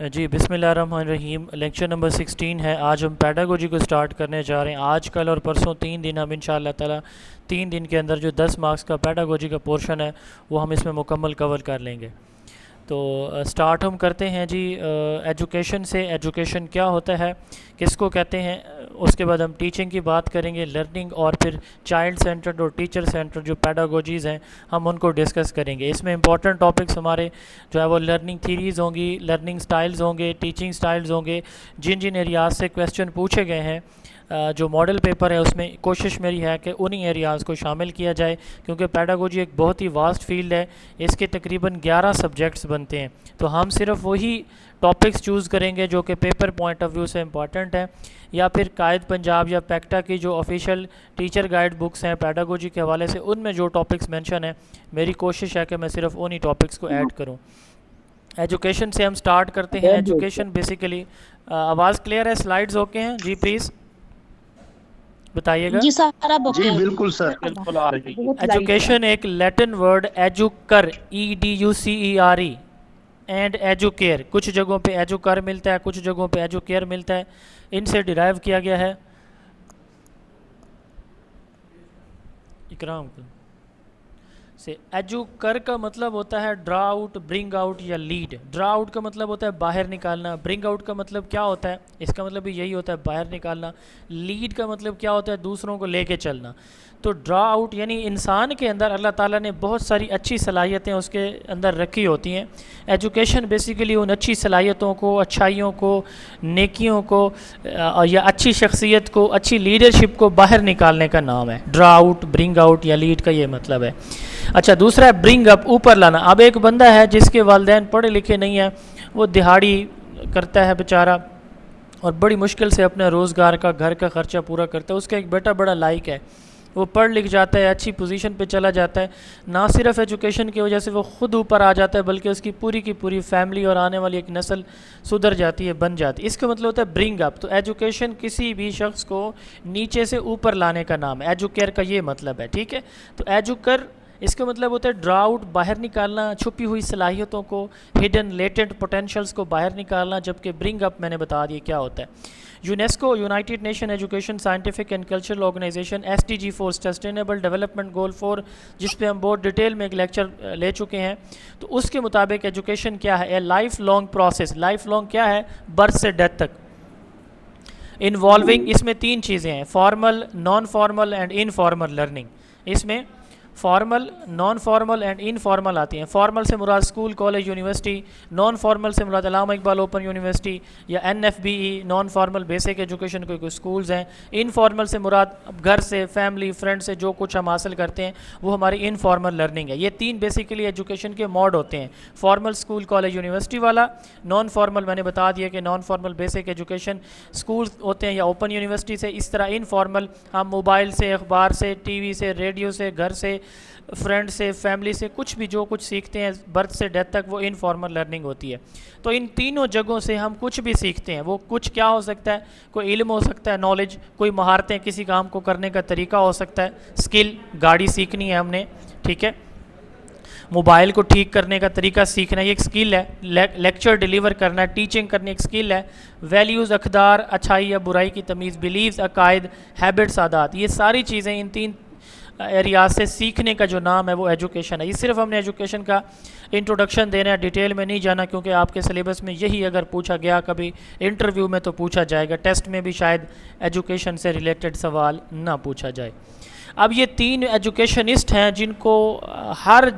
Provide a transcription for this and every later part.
जी बिस्मिल्लाहिर्रहमानिर्रहीम। Lecture number 16 है। आज हम पैडागोजी को स्टार्ट करने जा रहे हैं। आज कल और परसों 3 दिन हम इंशाअल्लाह ताला 3 दिन के अंदर जो 10 मार्क्स का पैडागोजी का पोर्शन है वो हम इसमें मुकम्मल कवर कर लेंगे। तो स्टार्ट हम करते हैं जी एजुकेशन से। एजुकेशन क्या होता है, किसको कहते हैं, उसके बाद हम टीचिंग की बात करेंगे, लर्निंग, और फिर चाइल्ड सेंटर्ड और टीचर सेंटर्ड जो पैडागोजीज़ हैं हम उनको डिस्कस करेंगे। इसमें इंपॉर्टेंट टॉपिक्स हमारे जो है वो लर्निंग थीरीज़ होंगी, लर्निंग स्टाइल्स होंगे, टीचिंग स्टाइल्स होंगे। जिन जिन एरियाज से क्वेश्चन पूछे गए हैं जो मॉडल पेपर है उसमें कोशिश मेरी है कि उन्हीं एरियाज़ को शामिल किया जाए, क्योंकि पैडागोजी एक बहुत ही वास्ट फील्ड है। इसके तकरीबन 11 सब्जेक्ट्स बनते हैं, तो हम सिर्फ वही टॉपिक्स चूज़ करेंगे जो कि पेपर पॉइंट ऑफ व्यू से इम्पॉर्टेंट है, या फिर कायद पंजाब या पैक्टा की जो ऑफिशियल टीचर गाइड बुक्स हैं पैडागोजी के हवाले से, उनमें जो टॉपिक्स मेंशन है मेरी कोशिश है कि मैं सिर्फ उन्हीं टॉपिक्स को ऐड करूँ। एजुकेशन से हम स्टार्ट करते हैं। एजुकेशन बेसिकली आवाज़ क्लियर है, स्लाइड्स ओके हैं जी? प्लीज़ बताइएगा। जी सारा बुक जी है। बिल्कुल सर, बिल्कुल आ रही है। बहुत लाइट है। एजुकेशन एक लैटिन वर्ड एजुकर, EDUCERE, एंड एजुकेयर, कुछ जगहों पे एजुकर मिलता है, कुछ जगहों पे एजुकेयर मिलता है, इनसे डिराइव किया गया है। इकराम से एजुकर का मतलब होता है ड्रा आउट, ब्रिंग आउट या लीड। ड्रा आउट का मतलब होता है बाहर निकालना। ब्रिंग आउट का मतलब क्या होता है, इसका मतलब भी यही होता है बाहर निकालना। लीड का मतलब क्या होता है, दूसरों को लेके चलना। तो ड्रा आउट यानी इंसान के अंदर अल्लाह ताला ने बहुत सारी अच्छी सलाहियतें उसके अंदर रखी होती हैं। एजुकेशन बेसिकली उन अच्छी सलाहियतों को, अच्छाइयों को, नेकियों को या अच्छी शख्सियत को, अच्छी लीडरशिप को बाहर निकालने का नाम है। ड्रा आउट, ब्रिंग आउट या लीड का ये मतलब है। अच्छा, दूसरा है ब्रिंग अप, ऊपर लाना। अब एक बंदा है जिसके वालिदैन पढ़े लिखे नहीं हैं, वो दिहाड़ी करता है बेचारा और बड़ी मुश्किल से अपने रोज़गार का, घर का ख़र्चा पूरा करता है। उसका एक बेटा बड़ा लायक है, वो पढ़ लिख जाता है, अच्छी पोजीशन पे चला जाता है। ना सिर्फ एजुकेशन की वजह से वो ख़ुद ऊपर आ जाता है, बल्कि उसकी पूरी की पूरी फैमिली और आने वाली एक नस्ल सुधर जाती है, बन जाती है। इसका मतलब होता है ब्रिंग अप। तो एजुकेशन किसी भी शख्स को नीचे से ऊपर लाने का नाम है। एजुकेयर का ये मतलब है, ठीक है। तो एजुकर इसका मतलब होता है ड्रा आउट, बाहर निकालना छुपी हुई सलाहियतों को, हिडन लेटेंट पोटेंशियल्स को बाहर निकालना, जबकि ब्रिंग अप मैंने बता दिया क्या होता है। UNESCO, United Nation Education Scientific and Cultural Organization, SDG 4, sustainable development goal 4, जिस पे हम बहुत डिटेल में एक लेक्चर ले चुके हैं, तो उसके मुताबिक एजुकेशन क्या है, ए life long process. Life long क्या है, बर्थ से डेथ तक, इन्वॉल्विंग, इसमें 3 चीज़ें हैं, formal, non formal and informal learning. इसमें formal, non formal and informal आती हैं। फॉर्मल से मुराद school, college, university. Non formal से मुराद अल्लामा इकबाल ओपन यूनिवर्सिटी या NFBE, non formal basic education, कोई स्कूल्स हैं। इनफॉर्मल से मुराद घर से, फैमिली, फ्रेंड से जो कुछ हम हासिल करते हैं वो हमारी इनफॉर्मल लर्निंग है। ये 3 बेसिकली एजुकेशन के मोड होते हैं, फॉर्मल, स्कूल, कॉलेज, यूनिवर्सिटी वाला। नॉन फॉर्मल मैंने बता दिया कि non formal basic education school होते हैं या ओपन यूनिवर्सिटी से। इस तरह इनफॉर्मल हम मोबाइल से, अखबार से, TV से, रेडियो से, घर से, फ्रेंड से, फैमिली से, कुछ भी जो कुछ सीखते हैं बर्थ से डेथ तक, वो इनफॉर्मल लर्निंग होती है। तो इन तीनों जगहों से हम कुछ भी सीखते हैं। वो कुछ क्या हो सकता है, कोई इल्म हो सकता है, नॉलेज, कोई महारतें, किसी काम को करने का तरीका हो सकता है, स्किल, गाड़ी सीखनी है हमने, ठीक है, मोबाइल को ठीक करने का तरीका सीखना, ये एक स्किल है। लेक्चर डिलीवर करना, टीचिंग करनी एक स्किल है। वैल्यूज़, अकदार, अच्छाई या बुराई की तमीज़, बिलीव्स, अकायद, हैबिट्स, आदात, ये सारी चीज़ें इन 3 एरियाज से सीखने का जो नाम है वो एजुकेशन है। ये सिर्फ हमने एजुकेशन का इंट्रोडक्शन देना है, डिटेल में नहीं जाना, क्योंकि आपके सिलेबस में यही अगर पूछा गया कभी इंटरव्यू में तो पूछा जाएगा, टेस्ट में भी शायद एजुकेशन से रिलेटेड सवाल ना पूछा जाए। अब ये 3 एजुकेशनिस्ट हैं जिनको हर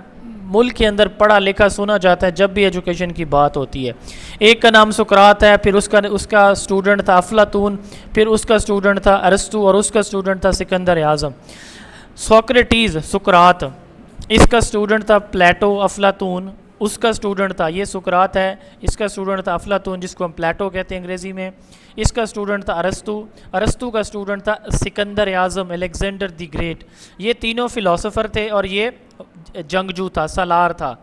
मुल्क के अंदर पढ़ा लिखा सुना जाता है जब भी एजुकेशन की बात होती है। एक का नाम सुकरात है, फिर उसका स्टूडेंट था अफलातून, फिर उसका स्टूडेंट था अरस्तु, और उसका स्टूडेंट था सिकंदर आज़म। सोक्रेटीज़, सुकरात, इसका स्टूडेंट था प्लेटो, अफलातून उसका स्टूडेंट था, ये सुकरात है, इसका स्टूडेंट था अफलातून जिसको हम प्लेटो कहते हैं अंग्रेज़ी में। इसका स्टूडेंट था अरस्तु, अरस्तु का स्टूडेंट था सिकंदर आज़म, अलेक्जेंडर द ग्रेट। ये तीनों फ़िलासफ़र थे और ये जंगजू था, सलार था,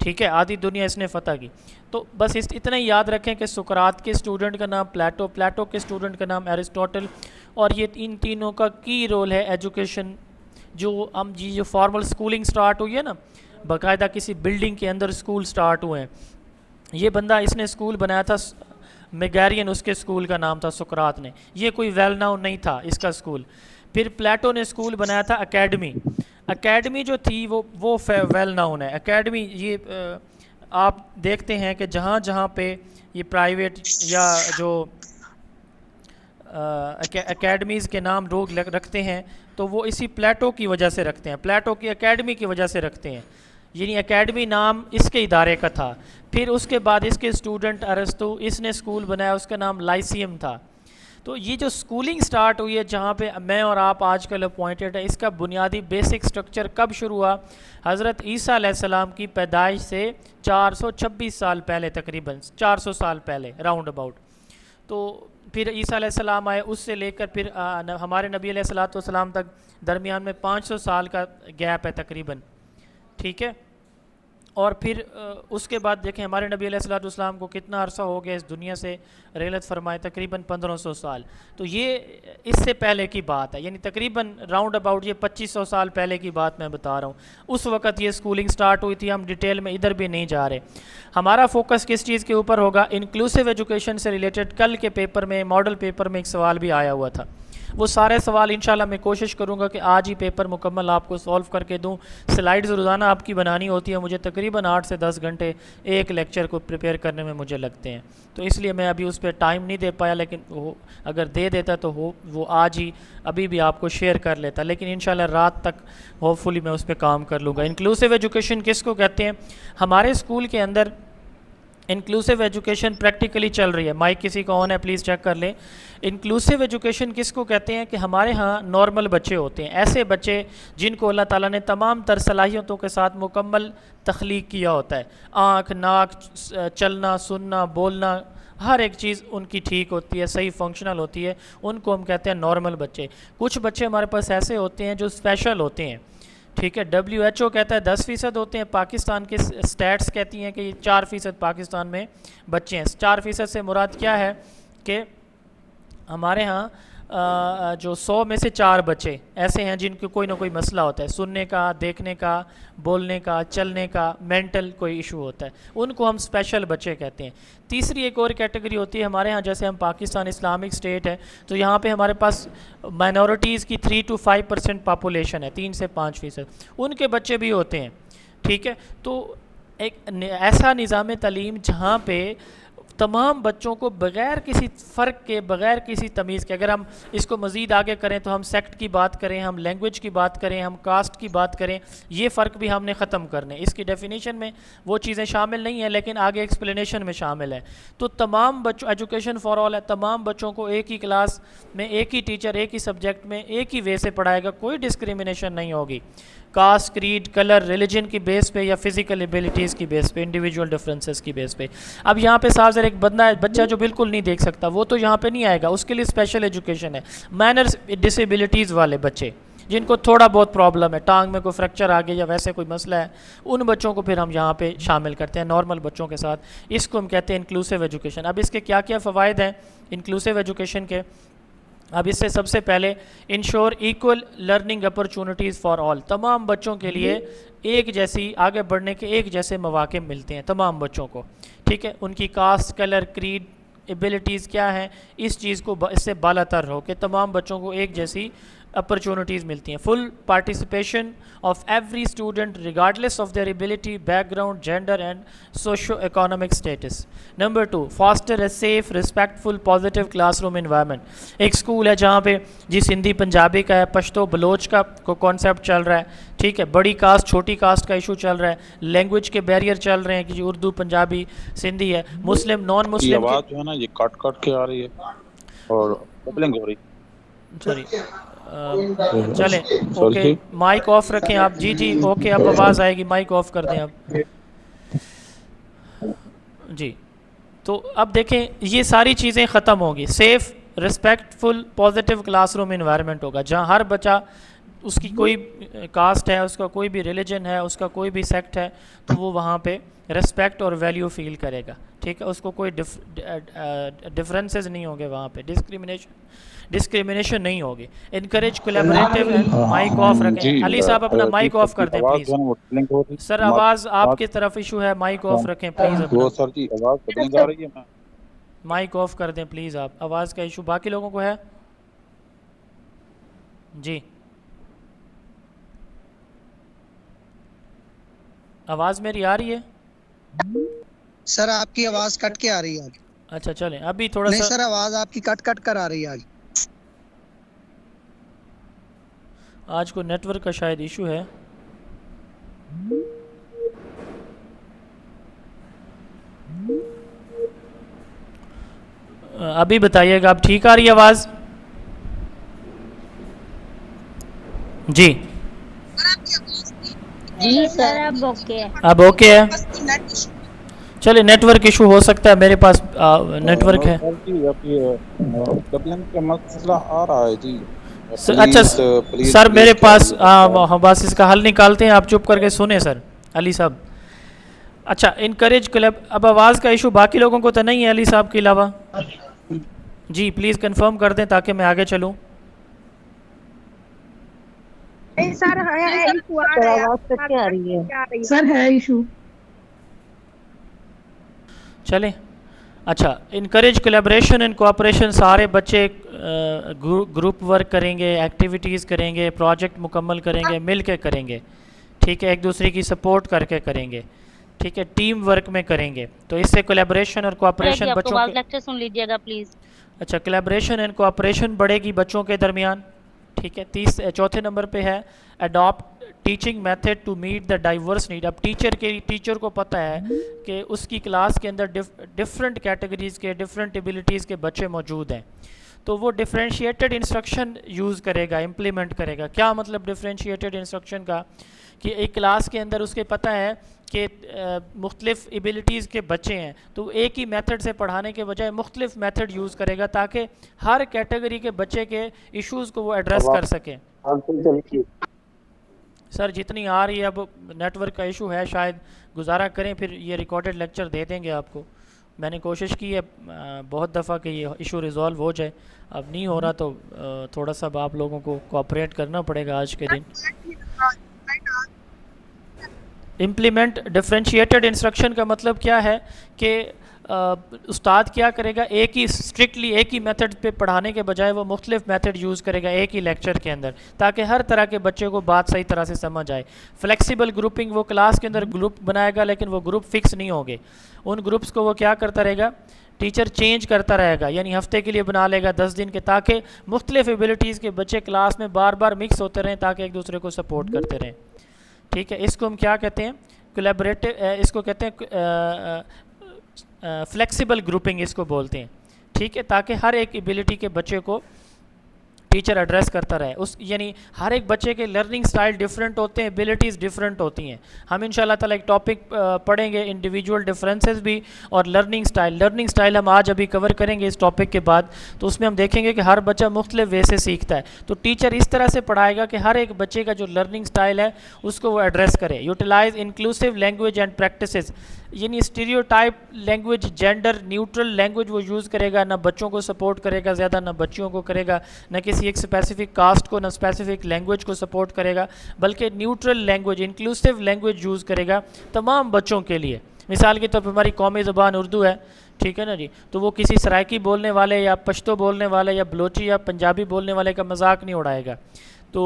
ठीक है, आधी दुनिया इसने फ़तह की। तो बस इतना ही याद रखें कि सुकरात के स्टूडेंट का नाम प्लेटो, प्लेटो के स्टूडेंट का नाम एरिस्टोटल, और ये इन तीनों का की रोल है एजुकेशन। जो हम जो फॉर्मल स्कूलिंग स्टार्ट हुई है ना, बाकायदा किसी बिल्डिंग के अंदर स्कूल स्टार्ट हुए हैं, ये बंदा इसने स्कूल बनाया था, मेगारियन उसके स्कूल का नाम था, सुकरात ने, ये कोई वेल नाउन नहीं था इसका स्कूल। फिर प्लेटो ने स्कूल बनाया था एकेडमी। एकेडमी जो थी वो वेल नाउन है एकेडमी। ये आप देखते हैं कि जहाँ जहाँ पे ये प्राइवेट या जो एकेडमीज़ के नाम लोग रखते हैं तो वो इसी प्लेटो की वजह से रखते हैं, प्लेटो की एकेडमी की वजह से रखते हैं, यानी एकेडमी नाम इसके इदारे का था। फिर उसके बाद इसके स्टूडेंट अरस्तु, इसने स्कूल बनाया, उसका नाम लाइसियम था। तो ये जो स्कूलिंग स्टार्ट हुई है जहाँ पे मैं और आप आजकल अपॉइंटेड है, इसका बुनियादी बेसिक स्ट्रक्चर कब शुरू हुआ? हज़रत ईसा अलैहिस्सलाम की पैदाइश से 426 साल पहले, तकरीबन 400 साल पहले राउंड अबाउट। तो फिर ईसा अलैहिस्सलाम आए, उससे लेकर फिर हमारे नबी अलैहिस्सलाम तक दरमियान में 500 साल का गैप है तकरीबन, ठीक है। और फिर उसके बाद देखें हमारे नबी अलैहिस्सलाम को कितना अरसा हो गया इस दुनिया से रहलत फरमाए, तकरीबन 1500 साल। तो ये इससे पहले की बात है, यानी तकरीबन राउंड अबाउट ये 2500 साल पहले की बात मैं बता रहा हूँ। उस वक़्त ये स्कूलिंग स्टार्ट हुई थी। हम डिटेल में इधर भी नहीं जा रहे। हमारा फोकस किस चीज़ के ऊपर होगा? इंक्लूसिव एजुकेशन से रिलेटेड कल के पेपर में, मॉडल पेपर में एक सवाल भी आया हुआ था। वो सारे सवाल इंशाल्लाह मैं कोशिश करूँगा कि आज ही पेपर मुकम्मल आपको सॉल्व करके दूँ। स्लाइड्स रोज़ाना आपकी बनानी होती है, मुझे तकरीबन 8 से 10 घंटे एक लेक्चर को प्रिपेयर करने में मुझे लगते हैं, तो इसलिए मैं अभी उस पर टाइम नहीं दे पाया, लेकिन वो अगर दे देता तो वो आज ही अभी भी आपको शेयर कर लेता, लेकिन इंशाल्लाह रात तक होपफुली मैं उस पर काम कर लूँगा। इंक्लूसिव एजुकेशन किसको कहते हैं? हमारे स्कूल के अंदर इंक्लूसिव एजुकेशन प्रैक्टिकली चल रही है। माइक किसी का ऑन है, प्लीज़ चेक कर लें। इंक्लूसिव एजुकेशन किसको कहते हैं? कि हमारे यहाँ नॉर्मल बच्चे होते हैं, ऐसे बच्चे जिनको अल्लाह ताला ने तमाम तर सलाहियतों के साथ मुकम्मल तख्लीक किया होता है। आँख, नाक, चलना, सुनना, बोलना, हर एक चीज़ उनकी ठीक होती है, सही फंक्शनल होती है, उनको हम कहते हैं नॉर्मल बच्चे। कुछ बच्चे हमारे पास ऐसे होते हैं जो स्पेशल होते हैं, ठीक है। WHO कहता है 10% होते हैं, पाकिस्तान के स्टैट्स कहती हैं कि 4% पाकिस्तान में बच्चे हैं। 4% से मुराद क्या है कि हमारे यहाँ जो 100 में से 4 बच्चे ऐसे हैं जिनको कोई ना कोई मसला होता है, सुनने का, देखने का, बोलने का, चलने का, मेंटल कोई इशू होता है, उनको हम स्पेशल बच्चे कहते हैं। तीसरी एक और कैटेगरी होती है हमारे यहाँ, जैसे हम पाकिस्तान इस्लामिक स्टेट है तो यहाँ पे हमारे पास माइनॉरिटीज़ की 3 to 5% पॉपुलेशन है, 3 से 5%, उनके बच्चे भी होते हैं, ठीक है। तो एक ऐसा निज़ाम तालीम जहाँ पे तमाम बच्चों को बग़ैर किसी फ़र्क के, बग़ैर किसी तमीज़ के, अगर हम इसको मज़ीद आगे करें तो हम सेक्ट की बात करें, हम लैंग्वेज की बात करें, हम कास्ट की बात करें, ये फ़र्क भी हमने ख़त्म करने। इसकी डेफिनेशन में वो चीज़ें शामिल नहीं हैं, लेकिन आगे एक्सप्लेनेशन में शामिल है। तो तमाम बच्चों, एजुकेशन फ़ॉर ऑल है, तमाम बच्चों को एक ही क्लास में एक ही टीचर एक ही सब्जेक्ट में एक ही वे से पढ़ाएगा, कोई डिस्क्रिमिनेशन नहीं होगी कास्ट, क्रीड, कलर, रिलीजन की बेस पे या फिजिकल एबिलिटीज़ की बेस पे, इंडिविजुअल डिफरेंसेस की बेस पे। अब यहाँ पे साफ एक बच्चा जो बिल्कुल नहीं देख सकता वो तो यहाँ पे नहीं आएगा, उसके लिए स्पेशल एजुकेशन है। मैनर्स डिसेबिलिटीज़ वाले बच्चे जिनको थोड़ा बहुत प्रॉब्लम है, टांग में कोई फ्रैक्चर आ गया या वैसे कोई मसला है, उन बच्चों को फिर हम यहाँ पे शामिल करते हैं नॉर्मल बच्चों के साथ। इसको हम कहते हैं इंक्लूसिव एजुकेशन। अब इसके क्या क्या फ़वाइद हैं इंक्लूसिव एजुकेशन के? अब इससे सबसे पहले ensure equal learning opportunities for all, तमाम बच्चों के लिए एक जैसी आगे बढ़ने के एक जैसे मौके मिलते हैं तमाम बच्चों को, ठीक है। उनकी कास्ट, कलर, क्रीड, एबिलिटीज़ क्या हैं, इस चीज़ को इससे बालातर हो कि तमाम बच्चों को एक जैसी अपॉर्चुनिटीज़ मिलती हैं। Full participation of every student regardless of their ability, background, gender and socio economic status. Number 2, foster a safe, respectful, positive classroom environment. एक स्कूल है जहाँ पे जी सिंधी पंजाबी का है, पश्तो बलोच का कॉन्सेप्ट चल रहा है, ठीक है, बड़ी कास्ट छोटी कास्ट का इशू चल रहा है, लैंग्वेज के बैरियर चल रहे हैं कि उर्दू, पंजाबी, सिंधी है, मुस्लिम, नॉन मुस्लिम। आवाज़ जो है ना ये काट काट के आ रही है और बबलिंग हो रही। सॉरी, चलें, ओके, माइक ऑफ रखें आप। जी जी, ओके, अब आवाज़ आएगी, माइक ऑफ कर दें आप जी। तो अब देखें ये सारी चीज़ें ख़त्म होंगी, safe, respectful, positive classroom environment होगा जहाँ हर बच्चा उसकी कोई कास्ट है, उसका कोई भी रिलीजन है, उसका कोई भी सेक्ट है, तो वो वहाँ पे रिस्पेक्ट और वैल्यू फील करेगा। ठीक है, उसको कोई डिफरेंसेस नहीं होंगे वहाँ पे, डिस्क्रिमिनेशन नहीं होगी। Encourage collaborative and mike off जी रखें। अली साहब अपना जी माइक सर ऑफ जी, कर दें आवाज़ प्लीज़। जो है ना वो ब्लिंक हो रही सर है। आवाज़ बात आपकी तरफ इशू है, माइक ऑफ रखें प्लीज़ वो अपना। सर जी आवाज़ बदलने जा रही है। मैं माइक ऑफ कर दें प्लीज़ आप, आवाज़ का इशू बाकी लोगों को है जी। आवाज़ मेरी आ रही है? सर आपकी आवाज कट के आ रही है आज। अच्छा चलें, अभी थोड़ा नहीं सा सर, आवाज आपकी कट कट कर आ रही है आज। आज को नेटवर्क का शायद इशू है। अभी बताइएगा, आप ठीक आ रही है आवाज़? जी जी सर अब ओके है। अब ओके है। चलिए, नेटवर्क इशू हो सकता है, मेरे पास नेटवर्क है। सर जी अब ये डबलिंग का मसला आ रहा है जी। अच्छा प्लीज सर, मेरे क्या पास ये बताएं। हम बस इसका हल निकालते हैं, आप चुप करके सुने सर अली साहब। अच्छा, इनकरेज क्लब, अब आवाज़ का इशू बाकी लोगों को तो नहीं है अली साहब के अलावा? जी प्लीज़ कंफर्म कर दें ताकि मैं आगे चलूँ। सर है इशू आ रहा है, आवाज कट के आ रही है। सर है इशू। चलें, अच्छा, इनकरेज कोलैबोरेशन एंड कोऑपरेशन, सारे बच्चे ग्रुप वर्क करेंगे, एक्टिविटीज़ करेंगे, प्रोजेक्ट मुकम्मल करेंगे, मिल के करेंगे। ठीक है, एक दूसरे की सपोर्ट करके करेंगे। ठीक है, टीम वर्क में करेंगे, तो इससे कोलैबोरेशन और कोऑपरेशन बच्चों के, लेक्चर सुन लीजिएगा प्लीज। अच्छा, कोलैबोरेशन एंड कोऑपरेशन बढ़ेगी बच्चों के दरमियान। ठीक है, चौथे नंबर पे है adopt teaching method to meet the diverse need. अब टीचर को पता है कि उसकी क्लास के अंदर डिफरेंट कैटेगरीज़ के, डिफरेंट एबिलिटीज़ के बच्चे मौजूद हैं, तो वो डिफरेंशिएटेड इंस्ट्रक्शन यूज़ करेगा, इम्प्लीमेंट करेगा। क्या मतलब डिफरेंशिएटेड इंस्ट्रक्शन का? कि एक क्लास के अंदर उसके पता है कि मुख्तलिफ एबिलिटीज़ के बच्चे हैं, तो एक ही मेथड से पढ़ाने के बजाय मुख्तलिफ मेथड यूज़ करेगा ताकि हर कैटेगरी के बच्चे के इश्यूज़ को वो एड्रेस कर सके। सर जितनी आ रही है, अब नेटवर्क का इशू है, शायद गुजारा करें, फिर ये रिकॉर्डेड लेक्चर दे देंगे आपको। मैंने कोशिश की है बहुत दफ़ा कि ये इशू रिज़ॉल्व हो जाए, अब नहीं हो रहा, तो थोड़ा सा आप लोगों को कोऑपरेट करना पड़ेगा आज के दिन। इम्प्लीमेंट डिफरेंशिएटेड इंस्ट्रक्शन का मतलब क्या है कि उस्ताद क्या करेगा, एक ही स्ट्रिक्टली एक ही मेथड पे पढ़ाने के बजाय वो मुख्तलिफ मेथड यूज़ करेगा एक ही लेक्चर के अंदर, ताकि हर तरह के बच्चे को बात सही तरह से समझ आए। फ्लेक्सिबल ग्रुपिंग, वो क्लास के अंदर ग्रुप बनाएगा लेकिन वो ग्रुप फिक्स नहीं होंगे, उन ग्रुप्स को वो क्या करता रहेगा, टीचर चेंज करता रहेगा, यानी हफ्ते के लिए बना लेगा, 10 दिन के, ताकि मुख्तलिफ एबिलिटीज़ के बच्चे क्लास में बार बार मिक्स होते रहें, ताकि एक दूसरे को सपोर्ट करते रहें। ठीक है, इसको हम क्या कहते हैं, कोलैबोरेटिव, इसको कहते हैं फ्लेक्सिबल ग्रुपिंग इसको बोलते हैं। ठीक है, ताकि हर एक एबिलिटी के बच्चे को टीचर एड्रेस करता रहे। उस यानी हर एक बच्चे के लर्निंग स्टाइल डिफरेंट होते हैं, एबिलिटीज़ डिफरेंट होती हैं। हम इंशाल्लाह ताला एक टॉपिक पढ़ेंगे, इंडिविजुअल डिफरेंसेस भी और लर्निंग स्टाइल हम आज अभी कवर करेंगे इस टॉपिक के बाद। तो उसमें हम देखेंगे कि हर बच्चा मुख्तलिफ वे से सीखता है, तो टीचर इस तरह से पढ़ाएगा कि हर एक बच्चे का जो लर्निंग स्टाइल है उसको वो एड्रेस करे। Utilize inclusive language and practices, यानी stereotype language, gender neutral language वो यूज़ करेगा, ना बच्चों को सपोर्ट करेगा ज़्यादा, ना बच्चियों को करेगा, ना किसी एक स्पेसिफिक कास्ट को, ना स्पेसिफिक लैंग्वेज को सपोर्ट करेगा, बल्कि neutral language, inclusive language use करेगा तमाम बच्चों के लिए। मिसाल के तौर पर हमारी कौमी ज़बान उर्दू है, ठीक है ना जी, तो वो किसी सराइकी बोलने वाले या पश्तो बोलने वाले या बलोची या पंजाबी बोलने वाले का मजाक नहीं उड़ाएगा। तो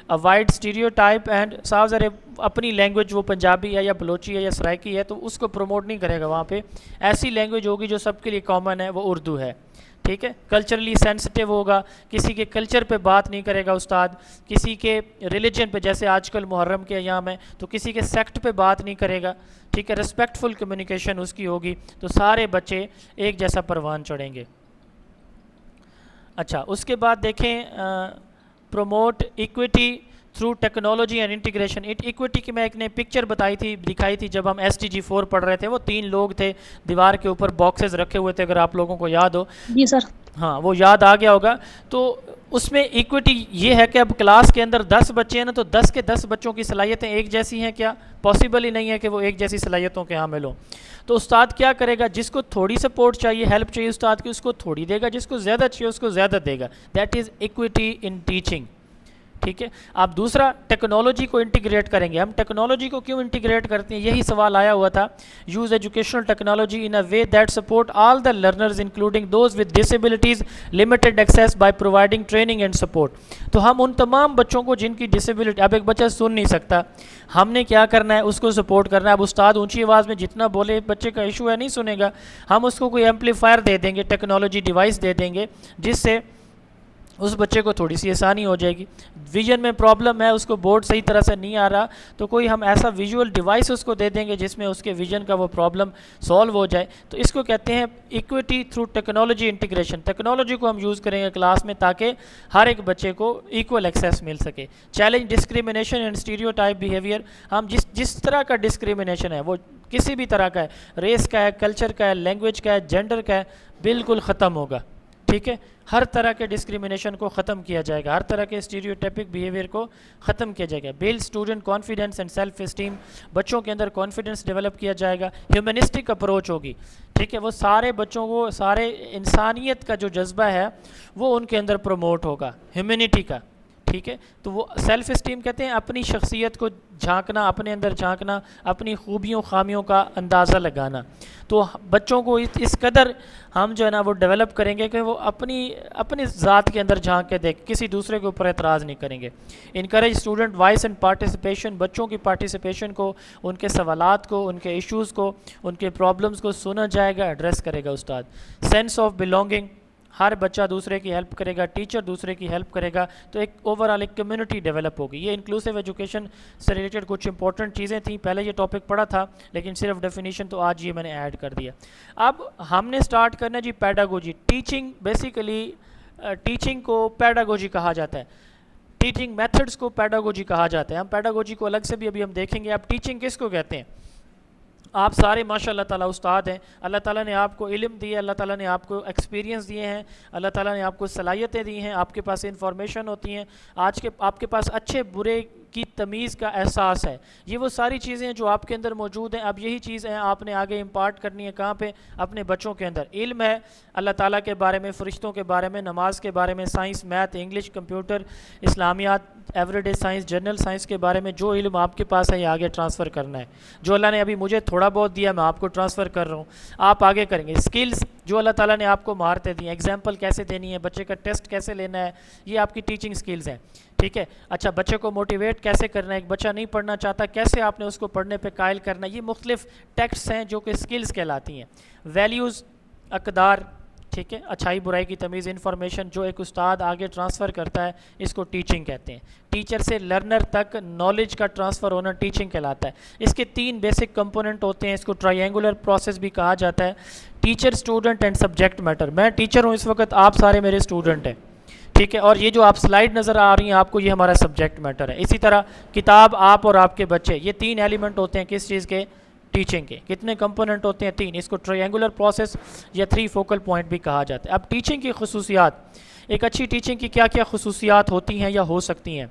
अवॉइड स्टीरियोटाइप एंड साफ ज़रे अपनी लैंग्वेज, वो पंजाबी है या बलोची है या सराइकी है, तो उसको प्रमोट नहीं करेगा वहाँ पे। ऐसी लैंग्वेज होगी जो सबके लिए कॉमन है, वो उर्दू है। ठीक है, कल्चरली सेंसिटिव होगा, किसी के कल्चर पे बात नहीं करेगा उस्ताद, किसी के रिलीजन पे, जैसे आजकल मुहर्रम के अयाम है तो किसी के सेक्ट पे बात नहीं करेगा। ठीक है, रिस्पेक्टफुल कम्युनिकेशन उसकी होगी, तो सारे बच्चे एक जैसा परवान चढ़ेंगे। अच्छा, उसके बाद देखें promote equity through technology and integration. Equity की मैं एक ने पिक्चर दिखाई थी जब हम SDG 4 पढ़ रहे थे। वो 3 लोग थे, दीवार के ऊपर बॉक्सेस रखे हुए थे, अगर आप लोगों को याद हो। जी सर। हाँ, वो याद आ गया होगा। तो उसमें इक्विटी ये है कि अब क्लास के अंदर 10 बच्चे हैं ना, तो 10 के 10 बच्चों की सलाहियतें एक जैसी हैं क्या? पॉसिबल ही नहीं है कि वो एक जैसी सलाहियतों के हामिल हों। तो उस्ताद क्या करेगा, जिसको थोड़ी सपोर्ट चाहिए, हेल्प चाहिए उस्ताद की, उसको थोड़ी देगा, जिसको ज़्यादा चाहिए उसको ज़्यादा देगा। That is equity in teaching. ठीक है। आप दूसरा टेक्नोलॉजी को इंटीग्रेट करेंगे। हम टेक्नोलॉजी को क्यों इंटीग्रेट करते हैं, यही सवाल आया हुआ था। Use educational technology in a way that support all the learners including those with disabilities limited access by providing training and support. तो हम उन तमाम बच्चों को जिनकी डिसेबिलिटी, अब एक बच्चा सुन नहीं सकता, हमने क्या करना है, उसको सपोर्ट करना है। अब उस्ताद ऊंची आवाज़ में जितना बोले, बच्चे का इशू है नहीं सुनेगा, हम उसको कोई एम्पलीफायर दे देंगे, टेक्नोलॉजी डिवाइस दे देंगे, जिससे उस बच्चे को थोड़ी सी आसानी हो जाएगी। विजन में प्रॉब्लम है, उसको बोर्ड सही तरह से नहीं आ रहा, तो कोई हम ऐसा विजुअल डिवाइस उसको दे देंगे जिसमें उसके विजन का वो प्रॉब्लम सॉल्व हो जाए। तो इसको कहते हैं equity through technology integration. Technology को हम यूज़ करेंगे क्लास में ताकि हर एक बच्चे को इक्वल एक्सेस मिल सके। Challenge discrimination and stereotype behaviour. हम जिस तरह का डिस्क्रिमिनेशन है, वो किसी भी तरह का है, रेस का है, कल्चर का है, लैंग्वेज का है, जेंडर का है, बिल्कुल ख़त्म होगा। ठीक है। हर तरह के डिस्क्रिमिनेशन को ख़त्म किया जाएगा, हर तरह के स्टीरियोटाइपिक बिहेवियर को ख़त्म किया जाएगा। Build student confidence and self esteem. बच्चों के अंदर कॉन्फिडेंस डेवलप किया जाएगा। ह्यूमनिस्टिक अप्रोच होगी। ठीक है। वो सारे बच्चों को, सारे इंसानियत का जो जज्बा है वो उनके अंदर प्रमोट होगा, ह्यूमनिटी का। ठीक है। तो वो सेल्फ इस्टीम कहते हैं अपनी शख्सियत को झांकना, अपने अंदर झांकना, अपनी खूबियों खामियों का अंदाज़ा लगाना। तो बच्चों को इस कदर हम जो है ना वो डेवलप करेंगे कि वो अपनी ज़ात के अंदर झांक के देख, किसी दूसरे के ऊपर एतराज़ नहीं करेंगे। Encourage student voice and participation. बच्चों की पार्टिसिपेशन को, उनके सवालात को, उनके इश्यूज़ को, उनके प्रॉब्लम्स को सुना जाएगा, एड्रेस करेगा उस्ताद। Sense of belonging. हर बच्चा दूसरे की हेल्प करेगा, टीचर दूसरे की हेल्प करेगा, तो एक ओवरऑल एक कम्युनिटी डेवलप होगी। ये इंक्लूसिव एजुकेशन से रिलेटेड कुछ इंपॉर्टेंट चीज़ें थी। पहले ये टॉपिक पढ़ा था लेकिन सिर्फ डेफिनेशन, तो आज ये मैंने ऐड कर दिया। अब हमने स्टार्ट करना जी पैडागोजी। टीचिंग बेसिकली, टीचिंग को पैडागोजी कहा जाता है, टीचिंग मेथड्स को पैडागोजी कहा जाता है। हम पैडागोजी को अलग से भी अभी हम देखेंगे। अब टीचिंग किसको कहते हैं? आप सारे माशाअल्लाह ताला उस्ताद हैं, अल्लाह ताला ने आपको इल्म दिया, अल्लाह ताला ने आपको एक्सपीरियंस दिए हैं, अल्लाह ताला ने आपको सलाहियतें दी हैं, आपके पास इंफॉर्मेशन होती हैं, आपके पास अच्छे बुरे की तमीज़ का एहसास है। ये वो सारी चीज़ें हैं जो आपके अंदर मौजूद हैं। अब यही चीज़ें आपने आगे इम्पार्ट करनी है कहाँ पे? अपने बच्चों के अंदर। इल्म है अल्लाह ताला के बारे में, फ़रिश्तों के बारे में, नमाज के बारे में, साइंस, मैथ, इंग्लिश, कंप्यूटर, इस्लामियात, एवरीडे साइंस, जनरल साइंस के बारे में जो इल्म आपके पास है ये आगे ट्रांसफ़र करना है। जो अल्लाह ने अभी मुझे थोड़ा बहुत दिया मैं आपको ट्रांसफ़र कर रहा हूँ, आप आगे करेंगे। स्किल्स जो अल्लाह ताला ने आपको महारतें दी हैं, एग्जाम्पल कैसे देनी है, बच्चे का टेस्ट कैसे लेना है, ये आपकी टीचिंग स्किल्स हैं। ठीक है। अच्छा, बच्चे को मोटिवेट कैसे करना है, एक बच्चा नहीं पढ़ना चाहता कैसे आपने उसको पढ़ने पे कायल करना है, ये मुख्तलिफ टेक्स्ट्स हैं जो कि स्किल्स कहलाती हैं। वैल्यूज़, अकदार, ठीक है, अच्छाई बुराई की तमीज़, इन्फॉर्मेशन जो एक उस्ताद आगे ट्रांसफ़र करता है, इसको टीचिंग कहते हैं। टीचर से लर्नर तक नॉलेज का ट्रांसफ़र होना टीचिंग कहलाता है। इसके 3 बेसिक कंपोनेंट होते हैं, इसको ट्रायंगुलर प्रोसेस भी कहा जाता है। Teacher, student and subject matter. मैं टीचर हूँ इस वक्त, आप सारे मेरे स्टूडेंट हैं। ठीक है। और ये जो आप स्लाइड नज़र आ रही हैं आपको, ये हमारा सब्जेक्ट मैटर है। इसी तरह किताब, आप और आपके बच्चे, ये 3 एलिमेंट होते हैं किस चीज़ के? टीचिंग के। कितने कंपोनेंट होते हैं? 3। इसको ट्रायंगुलर प्रोसेस या 3 फोकल पॉइंट भी कहा जाता है। अब टीचिंग की खसूसियात, एक अच्छी टीचिंग की क्या क्या खसूसियात होती हैं या हो सकती हैं?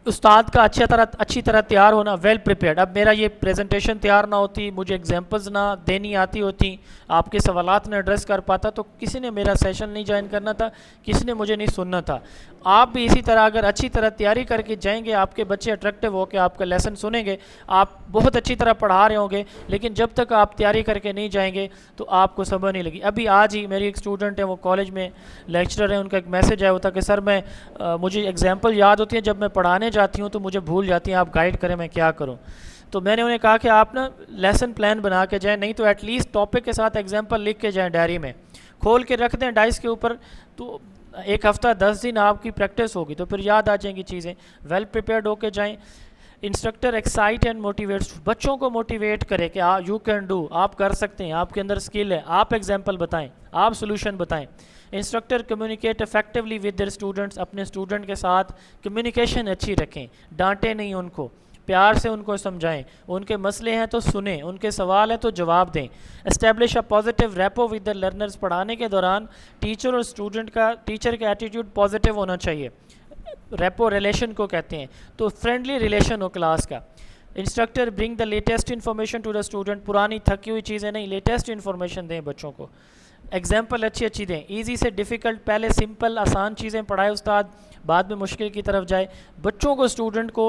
उस्ताद का अच्छी तरह तैयार होना, वेल प्रिपेयर्ड। अब मेरा ये प्रेजेंटेशन तैयार ना होती, मुझे एग्जांपल्स ना देनी आती होती, आपके सवालात ना एड्रेस कर पाता, तो किसी ने मेरा सेशन नहीं ज्वाइन करना था, किसी ने मुझे नहीं सुनना था। आप भी इसी तरह अगर अच्छी तरह तैयारी करके जाएंगे, आपके बच्चे अट्रैक्टिव होकर आपका लेसन सुनेंगे, आप बहुत अच्छी तरह पढ़ा रहे होंगे, लेकिन जब तक आप तैयारी करके नहीं जाएंगे तो आपको समझ नहीं लगी। अभी आज ही मेरी एक स्टूडेंट है, वो कॉलेज में लेक्चरर है, उनका एक मैसेज आया होता कि सर मुझे एग्जाम्पल याद होती है, जब मैं पढ़ाने जाती हूँ तो मुझे भूल जाती हैं, आप गाइड करें मैं क्या करूँ। तो मैंने उन्हें कहा कि आप ना लेसन प्लान बना के जाएं, नहीं तो एटलीस्ट टॉपिक के साथ एग्जांपल लिख के जाएं, डायरी में खोल के रख दें डाइस के ऊपर, तो 1 हफ़्ता 10 दिन आपकी प्रैक्टिस होगी तो फिर याद आ जाएंगी चीज़ें। वेल प्रिपेयर्ड होके जाएं। इंस्ट्रक्टर एक्साइट एंड मोटिवेट्स, बच्चों को मोटिवेट करे कि यू कैन डू, आप कर सकते हैं, आपके अंदर स्किल है, आप एग्जाम्पल बताएँ, आप सोल्यूशन बताएँ। Instructor communicate effectively with their students, अपने स्टूडेंट के साथ कम्युनिकेशन अच्छी रखें, डांटें नहीं उनको, प्यार से उनको समझाएं, उनके मसले हैं तो सुने, उनके सवाल हैं तो जवाब दें। Establish a positive rapport with the learners, पढ़ाने के दौरान टीचर और स्टूडेंट का, टीचर का एटीट्यूड पॉजिटिव होना चाहिए, रेपो रिलेशन को कहते हैं, तो फ्रेंडली रिलेशन हो क्लास का। Instructor bring the latest information to the student, पुरानी थकी हुई चीज़ें नहीं, लेटेस्ट इन्फॉर्मेशन दें बच्चों को। एग्जाम्पल अच्छी अच्छी दें, इजी से डिफ़िकल्ट, पहले सिंपल आसान चीज़ें पढ़ाए उस्ताद, बाद में मुश्किल की तरफ जाए। बच्चों को, स्टूडेंट को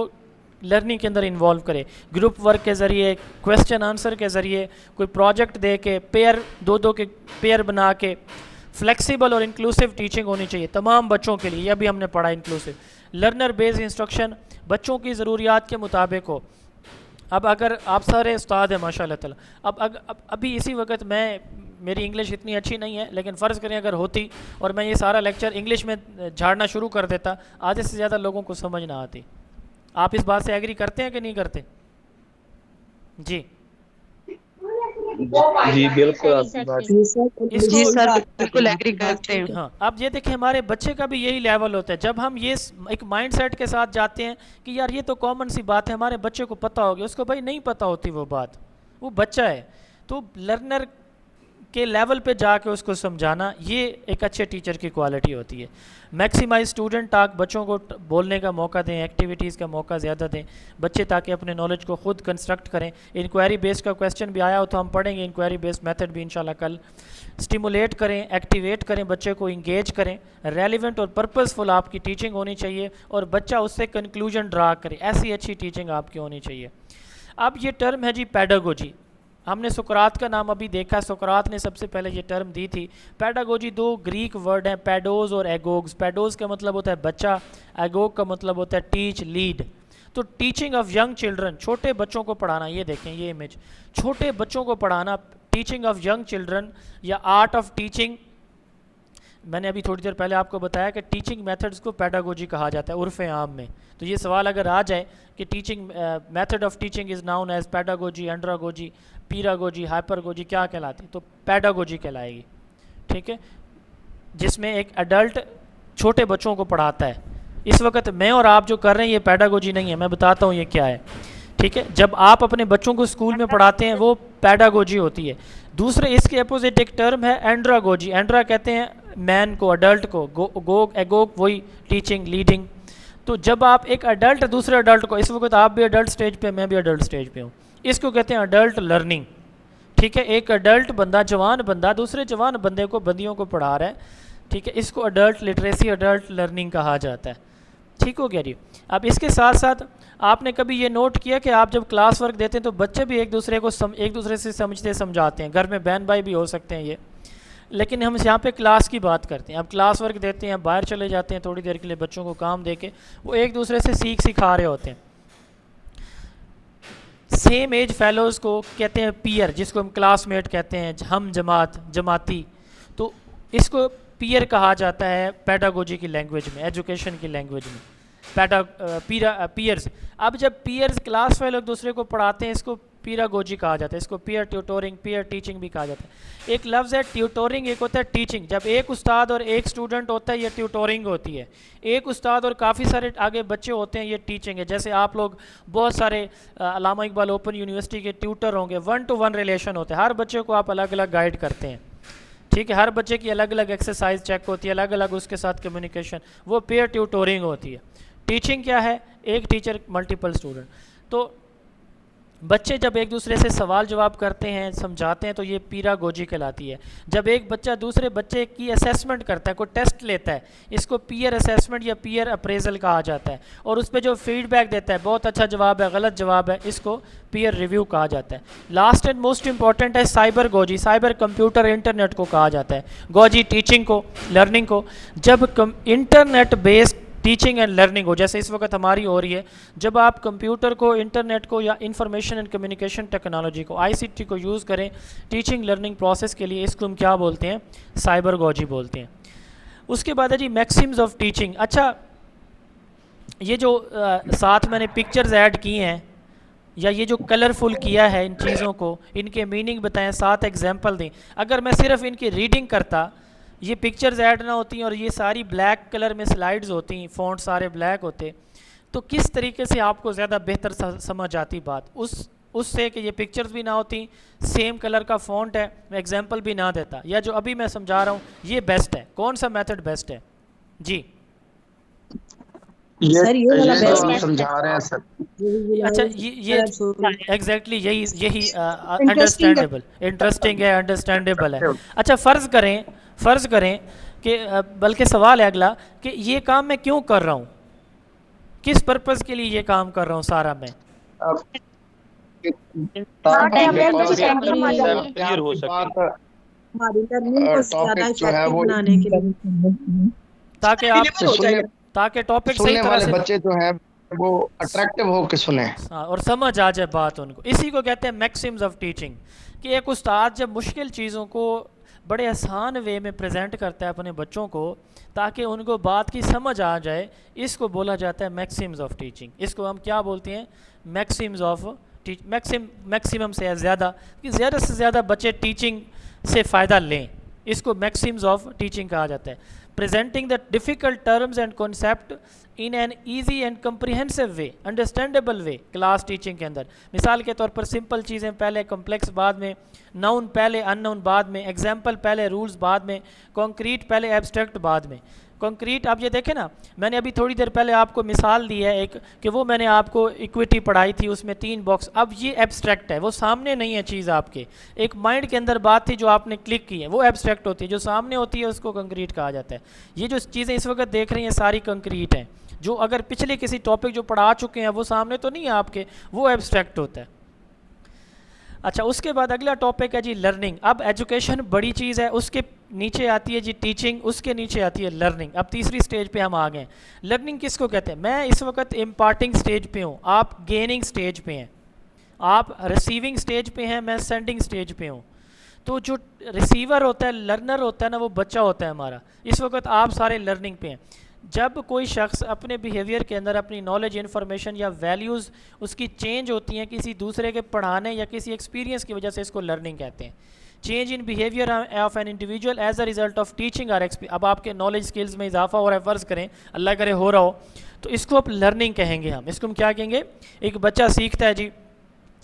लर्निंग के अंदर इन्वॉल्व करे, ग्रुप वर्क के ज़रिए, क्वेश्चन आंसर के ज़रिए, कोई प्रोजेक्ट दे के, पेयर, दो के पेयर बना के। फ्लेक्सिबल और इंक्लूसिव टीचिंग होनी चाहिए तमाम बच्चों के लिए, यह भी हमने पढ़ा इंक्लूसिव। लर्नर बेस्ड इंस्ट्रक्शन बच्चों की ज़रूरियात के मुताबिक हो। अब अगर आप सारे उस्ताद हैं माशाल्लाह ताला, अब अभी इसी वक्त मेरी इंग्लिश इतनी अच्छी नहीं है, लेकिन फ़र्ज़ करें अगर होती और मैं ये सारा लेक्चर इंग्लिश में झाड़ना शुरू कर देता, आधे से ज़्यादा लोगों को समझ ना आती। आप इस बात से एग्री करते हैं कि नहीं करते? जी जी बिल्कुल आपकी बात। जी सर, बिल्कुल एग्री करते हैं। हाँ, अब ये देखें, हमारे बच्चे का भी यही लेवल होता है। जब हम ये एक माइंडसेट के साथ जाते हैं कि यार ये तो कॉमन सी बात है, हमारे बच्चे को पता होगी, उसको भाई नहीं पता होती वो बात, वो बच्चा है। तो लर्नर के लेवल पे जाके उसको समझाना, ये एक अच्छे टीचर की क्वालिटी होती है। मैक्सिमाइज स्टूडेंट टॉक, बच्चों को बोलने का मौका दें, एक्टिविटीज़ का मौका ज़्यादा दें बच्चे, ताकि अपने नॉलेज को खुद कंस्ट्रक्ट करें। इंक्वायरी बेस्ड का क्वेश्चन भी आया हो तो हम पढ़ेंगे, इंक्वायरी बेस्ड मेथड भी इंशाल्लाह कल। स्टिमुलेट करें, एक्टिवेट करें, बच्चे को इंगेज करें। रेलिवेंट और पर्पसफुल आपकी टीचिंग होनी चाहिए और बच्चा उससे कंक्लूजन ड्रा करे, ऐसी अच्छी टीचिंग आपकी होनी चाहिए। अब ये टर्म है जी पेडागोजी। हमने सुकरात का नाम अभी देखा, सुकरात ने सबसे पहले ये टर्म दी थी। पेडागोजी दो ग्रीक वर्ड हैं, पेडोज और एगोग्स। पेडोज का मतलब होता है बच्चा, एगोग का मतलब होता है टीच, लीड। तो टीचिंग ऑफ यंग चिल्ड्रन, छोटे बच्चों को पढ़ाना, ये देखें ये इमेज, छोटे बच्चों को पढ़ाना, टीचिंग ऑफ यंग चिल्ड्रन या आर्ट ऑफ टीचिंग। मैंने अभी थोड़ी देर पहले आपको बताया कि टीचिंग मेथड्स को पेडागोजी कहा जाता है उर्फ़ आम में। तो ये सवाल अगर आ जाए कि teaching method of teaching is known as pedagogy, andragogy, peeragogy, hypergogy, क्या कहलाती है? तो पेडागोजी कहलाएगी, ठीक है, जिसमें एक एडल्ट छोटे बच्चों को पढ़ाता है। इस वक्त मैं और आप जो कर रहे हैं ये पेडागोजी नहीं है, मैं बताता हूँ ये क्या है, ठीक है। जब आप अपने बच्चों को स्कूल में पढ़ाते हैं वो पेडागोजी होती है। दूसरे इसके अपोजिट एक टर्म है एंड्रागोजी। एंड्रा कहते हैं मैन को, अडल्ट को, गोग एगोग वही टीचिंग, लीडिंग। तो जब आप एक अडल्ट दूसरे अडल्ट को, इस वक्त आप भी अडल्ट स्टेज पे, मैं भी अडल्ट स्टेज पे हूँ, इसको कहते हैं अडल्ट लर्निंग, ठीक है। एक अडल्ट बंदा, जवान बंदा दूसरे जवान बंदे को, बंदियों को पढ़ा रहा है, ठीक है, इसको अडल्ट लिटरेसी, अडल्ट लर्निंग कहा जाता है, ठीक हो गया जी। अब इसके साथ साथ आपने कभी ये नोट किया कि आप जब क्लास वर्क देते हैं तो बच्चे भी एक दूसरे को एक दूसरे से समझते समझाते हैं। घर में बहन भाई भी हो सकते हैं ये, लेकिन हम यहाँ पे क्लास की बात करते हैं। अब क्लास वर्क देते हैं, बाहर चले जाते हैं थोड़ी देर के लिए, बच्चों को काम दे के वो एक दूसरे से सिखा रहे होते हैं। सेम एज फेलोज़ को कहते हैं पीयर, जिसको हम क्लासमेट कहते हैं, हम जमाती। तो इसको पीयर कहा जाता है पेडागोजी की लैंग्वेज में, एजुकेशन की लैंग्वेज में, पीयर्स। अब जब पीयर्स क्लास फेलो एक दूसरे को पढ़ाते हैं, इसको पीरागोजी कहा जाता है, इसको पीयर ट्यूटोरिंग, पीयर टीचिंग भी कहा जाता है। एक लफ्ज़ है ट्यूटोरिंग, एक होता है टीचिंग। जब एक उस्ताद और एक स्टूडेंट होता है ये ट्यूटोरिंग होती है। एक उस्ताद और काफ़ी सारे आगे बच्चे होते हैं, ये टीचिंग है। जैसे आप लोग बहुत सारे अल्लामा इकबाल ओपन यूनिवर्सिटी के ट्यूटर होंगे, 1-to-1 रिलेशन होते हैं, हर बच्चे को आप अलग अलग गाइड करते हैं, ठीक है। हर बच्चे की अलग अलग एक्सरसाइज चेक होती है, अलग अलग उसके साथ कम्युनिकेशन, वो पेयर ट्यूटोरिंग होती है। टीचिंग क्या है? एक टीचर मल्टीपल स्टूडेंट। तो बच्चे जब एक दूसरे से सवाल जवाब करते हैं, समझाते हैं, तो ये पीरागोजी कहलाती है। जब एक बच्चा दूसरे बच्चे की असेसमेंट करता है, कोई टेस्ट लेता है, इसको पीयर असेसमेंट या पीयर अप्रेजल कहा जाता है, और उस पर जो फीडबैक देता है, बहुत अच्छा जवाब है, गलत जवाब है, इसको पीयर रिव्यू कहा जाता है। लास्ट एंड मोस्ट इंपॉर्टेंट है cyber goji. Cyber computer internet को कहा जाता है। गोजी टीचिंग को, लर्निंग को। जब internet based teaching and learning हो, जैसे इस वक्त हमारी हो रही है, जब आप कंप्यूटर को, इंटरनेट को या इंफॉर्मेशन एंड कम्युनिकेशन टेक्नोलॉजी को, आईसीटी को यूज़ करें टीचिंग लर्निंग प्रोसेस के लिए, इसको हम क्या बोलते हैं? साइबर गोजी बोलते हैं। उसके बाद है जी मैक्सिम्स ऑफ टीचिंग। अच्छा, ये जो साथ मैंने पिक्चर्स ऐड की हैं या ये जो कलरफुल किया है इन चीज़ों को, इनके मीनिंग बताएं, साथ एग्जाम्पल दें। अगर मैं सिर्फ इनकी रीडिंग करता, ये पिक्चर्स ऐड ना होती और ये सारी ब्लैक कलर में स्लाइड्स होती, फ़ॉन्ट सारे ब्लैक होते, तो किस तरीके से आपको ज़्यादा बेहतर समझ आती बात उससे कि ये पिक्चर्स भी ना होती, सेम कलर का फ़ॉन्ट है, मैं एग्जांपल भी ना देता, या जो अभी मैं समझा रहा हूँ ये बेस्ट है, कौन सा मेथड बेस्ट है? जी सर ये वाला ये जो बेस्ट आप है। समझा रहे हैं सर, अच्छा, ये एग्जैक्टली यही यही Interesting अंडरस्टैंडेबल, इंटरेस्टिंग है, अंडरस्टैंडेबल है। अच्छा, फ़र्ज़ करें कि बल्कि सवाल है अगला कि ये काम मैं क्यों कर रहा हूँ, किस पर्पज़ के लिए ये काम कर रहा हूँ सारा मैं? ताकि हमें और कुछ समझ आए। क्लियर हो सके, हमारी लर्निंग को ज्यादा टॉपिक जो है इफेक्टिव वो बनाने के लिए ताकि आप ताकि टॉपिक सही सुनने तरह वाले से, बच्चे जो हैं वो अट्रैक्टिव हो के सुने। हाँ, और समझ आ जाए बात उनको। इसी को कहते हैं मैक्सिम्स ऑफ टीचिंग, कि एक उस्ताद जब मुश्किल चीज़ों को बड़े आसान वे में प्रेजेंट करता है अपने बच्चों को ताकि उनको बात की समझ आ जाए, इसको बोला जाता है मैक्सिम्स ऑफ टीचिंग। इसको हम क्या बोलते हैं? Maxim's of teach. मैक्सिमम से ज़्यादा, कि ज़्यादा से ज़्यादा बच्चे टीचिंग से फ़ायदा लें, इसको मैक्सिम्स ऑफ टीचिंग कहा जाता है। Presenting the difficult terms and concept in an easy and comprehensive way, understandable way, class teaching के अंदर। मिसाल के तौर पर सिंपल चीज़ें पहले, कॉम्प्लेक्स बाद में, नाउन पहले, अननाउन बाद में, एग्जाम्पल पहले, रूल्स बाद में, कॉन्क्रीट पहले, एब्स्ट्रैक्ट बाद में। कॉन्क्रीट, आप ये देखें ना, मैंने अभी थोड़ी देर पहले आपको मिसाल दी है एक, कि वो मैंने आपको इक्विटी पढ़ाई थी, उसमें 3 बॉक्स। अब ये एब्स्ट्रैक्ट है, वो सामने नहीं है चीज़ आपके, एक माइंड के अंदर बात थी जो आपने क्लिक की है, वो एब्स्ट्रैक्ट होती है। जो सामने होती है उसको कंक्रीट कहा जाता है। ये जो चीज़ें इस वक्त देख रही हैं सारी कंक्रीट हैं, जो अगर पिछले किसी टॉपिक जो पढ़ा चुके हैं वो सामने तो नहीं है आपके, वो एब्स्ट्रैक्ट होता है। अच्छा, उसके बाद अगला टॉपिक है जी लर्निंग। अब एजुकेशन बड़ी चीज़ है, उसके नीचे आती है जी टीचिंग, उसके नीचे आती है लर्निंग। अब तीसरी स्टेज पे हम आ गए। लर्निंग किसको कहते हैं? मैं इस वक्त इम्पार्टिंग स्टेज पे हूँ, आप गेनिंग स्टेज पे हैं, आप रिसीविंग स्टेज पे हैं, मैं सेंडिंग स्टेज पे हूँ। तो जो रिसीवर होता है, लर्नर होता है ना, वो बच्चा होता है हमारा। इस वक्त आप सारे लर्निंग पे हैं। जब कोई शख्स अपने बिहेवियर के अंदर अपनी नॉलेज, इन्फॉर्मेशन या वैल्यूज़ उसकी चेंज होती हैं किसी दूसरे के पढ़ाने या किसी एक्सपीरियंस की वजह से, इसको लर्निंग कहते हैं। Change in behaviour of an individual as a result of teaching or experience. अब आपके नॉलेज स्किल्स में इजाफा हो रहा है, फ़र्ज़ करें अल्लाह करे हो रहा हो, तो इसको आप लर्निंग कहेंगे। हम इसको हम क्या कहेंगे? एक बच्चा सीखता है जी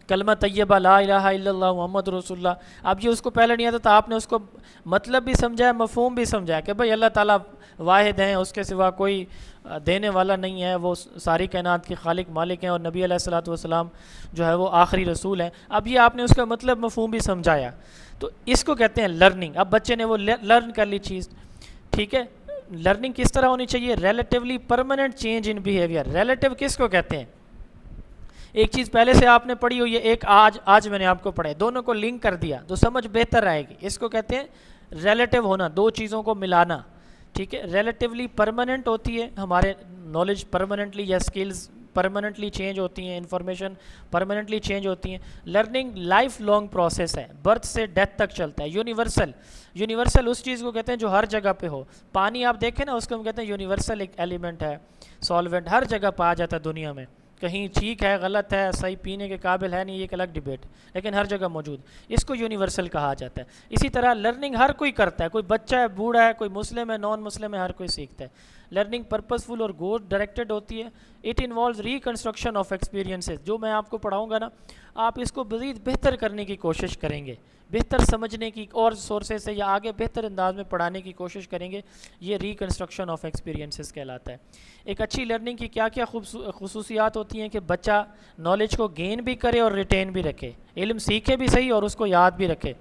कलमा तैयबा ला इलाहा इल्लल्लाह मुहम्मद रसूलुल्लाह। अब ये उसको पहले नहीं आता था, आपने उसको मतलब भी समझाया, मफ़हूम भी समझाया कि भाई अल्लाह ताला वाहिद हैं, उसके सिवा कोई देने वाला नहीं है, वो सारी कायनात के खालिक मालिक हैं, और नबी अलैहिस्सलातु वस्सलाम जो है वो आखिरी रसूल हैं। अब ये आपने उसका मतलब मफ़हूम भी समझाया, तो इसको कहते हैं लर्निंग। अब बच्चे ने वो लर्न कर ली चीज़, ठीक है। लर्निंग किस तरह होनी चाहिए? Relatively permanent change in behaviour. Relative किसको कहते हैं? एक चीज़ पहले से आपने पढ़ी हुई है, एक आज मैंने आपको पढ़ा है, दोनों को लिंक कर दिया तो समझ बेहतर आएगी। इसको कहते हैं रिलेटिव होना, दो चीज़ों को मिलाना, ठीक है। रिलेटिवली परमानेंट होती है, हमारे नॉलेज परमानेंटली या स्किल्स परमानेंटली चेंज होती हैं, इंफॉर्मेशन परमानेंटली चेंज होती हैं। लर्निंग लाइफ लॉन्ग प्रोसेस है, बर्थ से डेथ तक चलता है। यूनिवर्सल उस चीज़ को कहते हैं जो हर जगह पे हो। पानी आप देखें ना, उसको हम कहते हैं यूनिवर्सल एक एलिमेंट है, सॉल्वेंट, हर जगह पाया जाता है दुनिया में। कहीं ठीक है, गलत है, सही पीने के काबिल है नहीं, ये एक अलग डिबेट, लेकिन हर जगह मौजूद, इसको यूनिवर्सल कहा जाता है। इसी तरह लर्निंग हर कोई करता है, कोई बच्चा है, बूढ़ा है, कोई मुस्लिम है, नॉन मुस्लिम है, हर कोई सीखता है। लर्निंग पर्पसफुल और गोल डायरेक्टेड होती है। It involves reconstruction of experiences. जो मैं आपको पढ़ाऊंगा ना, आप इसको मज़ीद बेहतर करने की कोशिश करेंगे, बेहतर समझने की और सोर्सेज से, या आगे बेहतर अंदाज में पढ़ाने की कोशिश करेंगे। ये रिकन्स्ट्रक्शन ऑफ एक्सपीरियंसेस कहलाता है। एक अच्छी लर्निंग की क्या क्या खुसूसियात होती हैं कि बच्चा नॉलेज को गेन भी करे और रिटेन भी रखे, इल्म सीखे भी सही और उसको याद भी रखे।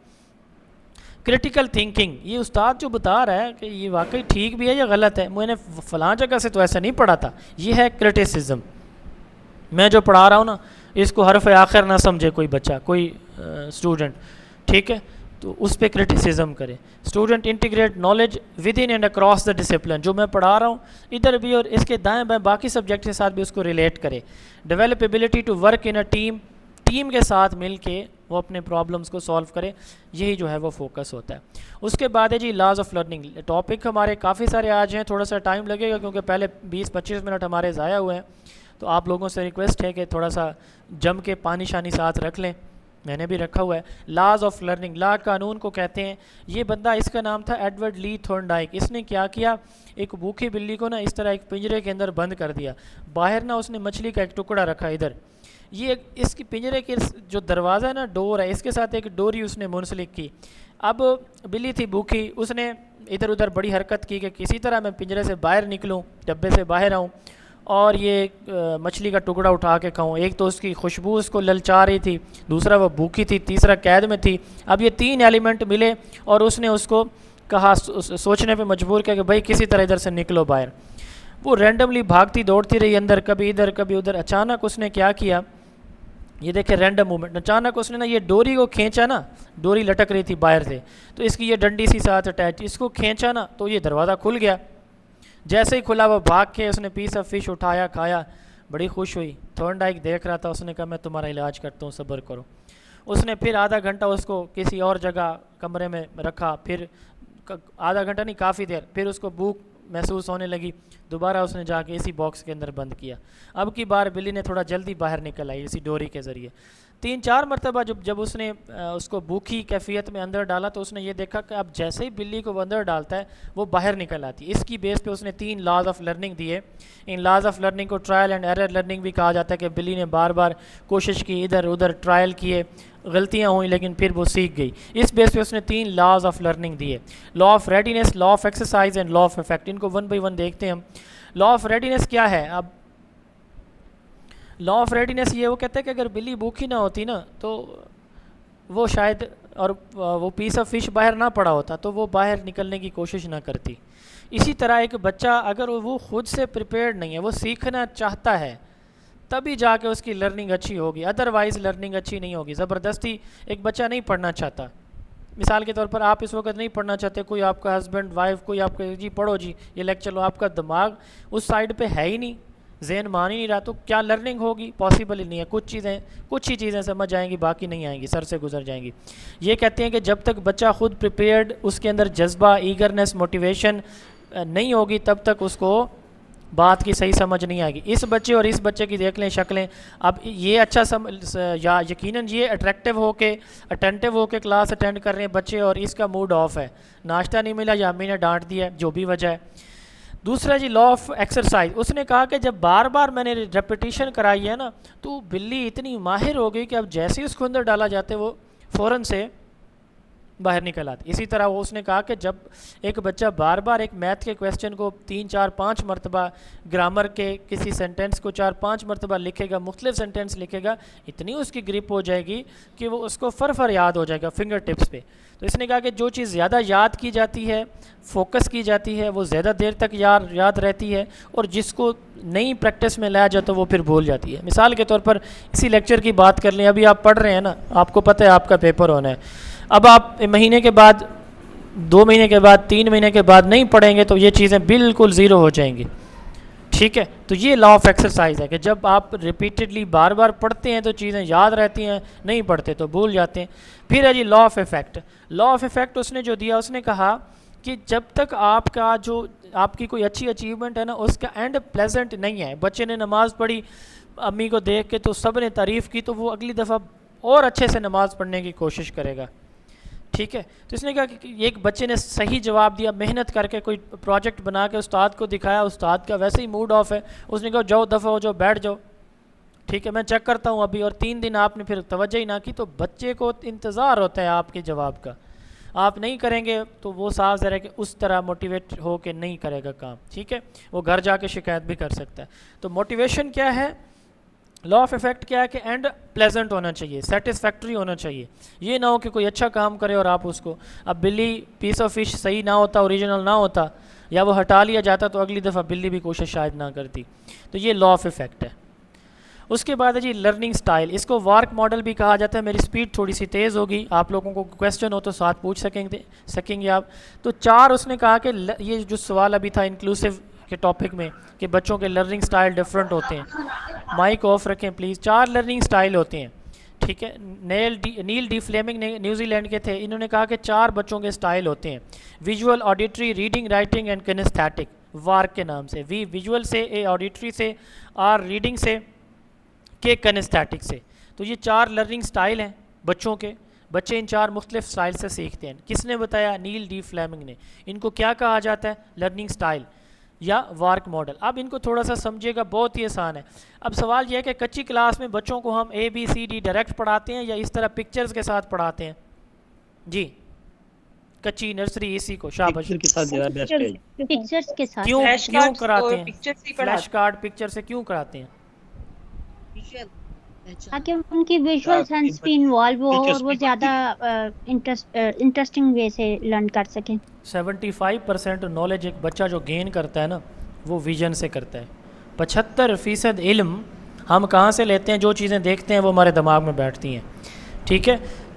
क्रिटिकल थिंकिंग, ये उस्ताद जो बता रहा है कि ये वाकई ठीक भी है या गलत है, मैंने फ़लाँ जगह से तो ऐसा नहीं पढ़ा था, ये है क्रिटिसिज्म। मैं जो पढ़ा रहा हूँ ना, इसको हरफ आखिर ना समझे कोई बच्चा, कोई स्टूडेंट, ठीक है, तो उस पर क्रिटिसिज्म करे। Student integrate knowledge with in and across the discipline. जो मैं पढ़ा रहा हूँ इधर भी और इसके दाएं बाएं बाकी सब्जेक्ट के साथ भी उसको रिलेट करे। Develop ability to work in a team के साथ मिल के वो अपने प्रॉब्लम्स को सॉल्व करे, यही जो है वो फोकस होता है। उसके बाद है जी लॉज ऑफ लर्निंग। टॉपिक हमारे काफ़ी सारे आज हैं, थोड़ा सा टाइम लगेगा क्योंकि पहले 20-25 मिनट हमारे ज़ाया हुए हैं, तो आप लोगों से रिक्वेस्ट है कि थोड़ा सा जम के पानी शानी साथ रख लें मैंने भी रखा हुआ है। लॉज ऑफ लर्निंग, ला कानून को कहते हैं। ये बंदा, इसका नाम था एडवर्ड ली थॉर्नडाइक। इसने क्या किया, एक भूखी बिल्ली को ना इस तरह एक पिंजरे के अंदर बंद कर दिया। बाहर ना उसने मछली का एक टुकड़ा रखा इधर, ये इसकी पिंजरे के जो दरवाज़ा है ना, डोर है, इसके साथ एक डोरी उसने मुंसलिक की। अब बिल्ली थी भूखी, उसने इधर उधर बड़ी हरकत की कि किसी तरह मैं पिंजरे से बाहर निकलूं, डब्बे से बाहर आऊं और ये मछली का टुकड़ा उठा के खाऊं। एक तो उसकी खुशबू उसको ललचा रही थी, दूसरा वो भूखी थी, तीसरा कैद में थी। अब ये 3 एलिमेंट मिले और उसने उसको कहा, सोचने पे मजबूर किया कि भाई किसी तरह इधर से निकलो बाहर। वो रैंडमली भागती दौड़ती रही अंदर, कभी इधर कभी उधर। अचानक उसने क्या किया, ये देखे रैंडम मूवमेंट, अचानक उसने ना ये डोरी को खींचा ना, डोरी लटक रही थी बाहर से, तो इसकी ये डंडी सी साथ अटैच, इसको खींचा ना तो ये दरवाज़ा खुल गया। जैसे ही खुला वो भाग के उसने पीस ऑफ फिश उठाया, खाया, बड़ी खुश हुई। थॉर्नडाइक देख रहा था, उसने कहा मैं तुम्हारा इलाज करता हूँ, सब्र करो। उसने फिर आधा घंटा उसको किसी और जगह कमरे में रखा, फिर आधा घंटा नहीं काफ़ी देर, फिर उसको भूख महसूस होने लगी, दोबारा उसने जाके इसी बॉक्स के अंदर बंद किया। अब की बार बिल्ली ने थोड़ा जल्दी बाहर निकल आई इसी डोरी के ज़रिए। 3-4 मरतबा जब उसने उसको भूखी कैफियत में अंदर डाला तो उसने ये देखा कि अब जैसे ही बिल्ली को अंदर डालता है वो बाहर निकल आती है। इसकी बेस पे उसने 3 लॉज ऑफ लर्निंग दिए। इन लॉज ऑफ लर्निंग को ट्रायल एंड एरर लर्निंग भी कहा जाता है कि बिल्ली ने बार बार कोशिश की, इधर उधर ट्रायल किए, गलतियाँ हुई, लेकिन फिर वो सीख गई। इस बेस पे उसने 3 लॉज ऑफ लर्निंग दिए, law of readiness, law of exercise and law of effect. इनको 1 बाई 1 देखते हैं हम। लॉ ऑफ रेडीनेस क्या है? अब लॉ ऑफ रेडीनेस ये वो कहते हैं कि अगर बिल्ली भूखी ना होती ना तो वो शायद, और वो पीस ऑफ फिश बाहर ना पड़ा होता तो वो बाहर निकलने की कोशिश ना करती। इसी तरह एक बच्चा अगर वो खुद से प्रिपेयर्ड नहीं है, वो सीखना चाहता है, तभी जाके उसकी लर्निंग अच्छी होगी, अदरवाइज़ लर्निंग अच्छी नहीं होगी। ज़बरदस्ती एक बच्चा नहीं पढ़ना चाहता। मिसाल के तौर पर आप इस वक्त नहीं पढ़ना चाहते, कोई आपका हस्बैंड वाइफ कोई आपके जी पढ़ो जी ये लेक्चर लो, आपका दिमाग उस साइड पे है ही नहीं, जहन मान ही नहीं रहा, तो क्या लर्निंग होगी? पॉसिबल ही नहीं है। कुछ ही चीज़ें समझ आएंगी, बाकी नहीं आएंगी, सर से गुजर जाएंगी। ये कहते हैं कि जब तक बच्चा खुद प्रिपेयर्ड, उसके अंदर जज्बा, ईगरनेस, मोटिवेशन नहीं होगी, तब तक उसको बात की सही समझ नहीं आएगी। इस बच्चे और इस बच्चे की देख लें शक्लें। अब ये अच्छा या यकीनन ये अट्रैक्टिव होके, अटेंटिव होके क्लास अटेंड कर रहे हैं बच्चे, और इसका मूड ऑफ है, नाश्ता नहीं मिला या अम्मी ने डांट दिया, जो भी वजह है। दूसरा जी लॉ ऑफ एक्सरसाइज, उसने कहा कि जब बार बार मैंने रेपिटेशन कराई है ना तो बिल्ली इतनी माहिर हो गई कि अब जैसे ही उसको अंदर डाला जाते वो फ़ौरन से बाहर निकल आती। इसी तरह वो उसने कहा कि जब एक बच्चा बार बार एक मैथ के क्वेश्चन को 3-4-5 मरतबा, ग्रामर के किसी सेंटेंस को 4-5 मरतबा लिखेगा, मुख्तलिफ सेंटेंस लिखेगा, इतनी उसकी ग्रिप हो जाएगी कि वो उसको फर याद हो जाएगा फिंगर टिप्स पे। तो इसने कहा कि जो चीज़ ज़्यादा याद की जाती है, फोकस की जाती है, वो ज़्यादा देर तक याद रहती है, और जिसको नई प्रैक्टिस में लाया जाए तो वो फिर भूल जाती है। मिसाल के तौर पर इसी लेक्चर की बात कर लें, अभी आप पढ़ रहे हैं ना, आपको पता है आपका पेपर होना है, अब आप महीने के बाद, 2 महीने के बाद, 3 महीने के बाद नहीं पढ़ेंगे तो ये चीज़ें बिल्कुल ज़ीरो हो जाएंगी। ठीक है, तो ये लॉ ऑफ एक्सरसाइज है कि जब आप रिपीटेडली बार बार पढ़ते हैं तो चीज़ें याद रहती हैं, नहीं पढ़ते तो भूल जाते हैं। फिर है जी law of effect. Law of effect उसने जो दिया, उसने कहा कि जब तक आपका जो आपकी कोई अच्छी अचीवमेंट है ना, उसका एंड प्लेजेंट नहीं है। बच्चे ने नमाज़ पढ़ी, अम्मी को देख के तो सब ने तारीफ़ की, तो वो अगली दफ़ा और अच्छे से नमाज़ पढ़ने की कोशिश करेगा। ठीक है, तो इसने कहा कि एक बच्चे ने सही जवाब दिया, मेहनत करके कोई प्रोजेक्ट बना के उस्ताद को दिखाया, उस्ताद का वैसे ही मूड ऑफ है, उसने कहा जाओ दफ़ा हो जाओ, बैठ जाओ, ठीक है मैं चेक करता हूँ अभी, और 3 दिन आपने फिर तवज्जो ही ना की, तो बच्चे को इंतज़ार होता है आपके जवाब का। आप नहीं करेंगे तो वो साफ ज़रा कि उस तरह मोटिवेट हो के नहीं करेगा काम। ठीक है, वो घर जाके शिकायत भी कर सकता है। तो मोटिवेशन क्या है, लॉ ऑफ इफेक्ट क्या है कि एंड प्लेजेंट होना चाहिए, सेटिस्फैक्ट्री होना चाहिए। ये ना हो कि कोई अच्छा काम करे और आप उसको, अब बिल्ली पीस ऑफ फिश सही ना होता, ओरिजिनल ना होता, या वो हटा लिया जाता तो अगली दफ़ा बिल्ली भी कोशिश शायद ना करती। तो ये लॉ ऑफ इफेक्ट है। उसके बाद है जी लर्निंग स्टाइल, इसको वार्क मॉडल भी कहा जाता है। मेरी स्पीड थोड़ी सी तेज़ होगी, आप लोगों को क्वेश्चन हो तो साथ पूछ सकेंगे आप। तो 4 उसने कहा कि ये जो सवाल अभी था इंक्लूसिव के टॉपिक में कि बच्चों के लर्निंग स्टाइल डिफरेंट होते हैं, माइक ऑफ रखें प्लीज़। 4 लर्निंग स्टाइल होते हैं। ठीक है, नील डी फ्लेमिंग न्यूजीलैंड के थे, इन्होंने कहा कि 4 बच्चों के स्टाइल होते हैं, visual, auditory, reading, writing and kinaesthetic, वार्क के नाम से। वी विजुअल से, ए ऑडिटरी से, आर रीडिंग से, के किनेस्थेटिक से। तो ये 4 लर्निंग स्टाइल हैं। बच्चे इन 4 मुख्तलिफ स्टाइल से सीखते हैं। किसने बताया? नील डी फ्लेमिंग ने। इनको क्या कहा जाता है? लर्निंग स्टाइल या वर्क मॉडल। अब इनको थोड़ा सा समझिएगा, बहुत ही आसान है। अब सवाल यह है कि कच्ची क्लास में बच्चों को हम ABCD डायरेक्ट पढ़ाते हैं या इस तरह पिक्चर्स के साथ पढ़ाते हैं? जी, कच्ची नर्सरी इसी को शाबाश पिक्चर के साथ ज़्यादा बेस्ट है। पिक्चर्स के साथ क्यों फ्लैश क्यों कार्ड्स कराते तो हैं? पिक्चर से ही फ्लैश कार्ड पिक्चर से क्यों कराते हैं? ताकि उनकी विजुअल सेंस भी इन्वॉल्व हो और वो ज़्यादा इंटरेस्टिंग वे से लर्न कर सकें। 75% नॉलेज एक बच्चा जो गेन करता है ना, वो विजन से करता है। 75% इल्म हम कहाँ से लेते हैं? जो चीज़ें देखते हैं वो हमारे दिमाग में बैठती हैं, ठीक है।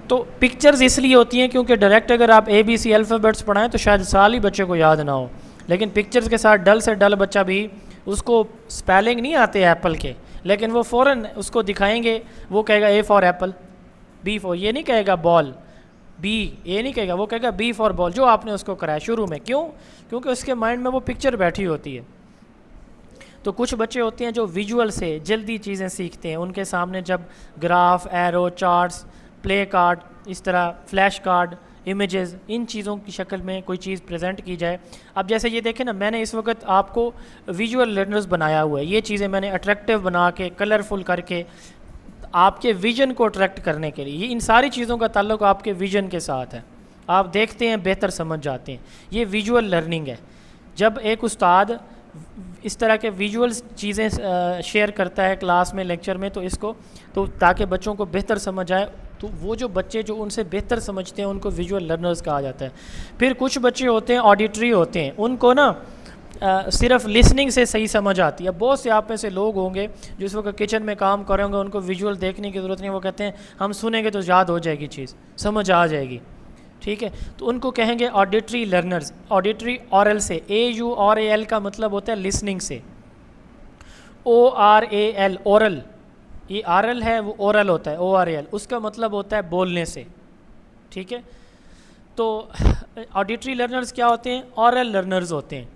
तो पिक्चर्स इसलिए होती हैं क्योंकि डायरेक्ट अगर आप ABC अल्फ़ाबेट्स पढ़ाएं तो शायद साल ही बच्चे को याद ना हो, लेकिन पिक्चर्स के साथ डल से डल बच्चा भी, उसको स्पेलिंग नहीं आते एप्पल के, लेकिन वो फ़ौरन उसको दिखाएंगे, वो कहेगा A for Apple, B for, ये नहीं कहेगा बॉल, B ये नहीं कहेगा, वो कहेगा B फॉर बॉल, जो आपने उसको कराया शुरू में। क्यों? क्योंकि उसके माइंड में वो पिक्चर बैठी होती है। तो कुछ बच्चे होते हैं जो विजुअल से जल्दी चीज़ें सीखते हैं। उनके सामने जब graph, arrow, charts, play card, इस तरह फ्लैश कार्ड, इमेजेस, इन चीज़ों की शक्ल में कोई चीज़ प्रेजेंट की जाए। अब जैसे ये देखें ना, मैंने इस वक्त आपको विजुअल लर्नर्स बनाया हुआ है। ये चीज़ें मैंने अट्रैक्टिव बना के, कलरफुल करके, आपके विजन को अट्रैक्ट करने के लिए, ये इन सारी चीज़ों का ताल्लुक आपके विजन के साथ है। आप देखते हैं, बेहतर समझ जाते हैं। ये विजुअल लर्निंग है। जब एक उस्ताद इस तरह के विजुअल चीज़ें शेयर करता है क्लास में, लेक्चर में, तो इसको तो ताकि बच्चों को बेहतर समझ आए, तो वो जो बच्चे जो उनसे बेहतर समझते हैं उनको विजुअल लर्नर्स कहा जाता है। फिर कुछ बच्चे होते हैं ऑडिटरी होते हैं, उनको ना सिर्फ लिसनिंग से सही समझ आती है। बहुत से आप में से लोग होंगे जो इस वक्त किचन में काम कर रहे होंगे, उनको विजुअल देखने की ज़रूरत नहीं, वो कहते हैं हम सुनेंगे तो याद हो जाएगी चीज़, समझ आ जाएगी, ठीक है। तो उनको कहेंगे ऑडिटरी लर्नर्स। ऑडिटरी ऑरल से, AURAL का मतलब होता है लिसनिंग से, ORAL ओरल, ये आरल है, वो ओरल होता है, ORAL, उसका मतलब होता है बोलने से, ठीक है। तो ऑडिटरी लर्नर्स क्या होते हैं? ऑरल लर्नर्स होते हैं।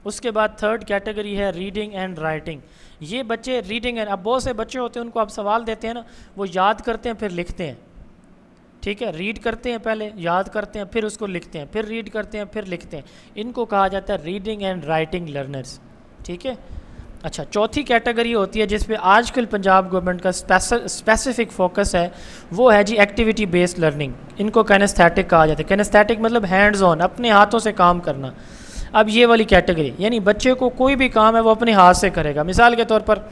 उसके बाद थर्ड कैटेगरी है रीडिंग एंड राइटिंग। ये बच्चे रीडिंग एंड, अब बहुत से बच्चे होते हैं उनको आप सवाल देते हैं ना, वो याद करते हैं फिर लिखते हैं, ठीक है। रीड करते हैं पहले, याद करते हैं, फिर उसको लिखते हैं, फिर रीड करते हैं, फिर लिखते हैं। इनको कहा जाता है रीडिंग एंड राइटिंग लर्नर्स, ठीक है। अच्छा, चौथी कैटेगरी होती है जिस पे आजकल पंजाब गवर्नमेंट का स्पेसिफिक फोकस है, वो है जी एक्टिविटी बेस्ड लर्निंग। इनको कैनेस्थेटिक कहा जाता है। कैनेस्थेटिक मतलब हैंड्स ऑन, अपने हाथों से काम करना। अब ये वाली कैटेगरी, यानी बच्चे को कोई भी काम है वो अपने हाथ से करेगा। मिसाल के तौर पर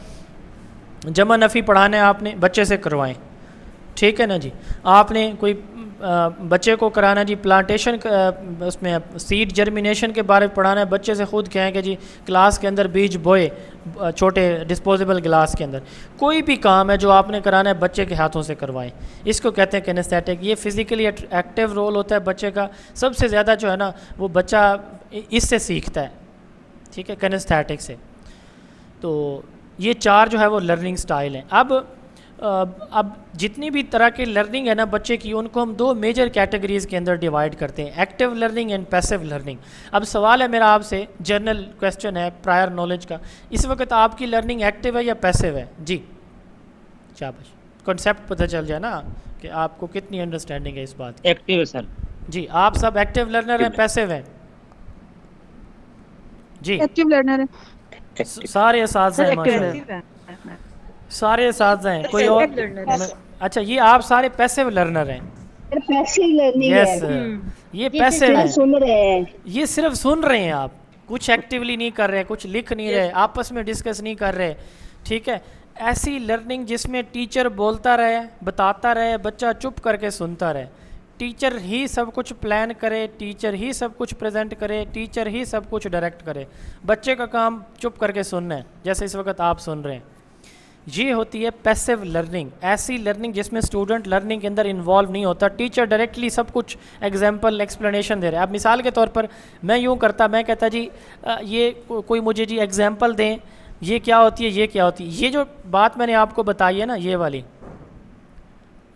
जमा नफ़ी पढ़ाना है आपने, बच्चे से करवाएं, ठीक है ना जी। आपने कोई बच्चे को कराना जी प्लांटेशन, उसमें सीड जर्मिनेशन के बारे में पढ़ाना है, बच्चे से खुद कहें कि जी क्लास के अंदर बीज बोए, छोटे डिस्पोजेबल गिलास के अंदर। कोई भी काम है जो आपने कराना है बच्चे के हाथों से करवाएं, इसको कहते हैं किनेस्थेटिक। ये फिज़िकली एक्टिव रोल होता है बच्चे का, सबसे ज़्यादा जो है ना वो बच्चा इससे सीखता है, ठीक है, किनेस्थेटिक से। तो ये 4 जो है वो लर्निंग स्टाइल हैं। अब जितनी भी तरह की लर्निंग है ना बच्चे की, उनको हम 2 मेजर कैटेगरीज़ के अंदर डिवाइड करते हैं, active learning and passive learning. अब सवाल है मेरा आपसे, जनरल क्वेश्चन है प्रायर नॉलेज का, इस वक्त आपकी लर्निंग एक्टिव है या पैसिव है? जी शाबाश, कॉन्सेप्ट पता चल जाए ना कि आपको कितनी अंडरस्टैंडिंग है इस बात की। एक्टिव है सर जी, आप सब एक्टिव लर्नर हैं, पैसिव हैं? जी, एक्टिव लर्नर है। सारे असातिज़ा हैं माशाल्लाह, सारे असातिज़ा हैं। कोई और? अच्छा, ये आप सारे पैसिव लर्नर हैं। पैसिव लर्निंग यस, ये पैसिव है, सुन रहे हैं। ये सिर्फ सुन रहे हैं आप, कुछ एक्टिवली नहीं कर रहे, कुछ लिख नहीं रहे, आपस में डिस्कस नहीं कर रहे, ठीक है। ऐसी लर्निंग जिसमें टीचर बोलता रहे, बताता रहे, बच्चा चुप करके सुनता रहे, टीचर ही सब कुछ प्लान करे, टीचर ही सब कुछ प्रेजेंट करे, टीचर ही सब कुछ डायरेक्ट करे, बच्चे का काम चुप करके सुनना है, जैसे इस वक्त आप सुन रहे हैं। ये होती है पैसिव लर्निंग, ऐसी लर्निंग जिसमें स्टूडेंट लर्निंग के अंदर इन्वॉल्व नहीं होता, टीचर डायरेक्टली सब कुछ एग्जाम्पल एक्सप्लेनेशन दे रहे हैं। अब मिसाल के तौर पर मैं यूँ करता, मैं कहता जी ये कोई मुझे जी एग्जाम्पल दें, ये क्या होती है, ये क्या होती है। ये जो बात मैंने आपको बताई है ना, ये वाली,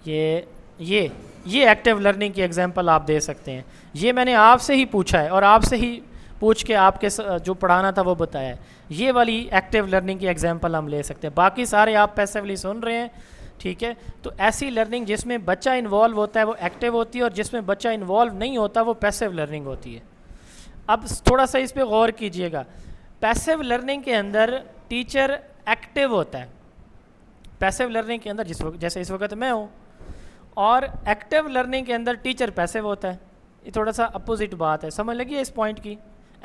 ये एक्टिव लर्निंग की एग्जाम्पल आप दे सकते हैं। ये मैंने आपसे ही पूछा है और आपसे ही पूछ के आपके जो पढ़ाना था वो बताया है। ये वाली एक्टिव लर्निंग की एग्जांपल हम ले सकते हैं। बाकी सारे आप पैसिवली सुन रहे हैं, ठीक है। तो ऐसी लर्निंग जिसमें बच्चा इन्वॉल्व होता है वो एक्टिव होती है, और जिसमें बच्चा इन्वॉल्व नहीं होता वो पैसिव लर्निंग होती है। अब थोड़ा सा इस पे गौर कीजिएगा। पैसिव लर्निंग के अंदर टीचर एक्टिव होता है, पैसिव लर्निंग के अंदर जैसे इस वक्त मैं हूँ, और एक्टिव लर्निंग के अंदर टीचर पैसिव होता है। ये थोड़ा सा अपोजिट बात है, समझ लगी है इस पॉइंट की।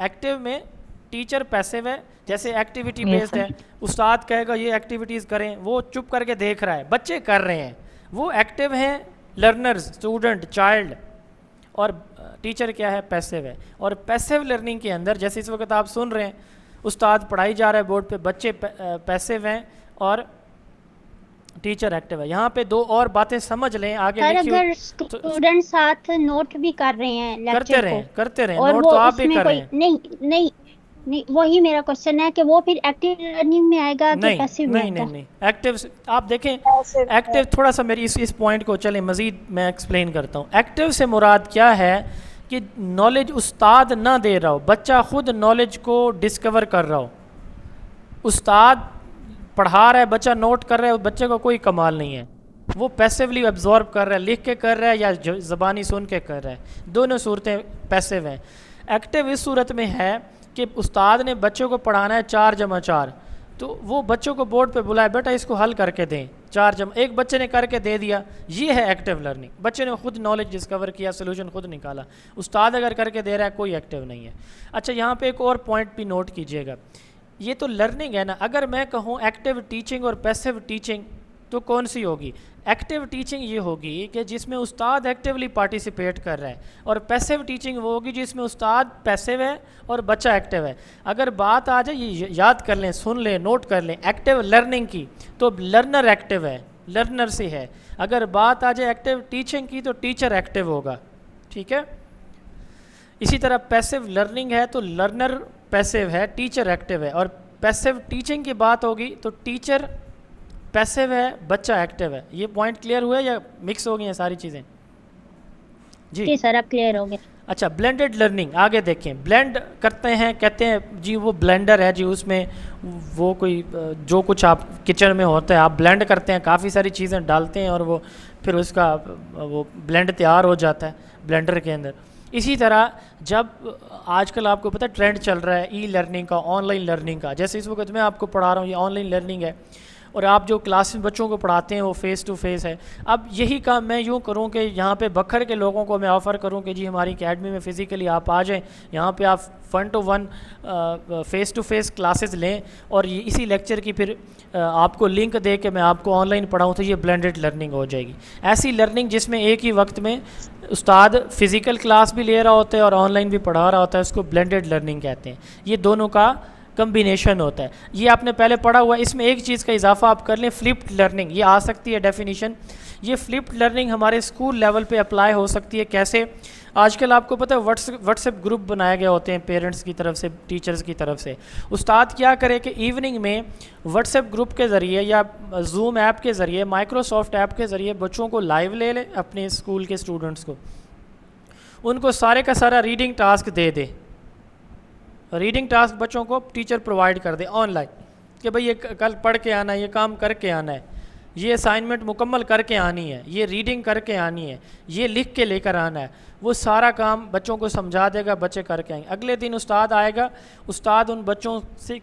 एक्टिव में टीचर पैसिव है, जैसे एक्टिविटी बेस्ड है, उस्ताद कहेगा ये एक्टिविटीज़ करें, वो चुप करके देख रहा है, बच्चे कर रहे हैं, वो एक्टिव हैं, लर्नर्स, स्टूडेंट, चाइल्ड। और टीचर क्या है, पैसिव है। और पैसिव लर्निंग के अंदर जैसे इस वक्त आप सुन रहे हैं, उस्ताद पढ़ाई जा रहा है बोर्ड पे, बच्चे पैसिव हैं और टीचर एक्टिव है। यहाँ पे दो और बातें समझ लें आगे सर लिखी अगर स्टूडेंट साथ नोट भी कर रहे हैं लेक्चर को, करते रहे और नोट वो तो आप भी उसमें कर रहे कोई हैं। नहीं वही मेरा क्वेश्चन है कि वो फिर एक्टिव लर्निंग में आएगा कि पैसिव में आएगा? नहीं, एक्टिव आप देखें, एक्टिव थोड़ा सा मेरी इस पॉइंट को चलें मज़ीद मैं एक्सप्लेन करता हूँ। एक्टिव से मुराद क्या है कि नॉलेज उस्ताद ना दे रहा हो, बच्चा खुद नॉलेज को डिस्कवर कर रहा हो। उस्ताद पढ़ा रहा है, बच्चा नोट कर रहा है, बच्चे को कोई कमाल नहीं है, वो पैसिवली एब्जॉर्ब कर रहा है, लिख के कर रहा है या ज़बानी सुन के कर रहा है, दोनों सूरतें पैसिव हैं। एक्टिव इस सूरत में है कि उस्ताद ने बच्चों को पढ़ाना है 4×4, तो वो बच्चों को बोर्ड पे बुलाए, बेटा इसको हल करके दें, 4 एक बच्चे ने करके दे दिया, ये है एक्टिव लर्निंग। बच्चे ने खुद नॉलेज डिस्कवर किया, सोल्यूशन खुद निकाला। उस्ताद अगर करके दे रहा है कोई एक्टिव नहीं है। अच्छा, यहाँ पे एक और पॉइंट भी नोट कीजिएगा, ये तो लर्निंग है ना। अगर मैं कहूँ एक्टिव टीचिंग और पैसिव टीचिंग तो कौन सी होगी? एक्टिव टीचिंग ये होगी कि जिसमें उस्ताद एक्टिवली पार्टिसिपेट कर रहा है, और पैसिव टीचिंग वो होगी जिसमें उस्ताद पैसिव है और बच्चा एक्टिव है। अगर बात आ जाए, ये याद कर लें, सुन लें, नोट कर लें, एक्टिव लर्निंग की तो लर्नर एक्टिव है, लर्नर से है। अगर बात आ जाए एक्टिव टीचिंग की तो टीचर एक्टिव होगा, ठीक है। इसी तरह पैसिव लर्निंग है तो लर्नर पैसिव है, टीचर एक्टिव है। और पैसिव टीचिंग की बात होगी तो टीचर पैसिव है, बच्चा एक्टिव है। ये पॉइंट क्लियर हुए या मिक्स हो गई हैं सारी चीज़ें? जी सर, अब क्लियर हो गया। अच्छा, ब्लेंडेड लर्निंग आगे देखें। ब्लेंड करते हैं, कहते हैं जी वो ब्लेंडर है जी, उसमें वो कोई जो कुछ आप किचन में होता है आप ब्लेंड करते हैं, काफ़ी सारी चीज़ें डालते हैं और वो फिर उसका वो ब्लेंड तैयार हो जाता है ब्लेंडर के अंदर। इसी तरह जब आजकल आपको पता है ट्रेंड चल रहा है ई लर्निंग का, ऑनलाइन लर्निंग का, जैसे इस वक्त मैं आपको पढ़ा रहा हूँ ये ऑनलाइन लर्निंग है, और आप जो क्लास में बच्चों को पढ़ाते हैं वो फ़ेस टू फेस है। अब यही काम मैं यूँ करूँ कि यहाँ पे बखर के लोगों को मैं ऑफ़र करूँ कि जी हमारी अकेडमी में फ़िज़िकली आप आ जाएं, यहाँ पे आप 1-to-1 face to face classes लें, और इसी लेक्चर की फिर आपको लिंक दे के मैं आपको ऑनलाइन पढ़ाऊँ, तो ये ब्लेंडेड लर्निंग हो जाएगी। ऐसी लर्निंग जिसमें एक ही वक्त में उस्ताद फ़िज़िकल क्लास भी ले रहा होता है और ऑनलाइन भी पढ़ा रहा होता है, उसको ब्लेंडेड लर्निंग कहते हैं। ये दोनों का कम्बिनेशन होता है। ये आपने पहले पढ़ा हुआ है। इसमें एक चीज़ का इजाफा आप कर लें, फ्लिप्ड लर्निंग, ये आ सकती है डेफिनेशन। ये फ्लिप्ड लर्निंग हमारे स्कूल लेवल पे अप्लाई हो सकती है। कैसे? आजकल आपको पता है व्हाट्सएप ग्रुप बनाए गए होते हैं पेरेंट्स की तरफ से, टीचर्स की तरफ से। उस्ताद क्या करे कि इवनिंग में व्हाट्सएप ग्रुप के ज़रिए या जूम ऐप के ज़रिए, माइक्रोसॉफ्ट ऐप के ज़रिए बच्चों को लाइव ले ले, अपने स्कूल के स्टूडेंट्स को, उनको सारे का सारा रीडिंग टास्क दे दे। रीडिंग टास्क बच्चों को टीचर प्रोवाइड कर दे ऑनलाइन कि भाई ये कल पढ़ के आना है, ये काम करके आना है, ये असाइनमेंट मुकम्मल करके आनी है, ये रीडिंग करके आनी है, ये लिख के लेकर आना है। वो सारा काम बच्चों को समझा देगा, बच्चे करके आएंगे। अगले दिन उस्ताद आएगा, उस्ताद उन बच्चों से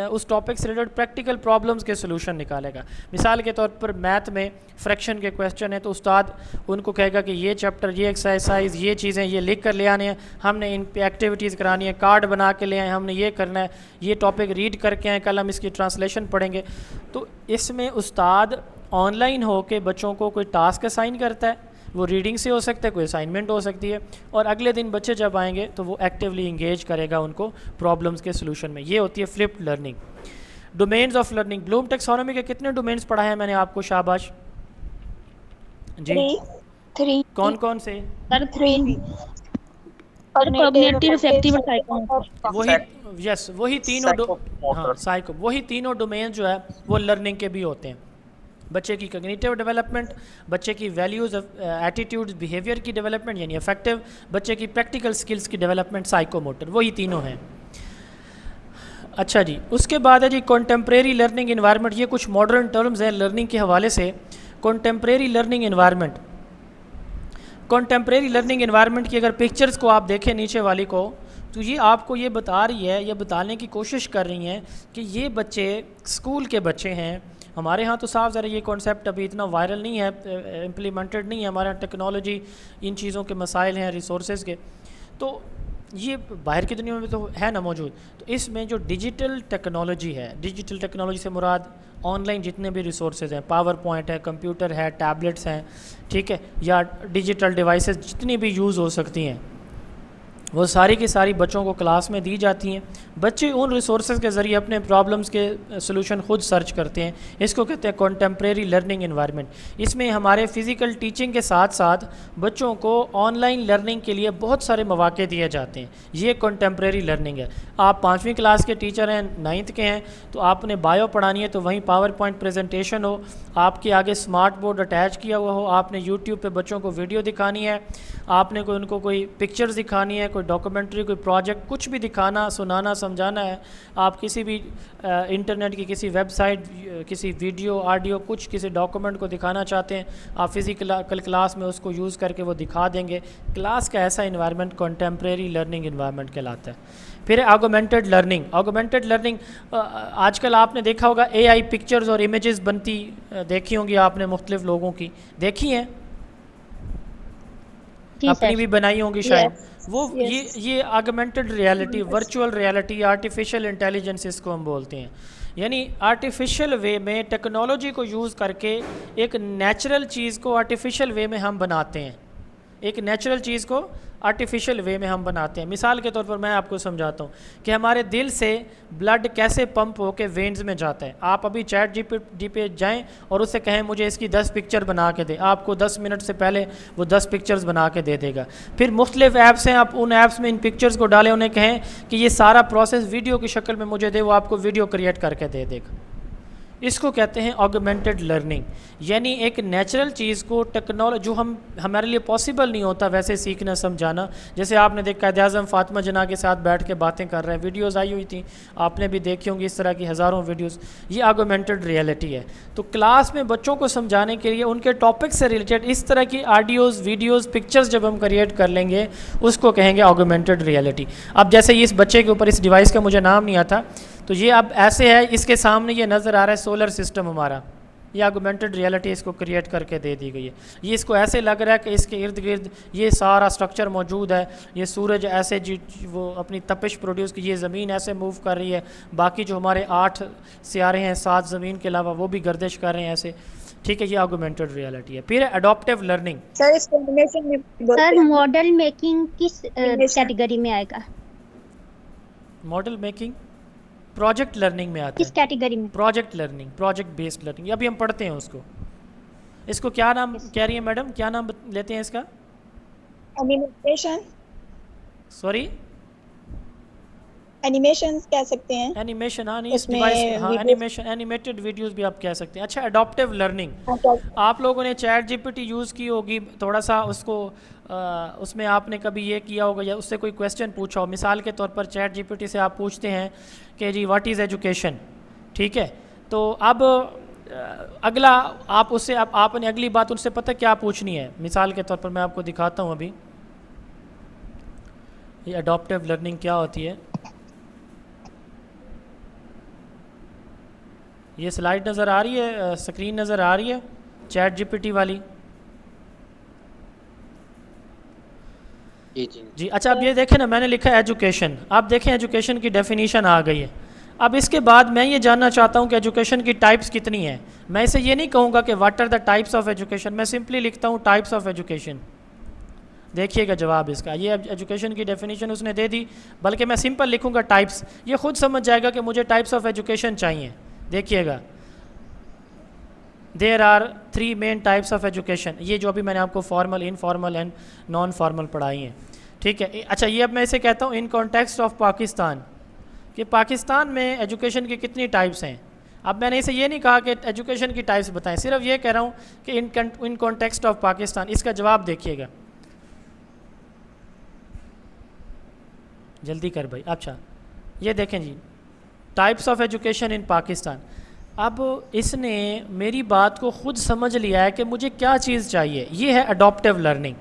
उस टॉपिक से रिलेटेड प्रैक्टिकल प्रॉब्लम्स के सलूशन निकालेगा। मिसाल के तौर पर मैथ में फ्रैक्शन के क्वेश्चन है तो उस्ताद उनको कहेगा कि ये चैप्टर, ये एक्सरसाइज, ये चीज़ें ये लिख कर ले आने हैं, हमने इन पे एक्टिविटीज़ करानी है, कार्ड बना के ले आए, हमने ये करना है, ये टॉपिक रीड करके आए, कल हम इसकी ट्रांसलेशन पढ़ेंगे। तो इसमें उस्ताद ऑनलाइन हो के बच्चों को कोई टास्क असाइन करता है, वो रीडिंग से हो सकता है, कोई असाइनमेंट हो सकती है, और अगले दिन बच्चे जब आएंगे तो वो एक्टिवली इंगेज करेगा उनको प्रॉब्लम्स के सलूशन में। ये होती है flipped learning. Domains of learning, Bloom taxonomy के कितने डोमेन्स पढ़ाए हैं मैंने आपको? शाबाश जी। 3 कौन कौन से? सर 3 और कॉग्निटिव, अफेक्टिव और साइकोमोटर। वही, यस, वही तीनों हाँ साइको, वही तीनों डोमेन जो है वो लर्निंग के भी होते हैं। बच्चे की कॉग्निटिव डेवलपमेंट, बच्चे की वैल्यूज़, एटीट्यूड्स, बिहेवियर की डेवलपमेंट यानी अफेक्टिव, बच्चे की प्रैक्टिकल स्किल्स की डेवलपमेंट साइकोमोटर, वही तीनों हैं। अच्छा जी, उसके बाद है जी कॉन्टेम्प्रेरी लर्निंग इन्वायरमेंट। ये कुछ मॉडर्न टर्म्स हैं लर्निंग के हवाले से। Contemporary learning environment. Contemporary learning environment की अगर पिक्चर्स को आप देखें नीचे वाली को, तो ये आपको ये बता रही है, ये बताने की कोशिश कर रही हैं कि ये बच्चे स्कूल के बच्चे हैं। हमारे यहाँ तो साफ ज़रा ये कॉन्सेप्ट अभी इतना वायरल नहीं है, इम्प्लीमेंटेड नहीं है, हमारे यहाँ टेक्नोलॉजी इन चीज़ों के मसाइल हैं रिसोर्सेज के, तो ये बाहर की दुनिया में तो है ना मौजूद। तो इसमें जो डिजिटल टेक्नोलॉजी है, डिजिटल टेक्नोलॉजी से मुराद ऑनलाइन जितने भी रिसोर्सेज हैं, पावर पॉइंट है, कंप्यूटर है, टैबलेट्स हैं, ठीक है, या डिजिटल डिवाइसेस जितनी भी यूज़ हो सकती हैं, वो सारी की सारी बच्चों को क्लास में दी जाती हैं। बच्चे उन रिसोर्सेज के ज़रिए अपने प्रॉब्लम्स के सलूशन खुद सर्च करते हैं। इसको कहते हैं कॉन्टेम्प्रेरी लर्निंग इन्वायरमेंट। इसमें हमारे फ़िज़िकल टीचिंग के साथ साथ बच्चों को ऑनलाइन लर्निंग के लिए बहुत सारे मौके दिए जाते हैं। ये कॉन्टेम्प्रेरी लर्निंग है। आप 5वीं क्लास के टीचर हैं, 9th के हैं, तो आपने बायो पढ़ानी है तो वहीं पावर पॉइंट प्रेजेंटेशन हो, आपके आगे स्मार्ट बोर्ड अटैच किया हुआ हो, आपने यूट्यूब पे बच्चों को वीडियो दिखानी है, आपने उनको कोई पिक्चर्स दिखानी है, कोई डॉक्यूमेंट्री, कोई प्रोजेक्ट, कुछ भी दिखाना, सुनाना, समझाना है। आप किसी भी इंटरनेट की किसी वेबसाइट, किसी वीडियो, ऑडियो, कुछ किसी डॉक्यूमेंट को दिखाना चाहते हैं, आप फिज़िकल क्लास में उसको यूज़ करके वो दिखा देंगे। क्लास का ऐसा इन्वायरमेंट कॉन्टेम्प्रेरी लर्निंग इन्वायरमेंट कहलाता है। फिर ऑगमेंटेड लर्निंग। ऑगमेंटेड लर्निंग आजकल आपने देखा होगा AI पिक्चर्स और इमेजेस बनती देखी होंगी आपने, मुख्तलिफ लोगों की देखी हैं, अपनी भी बनाई होंगी शायद। वो ये augmented reality, virtual reality, artificial intelligence इसको हम बोलते हैं। यानी आर्टिफिशियल वे में टेक्नोलॉजी को यूज़ करके एक नेचुरल चीज़ को आर्टिफिशियल वे में हम बनाते हैं। एक नेचुरल चीज़ को आर्टिफिशियल वे में हम बनाते हैं। मिसाल के तौर पर मैं आपको समझाता हूँ कि हमारे दिल से ब्लड कैसे पंप होके वेन्स में जाता है। आप अभी ChatGPT पे जाएं और उससे कहें मुझे इसकी 10 पिक्चर बना के दे, आपको 10 मिनट से पहले वो 10 पिक्चर्स बना के दे देगा। फिर मुख्तलिफ ऐप्स हैं, आप उन ऐप्स में इन पिक्चर्स को डालें, उन्हें कहें कि ये सारा प्रोसेस वीडियो की शक्ल में मुझे दे, वो आपको वीडियो क्रिएट करके दे देगा। इसको कहते हैं ऑगमेंटेड लर्निंग। यानी एक नेचुरल चीज़ को टेक्नोलॉजी जो हमारे लिए पॉसिबल नहीं होता वैसे सीखना समझाना। जैसे आपने देखा कायद-ए-आज़म फातिमा जना के साथ बैठ के बातें कर रहे हैं, वीडियोस आई हुई थी, आपने भी देखी होंगी इस तरह की हज़ारों वीडियोस। ये ऑगमेंटेड रियलिटी है। तो क्लास में बच्चों को समझाने के लिए उनके टॉपिक से रिलेटेड इस तरह की ऑडियोज़, वीडियोज़, पिक्चर्स जब हम क्रिएट कर लेंगे उसको कहेंगे ऑगमेंटेड रियलिटी। अब जैसे इस बच्चे के ऊपर, इस डिवाइस का मुझे नाम नहीं आता, तो ये अब ऐसे है, इसके सामने ये नज़र आ रहा है सोलर सिस्टम हमारा, ये ऑगमेंटेड रियलिटी इसको क्रिएट करके दे दी गई है। ये इसको ऐसे लग रहा है कि इसके इर्द गिर्द ये सारा स्ट्रक्चर मौजूद है, ये सूरज ऐसे वो अपनी तपिश प्रोड्यूस की, ये ज़मीन ऐसे मूव कर रही है, बाकी जो हमारे 8 सियारे हैं 7 ज़मीन के अलावा वो भी गर्दिश कर रहे हैं ऐसे, ठीक है। ये ऑगमेंटेड रियलिटी है। फिर एडॉप्टिव लर्निंग। सर इस कॉम्बिनेशन में सर मॉडल मेकिंग किस कैटेगरी में आएगा? मॉडल मेकिंग प्रोजेक्ट लर्निंग में आता किस है। कैटेगरी में? Project learning, project based learning, अभी हम पढ़ते हैं उसको। इसको क्या नाम कह रही है मैडम, क्या नाम लेते हैं इसका? एनिमेशन, सॉरी, एनिमेशन कह सकते हैं। एनिमेशन, हाँ नहीं, इस डिवाइस, हाँ एनिमेशन, एनिमेटेड वीडियोस भी आप कह सकते हैं। अच्छा, एडॉप्टिव लर्निंग आप लोगों ने ChatGPT यूज़ की होगी, थोड़ा सा उसको उसमें आपने कभी ये किया होगा या उससे कोई क्वेश्चन पूछा हो। मिसाल के तौर पर ChatGPT से आप पूछते हैं कि जी व्हाट इज़ एजुकेशन, ठीक है, तो अब अगला आप उससे आपने अगली बात उनसे पता क्या पूछनी है। मिसाल के तौर पर मैं आपको दिखाता हूँ अभी ये एडॉप्टिव लर्निंग क्या होती है। ये स्लाइड नज़र आ रही है, स्क्रीन नज़र आ रही है ChatGPT वाली? जी अच्छा, अब ये देखें ना, मैंने लिखा है एजुकेशन। आप देखें एजुकेशन की डेफिनीशन आ गई है। अब इसके बाद मैं ये जानना चाहता हूँ कि एजुकेशन की टाइप्स कितनी हैं। मैं इसे ये नहीं कहूँगा कि what are the types of education, मैं सिंपली लिखता हूँ टाइप्स ऑफ एजुकेशन। देखिएगा जवाब इसका, ये एजुकेशन की डेफिनेशन उसने दे दी, बल्कि मैं सिंपल लिखूँगा टाइप्स, ये खुद समझ जाएगा कि मुझे टाइप्स ऑफ एजुकेशन चाहिए। देखिएगा, there are 3 main types of education, ये जो अभी मैंने आपको formal, informal and non formal पढ़ाई हैं, ठीक है। अच्छा, ये अब मैं इसे कहता हूँ इन कॉन्टेक्स्ट ऑफ पाकिस्तान, कि पाकिस्तान में एजुकेशन की कितनी टाइप्स हैं। अब मैंने इसे ये नहीं कहा कि एजुकेशन की टाइप्स बताएं, सिर्फ ये कह रहा हूँ कि इन कॉन्टेक्स्ट ऑफ पाकिस्तान। इसका जवाब देखिएगा, जल्दी कर भाई। अच्छा, ये देखें जी, types of education in Pakistan. अब इसने मेरी बात को ख़ुद समझ लिया है कि मुझे क्या चीज़ चाहिए। ये है अडॉप्टिव लर्निंग,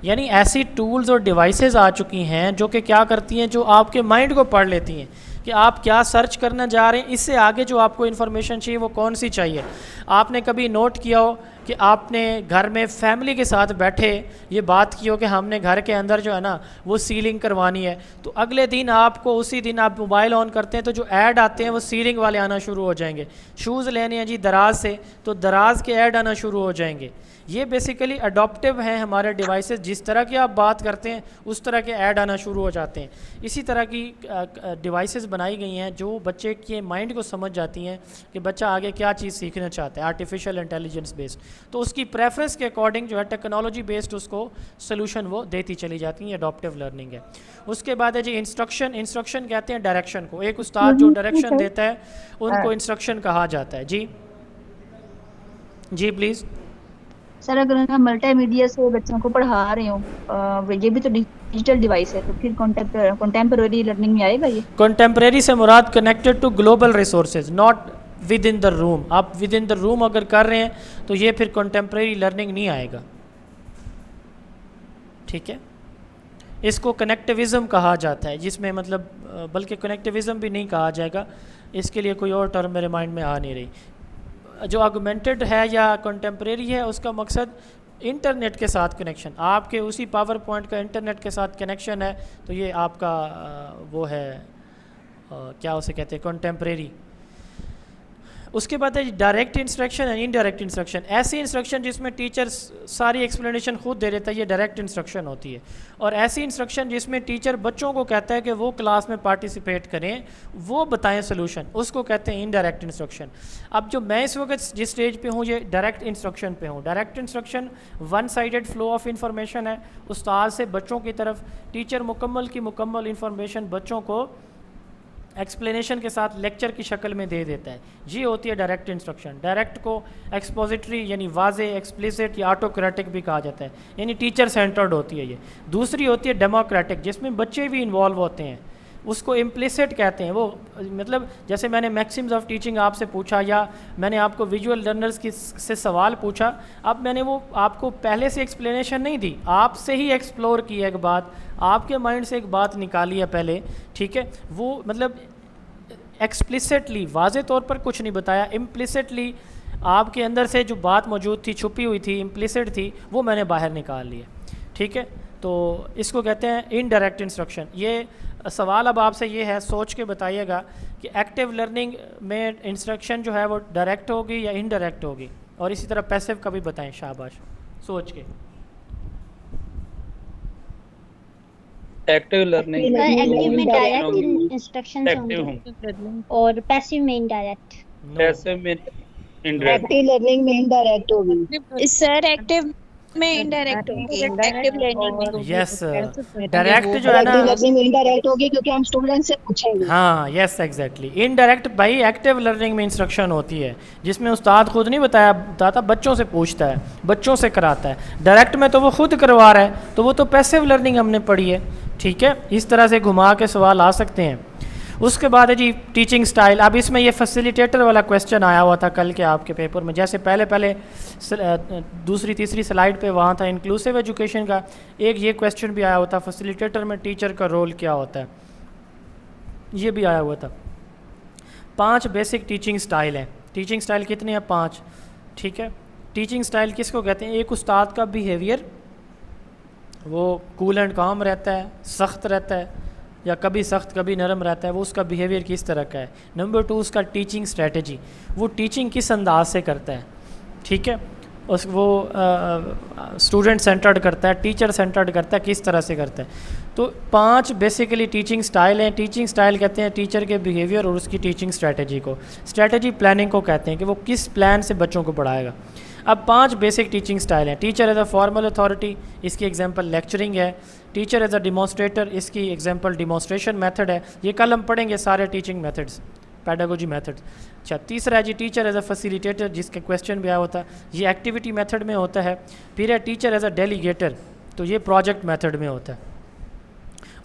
यानी ऐसी टूल्स और डिवाइसेस आ चुकी हैं जो कि क्या करती हैं, जो आपके माइंड को पढ़ लेती हैं कि आप क्या सर्च करना जा रहे हैं, इससे आगे जो आपको इन्फॉर्मेशन चाहिए वो कौन सी चाहिए। आपने कभी नोट किया हो कि आपने घर में फैमिली के साथ बैठे ये बात की हो कि हमने घर के अंदर जो है ना वो सीलिंग करवानी है, तो अगले दिन आपको उसी दिन आप मोबाइल ऑन करते हैं तो जो ऐड आते हैं वो सीलिंग वाले आना शुरू हो जाएंगे। शूज़ लेने हैं जी दराज से, तो दराज के ऐड आना शुरू हो जाएंगे। ये बेसिकली अडॉप्टिव हैं हमारे डिवाइसेस, जिस तरह की आप बात करते हैं उस तरह के ऐड आना शुरू हो जाते हैं। इसी तरह की डिवाइसेस बनाई गई हैं जो बच्चे के माइंड को समझ जाती हैं कि बच्चा आगे क्या चीज़ सीखना चाहता है, आर्टिफिशियल इंटेलिजेंस बेस्ड, तो उसकी प्रेफरेंस के अकॉर्डिंग जो है टेक्नोलॉजी बेस्ड उसको सोल्यूशन वो देती चली जाती है। अडॉप्टिव लर्निंग है। उसके बाद है जी इंस्ट्रक्शन। इंस्ट्रक्शन कहते हैं डायरेक्शन को। एक उस्ताद जो डायरेक्शन देता है उनको इंस्ट्रक्शन कहा जाता है। जी जी प्लीज़। सर अगर हम मल्टीमीडिया से बच्चों को पढ़ा रहे हो, ये भी तो डिजिटल डिवाइस है, तो फिर कंटेम्परेरी लर्निंग में आएगा ये? कंटेम्प्रेरी से मुराद connected to global resources, not within the room. आप विद इन द रूम अगर कर रहे हैं तो ये फिर कंटेम्प्रेरी लर्निंग नहीं आएगा, ठीक है। इसको कनेक्टिविज़म कहा जाता है, जिसमें मतलब बल्कि कनेक्टिविज़म भी नहीं कहा जाएगा, इसके लिए कोई और टर्म मेरे माइंड में आ नहीं रही। जो ऑगमेंटेड है या कंटेम्प्रेरी है उसका मकसद इंटरनेट के साथ कनेक्शन, आपके उसी पावर पॉइंट का इंटरनेट के साथ कनेक्शन है, तो ये आपका वो है क्या उसे कहते हैं कंटेम्प्रेरी। उसके बाद है direct instruction and indirect instruction. ऐसी इंस्ट्रक्शन जिसमें टीचर सारी एक्सप्लेनेशन खुद दे देता है, ये डायरेक्ट इंस्ट्रक्शन होती है। और ऐसी इंस्ट्रक्शन जिसमें टीचर बच्चों को कहता है कि वो क्लास में पार्टिसिपेट करें, वो बताएं सोल्यूशन, उसको कहते हैं इनडायरेक्ट इंस्ट्रक्शन। अब जो मैं इस वक्त जिस स्टेज पे हूँ ये डायरेक्ट इंस्ट्रक्शन पे हूँ। Direct instruction one sided flow of information है, उस्ताद से बच्चों की तरफ टीचर मुकम्मल की मुकम्मल इंफॉर्मेशन बच्चों को एक्सप्लेनेशन के साथ लेक्चर की शक्ल में दे देता है। ये होती है डायरेक्ट इंस्ट्रक्शन। डायरेक्ट को एक्सपोजिटरी यानी वाजे, एक्सप्लिसिट या ऑटोक्रेटिक भी कहा जाता है, यानी टीचर सेंटर्ड होती है ये। दूसरी होती है डेमोक्रेटिक, जिसमें बच्चे भी इन्वॉल्व होते हैं, उसको इम्प्लिसिट कहते हैं। वो मतलब जैसे मैंने मैक्सिम्स ऑफ टीचिंग आपसे पूछा या मैंने आपको विजुअल लर्नर्स की से सवाल पूछा, अब मैंने वो आपको पहले से एक्सप्लेनेशन नहीं दी, आपसे ही एक्सप्लोर किया एक बात, आपके माइंड से एक बात निकाली है पहले, ठीक है। वो मतलब एक्सप्लिसिटली वाज़े तौर पर कुछ नहीं बताया, इम्प्लिसिटली आपके अंदर से जो बात मौजूद थी, छुपी हुई थी, इम्प्लिसिट थी, वो मैंने बाहर निकाल लिया, ठीक है। तो इसको कहते हैं इनडायरेक्ट इंस्ट्रक्शन। ये सवाल अब आपसे ये है, सोच के बताइएगा कि एक्टिव लर्निंग में इंस्ट्रक्शन जो है वो डायरेक्ट होगी या इनडायरेक्ट होगी, और इसी तरह पैसिव का भी बताएं, शाबाश, सोच के। एक्टिव लर्निंग एक्टिव में डायरेक्ट इंस्ट्रक्शंस होंगे और पैसिव में इनडायरेक्ट। पैसिव में इनडायरेक्ट। एक्टिव लर्निंग में इनडायरेक्ट होगी सर एक्टिव में इनडायरेक्ट होगी, एक्टिव लर्निंग में। यस, डायरेक्ट जो है ना लर्निंग में इनडायरेक्ट होगी क्योंकि हम स्टूडेंट से पूछेंगे। हाँ यस एग्जैक्टली। इनडायरेक्ट भाई एक्टिव लर्निंग में इंस्ट्रक्शन होती है जिसमें उस्ताद खुद नहीं बताता, बच्चों से पूछता है, बच्चों से कराता है। डायरेक्ट में तो वो खुद करवा रहा है, तो वो तो पैसिव लर्निंग हमने पढ़ी है, ठीक है। इस तरह से घुमा के सवाल आ सकते हैं। उसके बाद है जी टीचिंग स्टाइल। अब इसमें ये फैसिलिटेटर वाला क्वेश्चन आया हुआ था कल के आपके पेपर में, जैसे पहले दूसरी तीसरी स्लाइड पे वहाँ था इंक्लूसिव एजुकेशन का, एक ये क्वेश्चन भी आया हुआ था फैसिलिटेटर में टीचर का रोल क्या होता है, ये भी आया हुआ था। 5 बेसिक टीचिंग स्टाइल हैं। टीचिंग स्टाइल कितने हैं? 5, ठीक है। टीचिंग स्टाइल किसको कहते हैं? एक उस्ताद का बिहेवियर, वो कूल एंड काम रहता है, सख्त रहता है या कभी सख्त कभी नरम रहता है, वो उसका बिहेवियर किस तरह का है। नंबर 2 उसका टीचिंग स्ट्रेटजी, वो टीचिंग किस अंदाज से करता है, ठीक है। वो स्टूडेंट सेंटर्ड करता है, टीचर सेंटर्ड करता है, किस तरह से करता है। तो 5 बेसिकली टीचिंग स्टाइल हैं। टीचिंग स्टाइल कहते हैं टीचर के बिहेवियर और उसकी टीचिंग स्ट्रेटजी को। स्ट्रेटजी प्लानिंग को कहते हैं कि वो किस प्लान से बच्चों को पढ़ाएगा। अब 5 बेसिक टीचिंग स्टाइल हैं। Teacher as a formal authority, इसकी एग्जांपल लेक्चरिंग है। टीचर एज अ डिमॉन्स्ट्रेटर, इसकी एग्जांपल डिमॉन्स्ट्रेशन मेथड है। ये कल हम पढ़ेंगे सारे टीचिंग मेथड्स, पेडागोजी मेथड्स। अच्छा, तीसरा है जी टीचर एज अ फैसिलिटेटर, जिसके क्वेश्चन भी आया होता है, ये एक्टिविटी मेथड में होता है। फिर है टीचर एज अ डेलीगेटर, तो ये प्रोजेक्ट मेथड में होता है।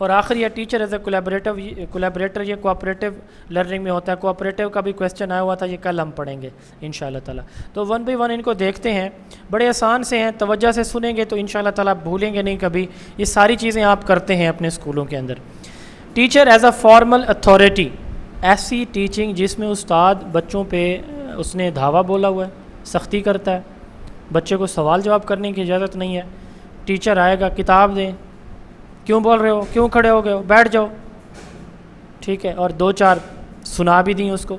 और आखिर यह टीचर एज ए कोलैबोरेटर, ये कोऑपरेटिव लर्निंग में होता है। कोऑपरेटिव का भी क्वेश्चन आया हुआ था, ये कल हम पढ़ेंगे इंशाल्लाह ताला। तो 1 बाय 1 इनको देखते हैं, बड़े आसान से हैं, तवज्जो से सुनेंगे तो इंशाल्लाह ताला भूलेंगे नहीं कभी। ये सारी चीज़ें आप करते हैं अपने स्कूलों के अंदर। Teacher as a formal authority, ऐसी टीचिंग जिसमें उस्ताद बच्चों पे उसने धावा बोला हुआ है, सख्ती करता है, बच्चे को सवाल जवाब करने की इजाज़त नहीं है। टीचर आएगा, किताब दें, क्यों बोल रहे हो, क्यों खड़े हो गए हो, बैठ जाओ, ठीक है, और 2-4 सुना भी दी उसको।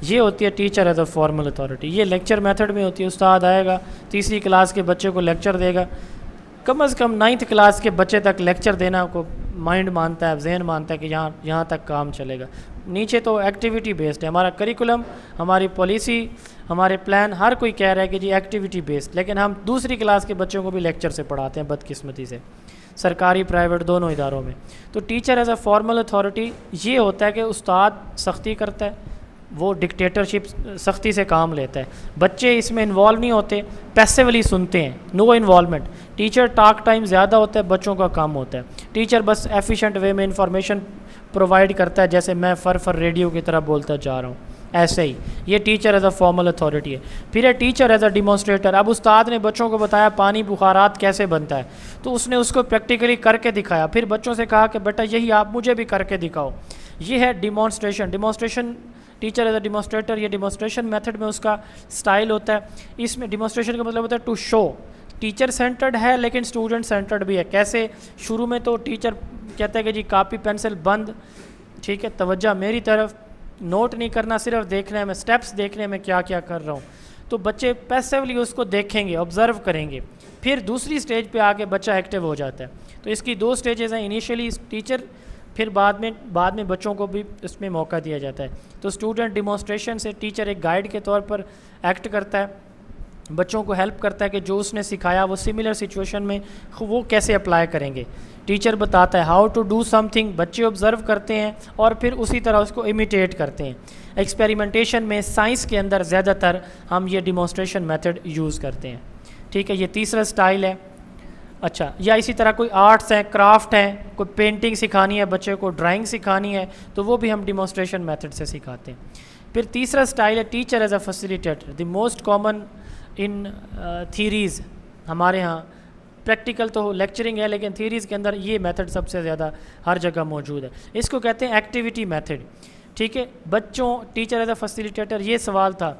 ये होती है teacher as a formal authority. ये लेक्चर मेथड में होती है, उस्ताद आएगा, तीसरी क्लास के बच्चे को लेक्चर देगा, कम से कम 9th क्लास के बच्चे तक लेक्चर देना को माइंड मानता है, जहन मानता है कि यहाँ तक काम चलेगा। नीचे तो एक्टिविटी बेस्ड है हमारा करिकुलम, हमारी पॉलिसी, हमारे प्लान, हर कोई कह रहा है कि जी एक्टिविटी बेस्ड, लेकिन हम दूसरी क्लास के बच्चों को भी लेक्चर से पढ़ाते हैं बदकिस्मती से, सरकारी प्राइवेट दोनों इदारों में। तो teacher as a formal authority ये होता है कि उस्ताद सख्ती करता है, वो डिक्टेटरशिप सख्ती से काम लेता है, बच्चे इसमें इन्वॉल्व नहीं होते, पैसिवली सुनते हैं, no involvement. Teacher talk time ज़्यादा होता है, बच्चों का कम होता है। टीचर बस एफिशिएंट वे में इंफॉर्मेशन प्रोवाइड करता है, जैसे मैं फर रेडियो की तरह बोलता जा रहा हूँ, ऐसे ही ये teacher as a formal authority है। फिर है टीचर एज अ डिमॉन्स्ट्रेटर। अब उस्ताद ने बच्चों को बताया पानी बुखारात कैसे बनता है, तो उसने उसको प्रैक्टिकली करके दिखाया, फिर बच्चों से कहा कि बेटा यही आप मुझे भी करके दिखाओ। ये है demonstration. Teacher as a demonstrator, ये डिमॉन्स्ट्रेशन मेथड में उसका स्टाइल होता है। इसमें डिमॉन्स्ट्रेशन का मतलब होता है टू शो। टीचर सेंटर्ड है लेकिन स्टूडेंट सेंटर्ड भी है। कैसे? शुरू में तो टीचर कहता है कि जी कापी पेंसिल बंद, ठीक है, तवज्जो मेरी तरफ, नोट नहीं करना, सिर्फ देखना है, मैं स्टेप्स देखने में क्या क्या कर रहा हूँ। तो बच्चे पैसिवली उसको देखेंगे, ऑब्जर्व करेंगे। फिर दूसरी स्टेज पे आके बच्चा एक्टिव हो जाता है। तो इसकी 2 स्टेजेस हैं, इनिशियली टीचर, फिर बाद में बच्चों को भी इसमें मौका दिया जाता है। तो स्टूडेंट डिमॉन्स्ट्रेशन से टीचर एक गाइड के तौर पर एक्ट करता है, बच्चों को हेल्प करता है कि जो उसने सिखाया वो सिमिलर सिचुएशन में वो कैसे अप्लाई करेंगे। टीचर बताता है हाउ टू डू समथिंग, बच्चे ऑब्जर्व करते हैं और फिर उसी तरह उसको इमिटेट करते हैं। एक्सपेरिमेंटेशन में साइंस के अंदर ज़्यादातर हम ये डिमॉन्स्ट्रेशन मेथड यूज़ करते हैं, ठीक है। ये तीसरा स्टाइल है। अच्छा, या इसी तरह कोई आर्ट्स हैं, क्राफ्ट हैं, कोई पेंटिंग सिखानी है बच्चे को, ड्राइंग सिखानी है, तो वो भी हम डिमॉन्स्ट्रेशन मेथड से सिखाते हैं। फिर तीसरा स्टाइल है teacher as a facilitator. The most common in theories हमारे यहाँ, प्रैक्टिकल तो लेक्चरिंग है लेकिन थीरीज़ के अंदर ये मेथड सबसे ज़्यादा हर जगह मौजूद है। इसको कहते हैं एक्टिविटी मेथड, ठीक है। बच्चों, टीचर एज अ फैसिलिटेटर, ये सवाल था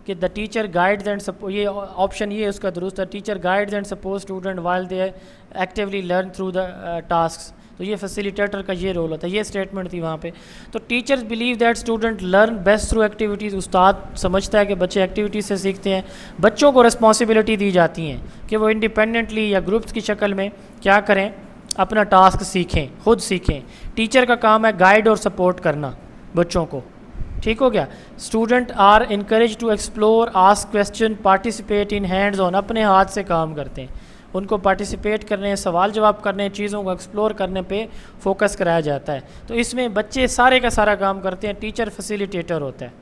कि the teacher guides and support, ये ऑप्शन ये उसका दुरुस्त है, teacher guides and support student while they actively learn through the task. तो ये फैसिलिटेटर का ये रोल होता है, ये स्टेटमेंट थी वहाँ पे। तो teachers believe that student learn best through activities. उस्ताद समझता है कि बच्चे एक्टिविटीज़ से सीखते हैं। बच्चों को रिस्पॉन्सिबिलिटी दी जाती हैं कि वो इंडिपेंडेंटली या ग्रुप्स की शक्ल में क्या करें, अपना टास्क सीखें, खुद सीखें। टीचर का काम है गाइड और सपोर्ट करना बच्चों को, ठीक हो गया। Student are encourage to explore, ask question, participate in hands on, अपने हाथ से काम करते हैं, उनको पार्टिसिपेट करने, सवाल जवाब करने, चीज़ों को एक्सप्लोर करने पे फोकस कराया जाता है। तो इसमें बच्चे सारे का सारा काम करते हैं, टीचर फैसिलिटेटर होता है।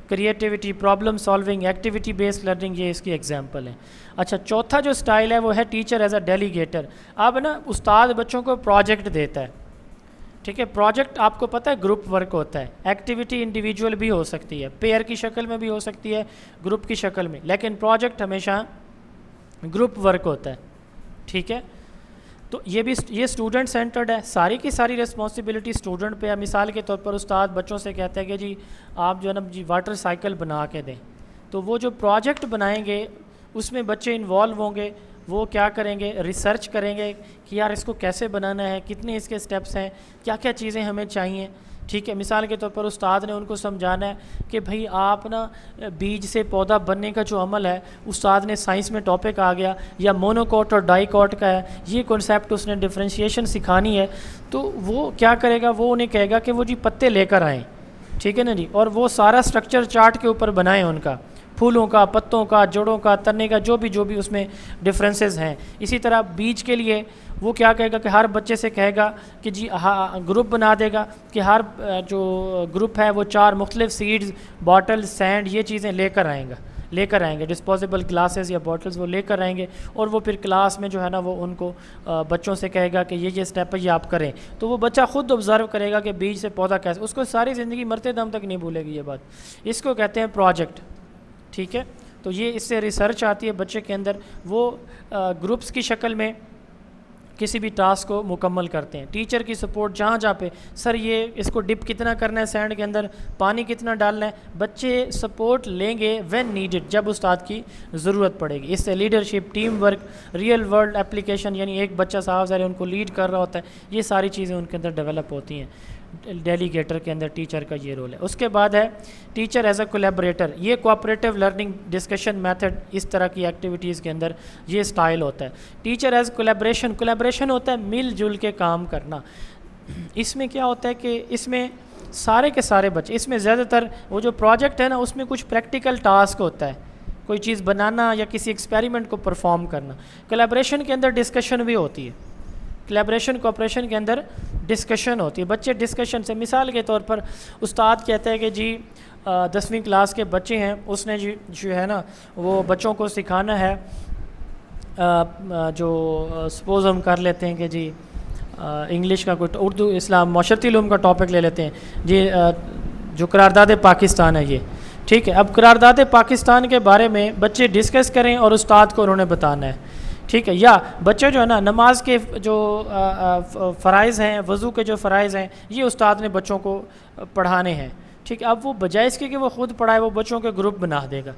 Creativity, problem solving, activity based learning, ये इसकी एग्जांपल है। अच्छा, चौथा जो स्टाइल है वो है टीचर एज अ डेलीगेटर। अब ना उस्ताद बच्चों को प्रोजेक्ट देता है, ठीक है। प्रोजेक्ट आपको पता है ग्रुप वर्क होता है। एक्टिविटी इंडिविजुअल भी हो सकती है, पेयर की शक्ल में भी हो सकती है, ग्रुप की शक्ल में, लेकिन प्रोजेक्ट हमेशा ग्रुप वर्क होता है, ठीक है। तो ये स्टूडेंट सेंटर्ड है, सारी की सारी रिस्पॉन्सिबिलिटी स्टूडेंट पे है। मिसाल के तौर पर उस्ताद बच्चों से कहते हैं कि जी आप जो है ना जी वाटर साइकिल बना के दें, तो वो जो प्रोजेक्ट बनाएंगे उसमें बच्चे इन्वॉल्व होंगे। वो क्या करेंगे, रिसर्च करेंगे कि यार इसको कैसे बनाना है, कितने इसके स्टेप्स हैं, क्या क्या चीज़ें हमें चाहिए, ठीक है। मिसाल के तौर पर उस्ताद ने उनको समझाना है कि भाई आप ना बीज से पौधा बनने का जो अमल है, उस्ताद ने साइंस में टॉपिक आ गया या मोनोकॉट और डाइकॉट का है, ये कॉन्सेप्ट उसने डिफरेंशिएशन सिखानी है, तो वो क्या करेगा, वो उन्हें कहेगा कि वो जी पत्ते लेकर आएँ, ठीक है ना जी, और वो सारा स्ट्रक्चर चार्ट के ऊपर बनाएं उनका, फूलों का, पत्तों का, जड़ों का, तने का, जो भी उसमें डिफरेंसेस हैं। इसी तरह बीज के लिए वो क्या कहेगा कि हर बच्चे से कहेगा कि जी हाँ, ग्रुप बना देगा कि हर जो ग्रुप है वो 4 मुख्तलिफ सीड्स, बॉटल, सैंड, ये चीज़ें लेकर आएगा। लेकर आएंगे, डिस्पोजेबल ग्लासेस या बॉटल्स वो लेकर आएंगे, और वो फिर क्लास में जो है ना वो उनको बच्चों से कहेगा कि ये स्टेप है ये आप करें। तो वो बच्चा खुद ऑब्ज़र्व करेगा कि बीज से पौधा कैसे, उसको सारी ज़िंदगी मरते दम तक नहीं भूलेगी ये बात। इसको कहते हैं प्रोजेक्ट, ठीक है। तो ये इससे रिसर्च आती है बच्चे के अंदर, वो ग्रुप्स की शक्ल में किसी भी टास्क को मुकम्मल करते हैं। टीचर की सपोर्ट जहाँ जहाँ पे, सर ये इसको डिप कितना करना है सैंड के अंदर, पानी कितना डालना है, बच्चे सपोर्ट लेंगे व्हेन नीडेड, जब उस्ताद की ज़रूरत पड़ेगी। इससे leadership, team work, real world application, यानी एक बच्चा साहब ज़रा उनको लीड कर रहा होता है, ये सारी चीज़ें उनके अंदर डेवलप होती हैं। डेलीगेटर के अंदर टीचर का ये रोल है। उसके बाद है टीचर एज अ कोलैबोरेटर, ये कोऑपरेटिव लर्निंग, डिस्कशन मेथड, इस तरह की एक्टिविटीज़ के अंदर ये स्टाइल होता है। टीचर एज कोलैबोरेशन, कोलैबोरेशन होता है मिलजुल के काम करना। इसमें क्या होता है कि इसमें सारे के सारे बच्चे, इसमें ज़्यादातर वो जो प्रोजेक्ट है ना उसमें कुछ प्रैक्टिकल टास्क होता है, कोई चीज़ बनाना या किसी एक्सपेरिमेंट को परफॉर्म करना। कोलैबोरेशन के अंदर डिस्कशन भी होती है, कोलैबोरेशन कोऑपरेशन के अंदर डिस्कशन होती है। बच्चे डिस्कशन से, मिसाल के तौर पर उस्ताद कहते हैं कि जी 10वीं क्लास के बच्चे हैं, उसने जो है ना वो बच्चों को सिखाना है, जो सपोज़ हम कर लेते हैं कि जी इंग्लिश का कोई उर्दू इस्लाम मौशरती उलूम का टॉपिक ले लेते हैं जी, जो करारदाद पाकिस्तान है ये, ठीक है। अब करारदाद पाकिस्तान के बारे में बच्चे डिस्कस करें और उस्ताद को उन्होंने बताना है, ठीक है। या बच्चे जो है ना नमाज के जो फ़राइज़ हैं, वज़ू के जो फ़राइज़ हैं, ये उस्ताद ने बच्चों को पढ़ाने हैं, ठीक है। अब वो बजाय इसके कि वो ख़ुद पढ़ाए, वो बच्चों के ग्रुप बना देगा,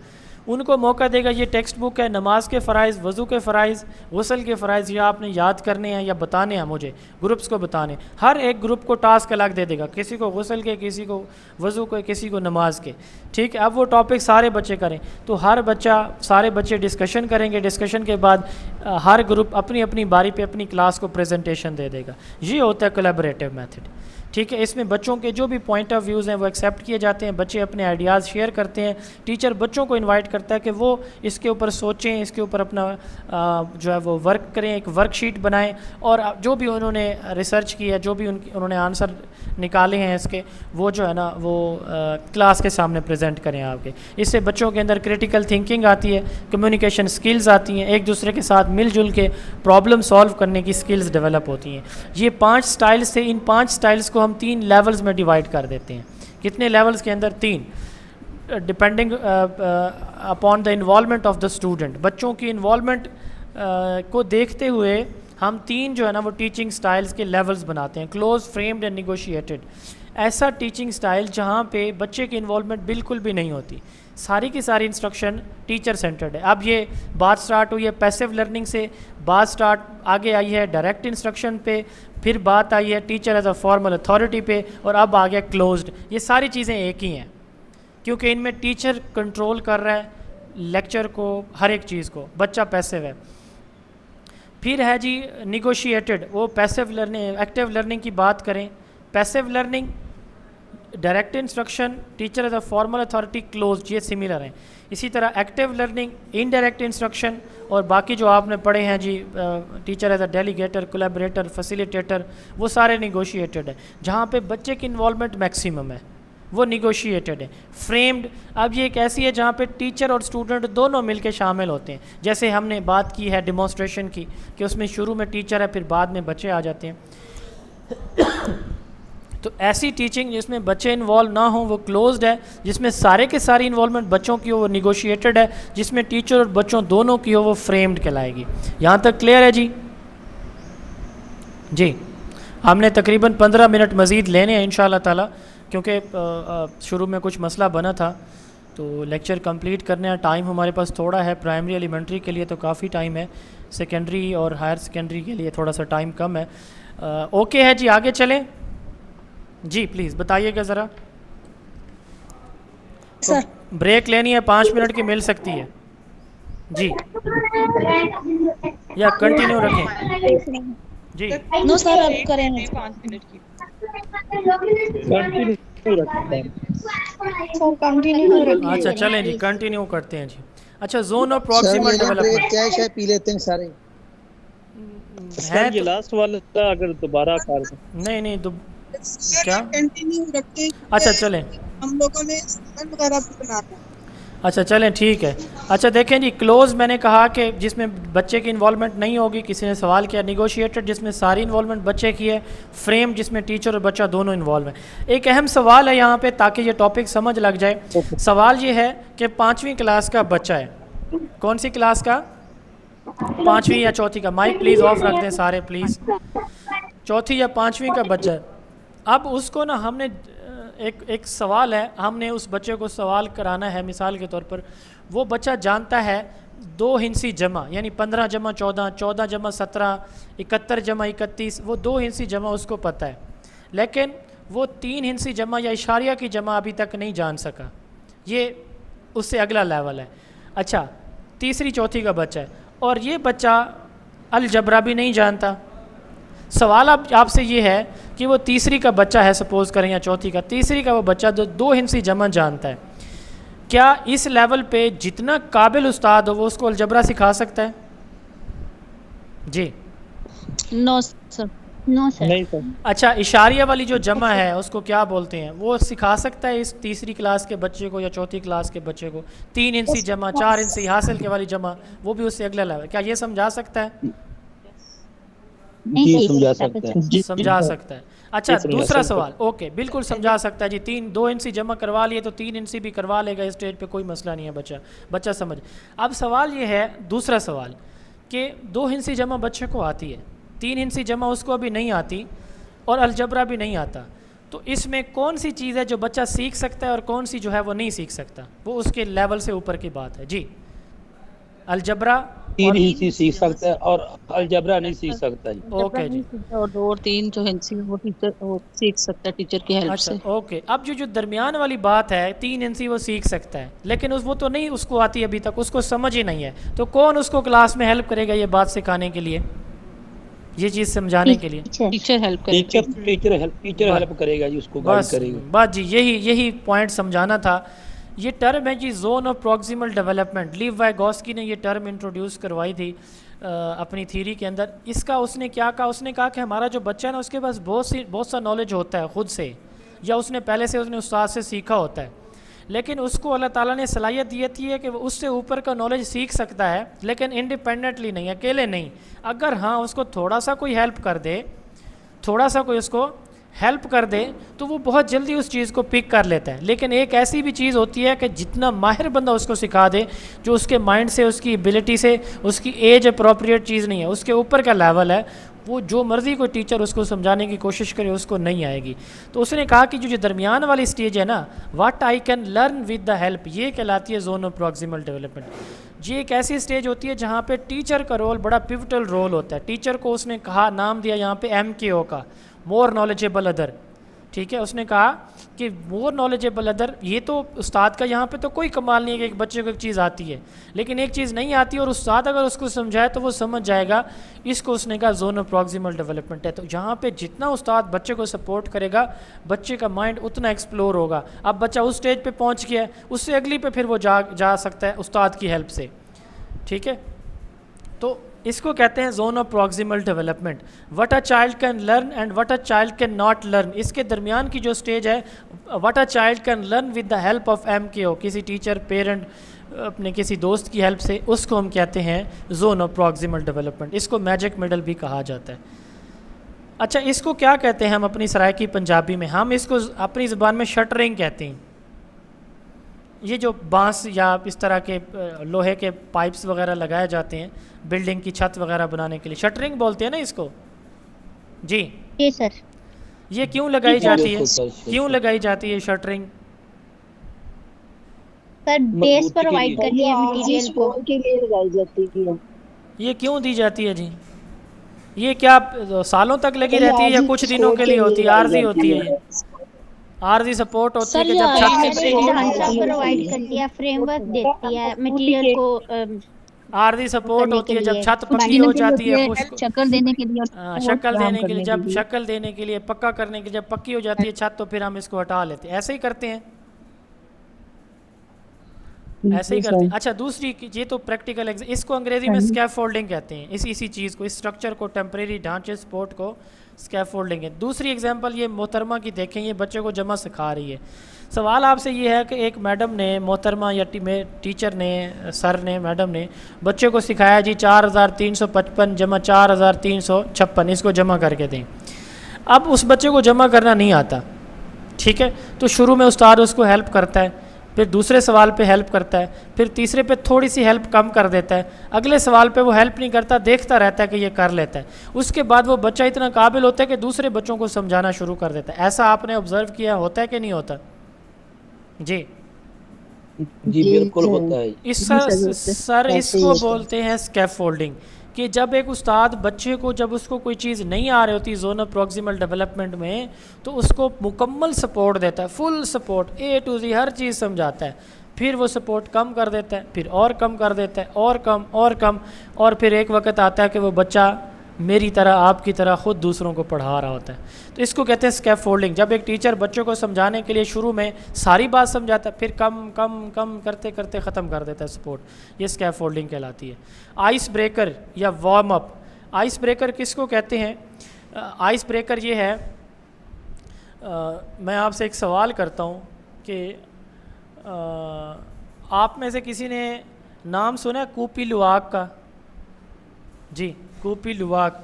उनको मौका देगा, ये टेक्स्ट बुक है, नमाज के फ़राइज़, वज़ू के फ़राइज़, गुस्ल के फ़राइज़, या आपने याद करने हैं या बताने हैं, मुझे ग्रुप्स को बताने। हर एक ग्रुप को टास्क अलग दे देगा, किसी को गुस्ल के, किसी को वज़ू के, किसी को नमाज के, ठीक है। अब वो टॉपिक सारे बच्चे करें, तो हर बच्चा, सारे बच्चे डिस्कशन करेंगे, डिस्कशन के बाद हर ग्रुप अपनी अपनी बारी पे अपनी क्लास को प्रेजेंटेशन दे देगा। ये होता है कोलैबोरेटिव मेथड, ठीक है। इसमें बच्चों के जो भी पॉइंट ऑफ व्यूज़ हैं वो एक्सेप्ट किए जाते हैं, बच्चे अपने आइडियाज़ शेयर करते हैं, टीचर बच्चों को इनवाइट करता है कि वो इसके ऊपर सोचें, इसके ऊपर अपना जो है वो वर्क करें, एक वर्कशीट बनाएं, और जो भी उन्होंने रिसर्च की है, जो भी उन्होंने आंसर निकाले हैं इसके, वो जो है ना वो क्लास के सामने प्रेजेंट करें आपके। इससे बच्चों के अंदर क्रिटिकल थिंकिंग आती है, कम्युनिकेशन स्किल्स आती हैं, एक दूसरे के साथ मिलजुल के प्रॉब्लम सॉल्व करने की स्किल्स डेवलप होती हैं। ये 5 स्टाइल्स थे, इन 5 स्टाइल्स को हम 3 लेवल्स में डिवाइड कर देते हैं। कितने लेवल्स के अंदर? 3, depending upon the involvement of the student. बच्चों की इन्वॉल्वमेंट को देखते हुए हम 3 जो है ना वो टीचिंग स्टाइल्स के लेवल्स बनाते हैं। क्लोज, फ्रेम्ड एंड निगोशिएटेड, ऐसा टीचिंग स्टाइल जहाँ पे बच्चे की इन्वॉल्वमेंट बिल्कुल भी नहीं होती, सारी की सारी इंस्ट्रक्शन टीचर सेंटर्ड है। अब ये बात स्टार्ट हुई है पैसिव लर्निंग से, बात स्टार्ट आगे आई है डायरेक्ट इंस्ट्रक्शन पे, फिर बात आई है teacher as a formal authority पे, और अब आ गया क्लोज्ड। ये सारी चीज़ें एक ही हैं, क्योंकि इनमें टीचर कंट्रोल कर रहा है लेक्चर को, हर एक चीज़ को, बच्चा पैसिव है। फिर है जी निगोशिएटेड, वो पैसिव लर्निंग, एक्टिव लर्निंग की बात करें, passive learning direct instruction, teacher as a formal authority, close, ये सिमिलर हैं। इसी तरह एक्टिव लर्निंग, इनडायरेक्ट इंस्ट्रक्शन, और बाकी जो आपने पढ़े हैं जी teacher as a delegator, collaborator, facilitator, वो सारे निगोशिएटेड है। जहाँ पे बच्चे की इन्वॉल्वमेंट मैक्सिमम है वो निगोशिएटेड है। फ्रेम्ड, अब ये एक ऐसी है जहाँ पे टीचर और स्टूडेंट दोनों मिलके शामिल होते हैं। जैसे हमने बात की है डिमॉन्स्ट्रेशन की, कि उसमें शुरू में टीचर है, फिर बाद में बच्चे आ जाते हैं। तो ऐसी टीचिंग जिसमें बच्चे इन्वॉल्व ना हों वो क्लोज्ड है, जिसमें सारे के सारी इन्वॉल्वमेंट बच्चों की हो वो निगोशिएटेड है, जिसमें टीचर और बच्चों दोनों की हो वो फ्रेम्ड कहलाएगी। यहाँ तक क्लियर है जी? जी, हमने तकरीबन 15 मिनट मज़ीद लेने हैं इंशाअल्लाह ताला, क्योंकि शुरू में कुछ मसला बना था, तो लेक्चर कंप्लीट करने का टाइम हमारे पास थोड़ा है। प्राइमरी एलिमेंट्री के लिए तो काफ़ी टाइम है, सेकेंडरी और हायर सेकेंडरी के लिए थोड़ा सा टाइम कम है। ओके है जी, आगे चलें जी, प्लीज़ बताइएगा ज़रा। सर ब्रेक लेनी है 5 मिनट की मिल सकती है जी, या कंटिन्यू रखें जी? नो सर, अब करेंगे 5 मिनट की। कंटिन्यू रखिए। अच्छा चलें जी, कंटिन्यू करते हैं जी। अच्छा, जोन ऑफ सर प्रॉक्सिमल मेरा ब्रेक डेवलपमेंट क्या है, चाय पी लेते हैं सारे। है ये तो, लास्ट वाला था, अगर दोबारा कर दें। नहीं क्या? कंटिन्यू रखते हैं। अच्छा चलें, हम लोगों ने सामान वगैरह भी बनाना है। अच्छा चलें ठीक है। अच्छा देखें जी, क्लोज मैंने कहा कि जिसमें बच्चे की इन्वॉल्वमेंट नहीं होगी, किसी ने सवाल किया। निगोशिएटेड जिसमें सारी इन्वॉल्वमेंट बच्चे की है। फ्रेम जिसमें टीचर और बच्चा दोनों इन्वॉल्व हैं। एक अहम सवाल है यहाँ पे ताकि ये टॉपिक समझ लग जाए। सवाल ये है कि 5वीं क्लास का बच्चा है, कौन सी क्लास का, 5वीं या चौथी का, माइक प्लीज़ ऑफ रख दें सारे प्लीज़, चौथी या 5वीं का बच्चा है। अब उसको ना हमने एक सवाल है, हमने उस बच्चे को सवाल कराना है। मिसाल के तौर पर वो बच्चा जानता है 2 हिंसी जमा यानी 15 जमा 14, 14 जमा 17, 71 जमा 31, वो 2 हिंसी जमा उसको पता है, लेकिन वो 3 हिंसी जमा या इशारिया की जमा अभी तक नहीं जान सका। ये उससे अगला लेवल है। अच्छा, तीसरी चौथी का बच्चा है और ये बच्चा अलजबरा भी नहीं जानता। सवाल अब आपसे ये है कि वो तीसरी का बच्चा है, सपोज़ करें, या चौथी का, तीसरी का वो बच्चा जो 2 हिंसी जमा जानता है, क्या इस लेवल पे जितना काबिल उस्ताद हो वो उसको अलजबरा सिखा सकता है? जी नो सर। No sir. नहीं सर। अच्छा, इशारिया वाली जो जमा है उसको क्या बोलते हैं, वो सिखा सकता है इस तीसरी क्लास के बच्चे को या चौथी क्लास के बच्चे को? 3 इंसी जमा, 4 इंसी हासिल के वाली जमा, वो भी उससे अगला लेवल, क्या ये समझा सकता है? नहीं समझा सकते हैं। समझा सकता है। अच्छा, दूसरा सवाल, ओके बिल्कुल समझा सकता है जी। 2 इंसी जमा करवा लिए तो 3 इंसी भी करवा लेगा इस स्टेज पे, कोई मसला नहीं है, बच्चा समझ। अब सवाल ये है, दूसरा सवाल, कि 2 हिंसी जमा बच्चे को आती है, 3 हिंसी जमा उसको अभी नहीं आती और अलजबरा भी नहीं आता, तो इसमें कौन सी चीज़ है जो बच्चा सीख सकता है और कौन सी जो है वो नहीं सीख सकता? वो उसके लेवल से ऊपर की बात है जी। अलजबरा 3 हिंसी सीख सकता है और अलजबरा नहीं सीख सकता जी। ओके जी। और 2 और 3 जो हिंसी वो टीचर वो सीख सकता है टीचर की हेल्प अच्छा से। ओके, अब जो दरमियान वाली बात है, 3 इंसी वो सीख सकता है, लेकिन वो तो नहीं उसको आती अभी तक, उसको समझ ही नहीं है, तो कौन उसको क्लास में हेल्प करेगा ये बात सिखाने के लिए, ये चीज़ समझाने के लिए? टीचर हेल्प करेगा। टीचर हेल्प करेगा जी, उसको गाइड बस करेगा। बात जी, यही पॉइंट समझाना था। ये टर्म है जी zone of proximal development. Lev Vygotsky ने ये टर्म इंट्रोड्यूस करवाई थी अपनी थ्योरी के अंदर। इसका उसने क्या कहा, उसने कहा कि हमारा जो बच्चा है ना, उसके पास बहुत सा नॉलेज होता है खुद से, या उसने पहले से उसने उस्ताद से सीखा होता है, लेकिन उसको अल्लाह ताला ने सलाहियत दी थी है कि वो उससे ऊपर का नॉलेज सीख सकता है, लेकिन इंडिपेंडेंटली नहीं, अकेले नहीं। अगर हाँ उसको थोड़ा सा कोई हेल्प कर दे, थोड़ा सा कोई उसको हेल्प कर दे, तो वो बहुत जल्दी उस चीज़ को पिक कर लेता है। लेकिन एक ऐसी भी चीज़ होती है कि जितना माहिर बंदा उसको सिखा दे, जो उसके माइंड से, उसकी एबिलिटी से, उसकी एज अप्रोप्रिएट चीज़ नहीं है, उसके ऊपर का लेवल है, वो जो मर्ज़ी कोई टीचर उसको समझाने की कोशिश करे उसको नहीं आएगी। तो उसने कहा कि जो दरमियान वाली स्टेज है ना, what I can learn with the help, ये कहलाती है जोन ऑफ प्रॉक्सिमल डेवलपमेंट। ये एक ऐसी स्टेज होती है जहाँ पे टीचर का रोल बड़ा पिवटल रोल होता है। टीचर को उसने कहा, नाम दिया यहाँ पे MKO का, मोर नॉलेजेबल अदर, ठीक है। उसने कहा कि मोर नॉलेजेबल अदर, ये तो उस्ताद का यहाँ पे तो कोई कमाल नहीं है कि एक बच्चे को एक चीज़ आती है, लेकिन एक चीज़ नहीं आती और उस्ताद अगर उसको समझाए तो वो समझ जाएगा, इसको उसने कहा जोन ऑफ प्रॉक्सिमल डेवलपमेंट है। तो यहाँ पे जितना उस्ताद बच्चे को सपोर्ट करेगा, बच्चे का माइंड उतना एक्सप्लोर होगा। अब बच्चा उस स्टेज पे पहुँच गया है, उससे अगली पे फिर वो जा सकता है उस्ताद की हेल्प से, ठीक है। तो इसको कहते हैं zone of proximal development. What a child can learn and what a child can not learn, इसके दरमियान की जो स्टेज है, what a child can learn with the help of MKO, किसी टीचर, पेरेंट, अपने किसी दोस्त की हेल्प से, उसको हम कहते हैं जोन ऑफ प्रॉक्सिमल डेवलपमेंट। इसको मैजिक मिडल भी कहा जाता है। अच्छा, इसको क्या कहते हैं हम अपनी सराइकी पंजाबी में? हम इसको अपनी ज़बान में शटरिंग कहते हैं। ये जो बांस या इस तरह के लोहे के पाइप्स वगैरह लगाए जाते हैं बिल्डिंग की छत वगैरह बनाने के लिए, शटरिंग बोलते हैं ना इसको जी। जी सर। ये क्यों लगाई जाती है, क्यों लगाई जाती है शटरिंग? सर बेस प्रोवाइड करती है मटेरियल को, के लिए लगाई जाती है। ये क्यों दी जाती है जी? ये क्या सालों तक लगी रहती है या कुछ दिनों के लिए होती है, आर्जी होती है? ये आर्जी सपोर्ट होती है कि जब छत प्रोवाइड करती है, फ्रेमवर्क देती है मटेरियल को, आर्जी सपोर्ट होती है जब छत पक्की हो जाती है, शक्ल देने के लिए, शक्ल देने के लिए, जब शक्ल देने के लिए, पक्का करने के लिए, जब पक्की हो जाती है छत तो फिर हम इसको हटा लेते हैं। ऐसे ही करते हैं, ऐसे ही करते हैं। अच्छा, दूसरी ये तो प्रैक्टिकल, इसको अंग्रेजी में स्कैफोल्डिंग कहते हैं। इसी चीज़ को, इस स्ट्रक्चर को, टेम्परेरी ढांचे, सपोर्ट को स्कैफोल्डिंग है। दूसरी एग्जांपल ये मोहतरमा की देखें, ये बच्चे को जमा सिखा रही है। सवाल आपसे ये है कि एक मैडम ने, मोहतरमा या टीचर ने, सर ने, मैडम ने बच्चे को सिखाया जी 4355 जमा 4356, इसको जमा करके दें। अब उस बच्चे को जमा करना नहीं आता, ठीक है, तो शुरू में उस्ताद उसको हेल्प करता है, फिर दूसरे सवाल पे हेल्प करता है, फिर तीसरे पे थोड़ी सी हेल्प कम कर देता है, अगले सवाल पे वो हेल्प नहीं करता, देखता रहता है कि ये कर लेता है। उसके बाद वो बच्चा इतना काबिल होता है कि दूसरे बच्चों को समझाना शुरू कर देता है। ऐसा आपने ऑब्जर्व किया होता है कि नहीं होता? जी जी बिल्कुल होता है। इस सर इसको बोलते हैं स्कैफोल्डिंग, कि जब एक उस्ताद बच्चे को, जब उसको कोई चीज़ नहीं आ रही होती जोनल प्रॉक्सिमल डेवलपमेंट में, तो उसको मुकम्मल सपोर्ट देता है, full support, A to Z हर चीज़ समझाता है। फिर वो सपोर्ट कम कर देता है, फिर और कम कर देता है, और कम और कम, और फिर एक वक्त आता है कि वो बच्चा मेरी तरह, आपकी तरह ख़ुद दूसरों को पढ़ा रहा होता है। तो इसको कहते हैं स्कैफोल्डिंग। जब एक टीचर बच्चों को समझाने के लिए शुरू में सारी बात समझाता है, फिर कम कम कम करते करते ख़त्म कर देता है सपोर्ट, ये स्कैफोल्डिंग कहलाती है। आइस ब्रेकर या वार्म अप। आइस ब्रेकर किसको कहते हैं? आइस ब्रेकर ये है, मैं आपसे एक सवाल करता हूँ कि आप में से किसी ने नाम सुना है कूपी लुवाक का? जी, कूपी लुवाक,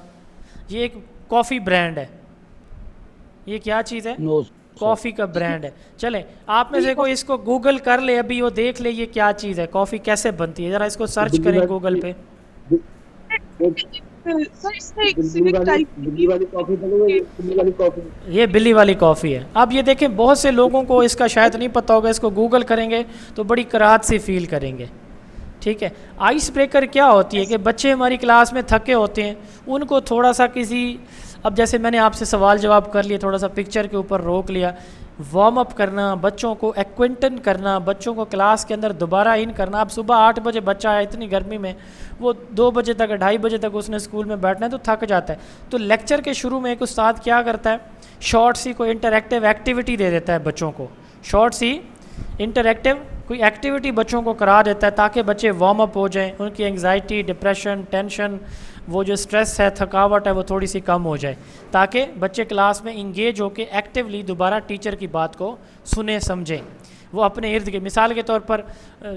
ये एक कॉफ़ी ब्रांड है। ये क्या चीज़ है? नो कॉफ़ी का ब्रांड है। चलें, आप में से कोई इसको गूगल कर ले, अभी वो देख ले ये क्या चीज़ है, कॉफ़ी कैसे बनती है, ज़रा इसको सर्च करें गूगल पे। ये बिल्ली वाली कॉफ़ी है। अब ये देखें, बहुत से लोगों को इसका शायद नहीं पता होगा, इसको गूगल करेंगे तो बड़ी कराहत सी फील करेंगे, ठीक है। आइस ब्रेकर क्या होती है कि बच्चे हमारी क्लास में थके होते हैं, उनको थोड़ा सा किसी, अब जैसे मैंने आपसे सवाल जवाब कर लिए, थोड़ा सा पिक्चर के ऊपर रोक लिया, वार्म अप करना, बच्चों को एक्वेंटन करना, बच्चों को क्लास के अंदर दोबारा इन करना। अब सुबह 8 बजे बच्चा है, इतनी गर्मी में, वो 2 बजे तक, 2:30 बजे तक उसने स्कूल में बैठना है, तो थक जाता है। तो लेक्चर के शुरू में एक उस्ताद क्या करता है, शॉर्ट सी कोई इंटरैक्टिव एक्टिविटी दे देता है बच्चों को, शॉर्ट सी इंटरैक्टिव कोई एक्टिविटी बच्चों को करा देता है, ताकि बच्चे वार्म अप हो जाएं, उनकी एंग्जाइटी, डिप्रेशन, टेंशन, वो जो स्ट्रेस है, थकावट है, वो थोड़ी सी कम हो जाए, ताकि बच्चे क्लास में इंगेज होकर एक्टिवली दोबारा टीचर की बात को सुने, समझें। वो अपने इर्द गिर्द, मिसाल के तौर पर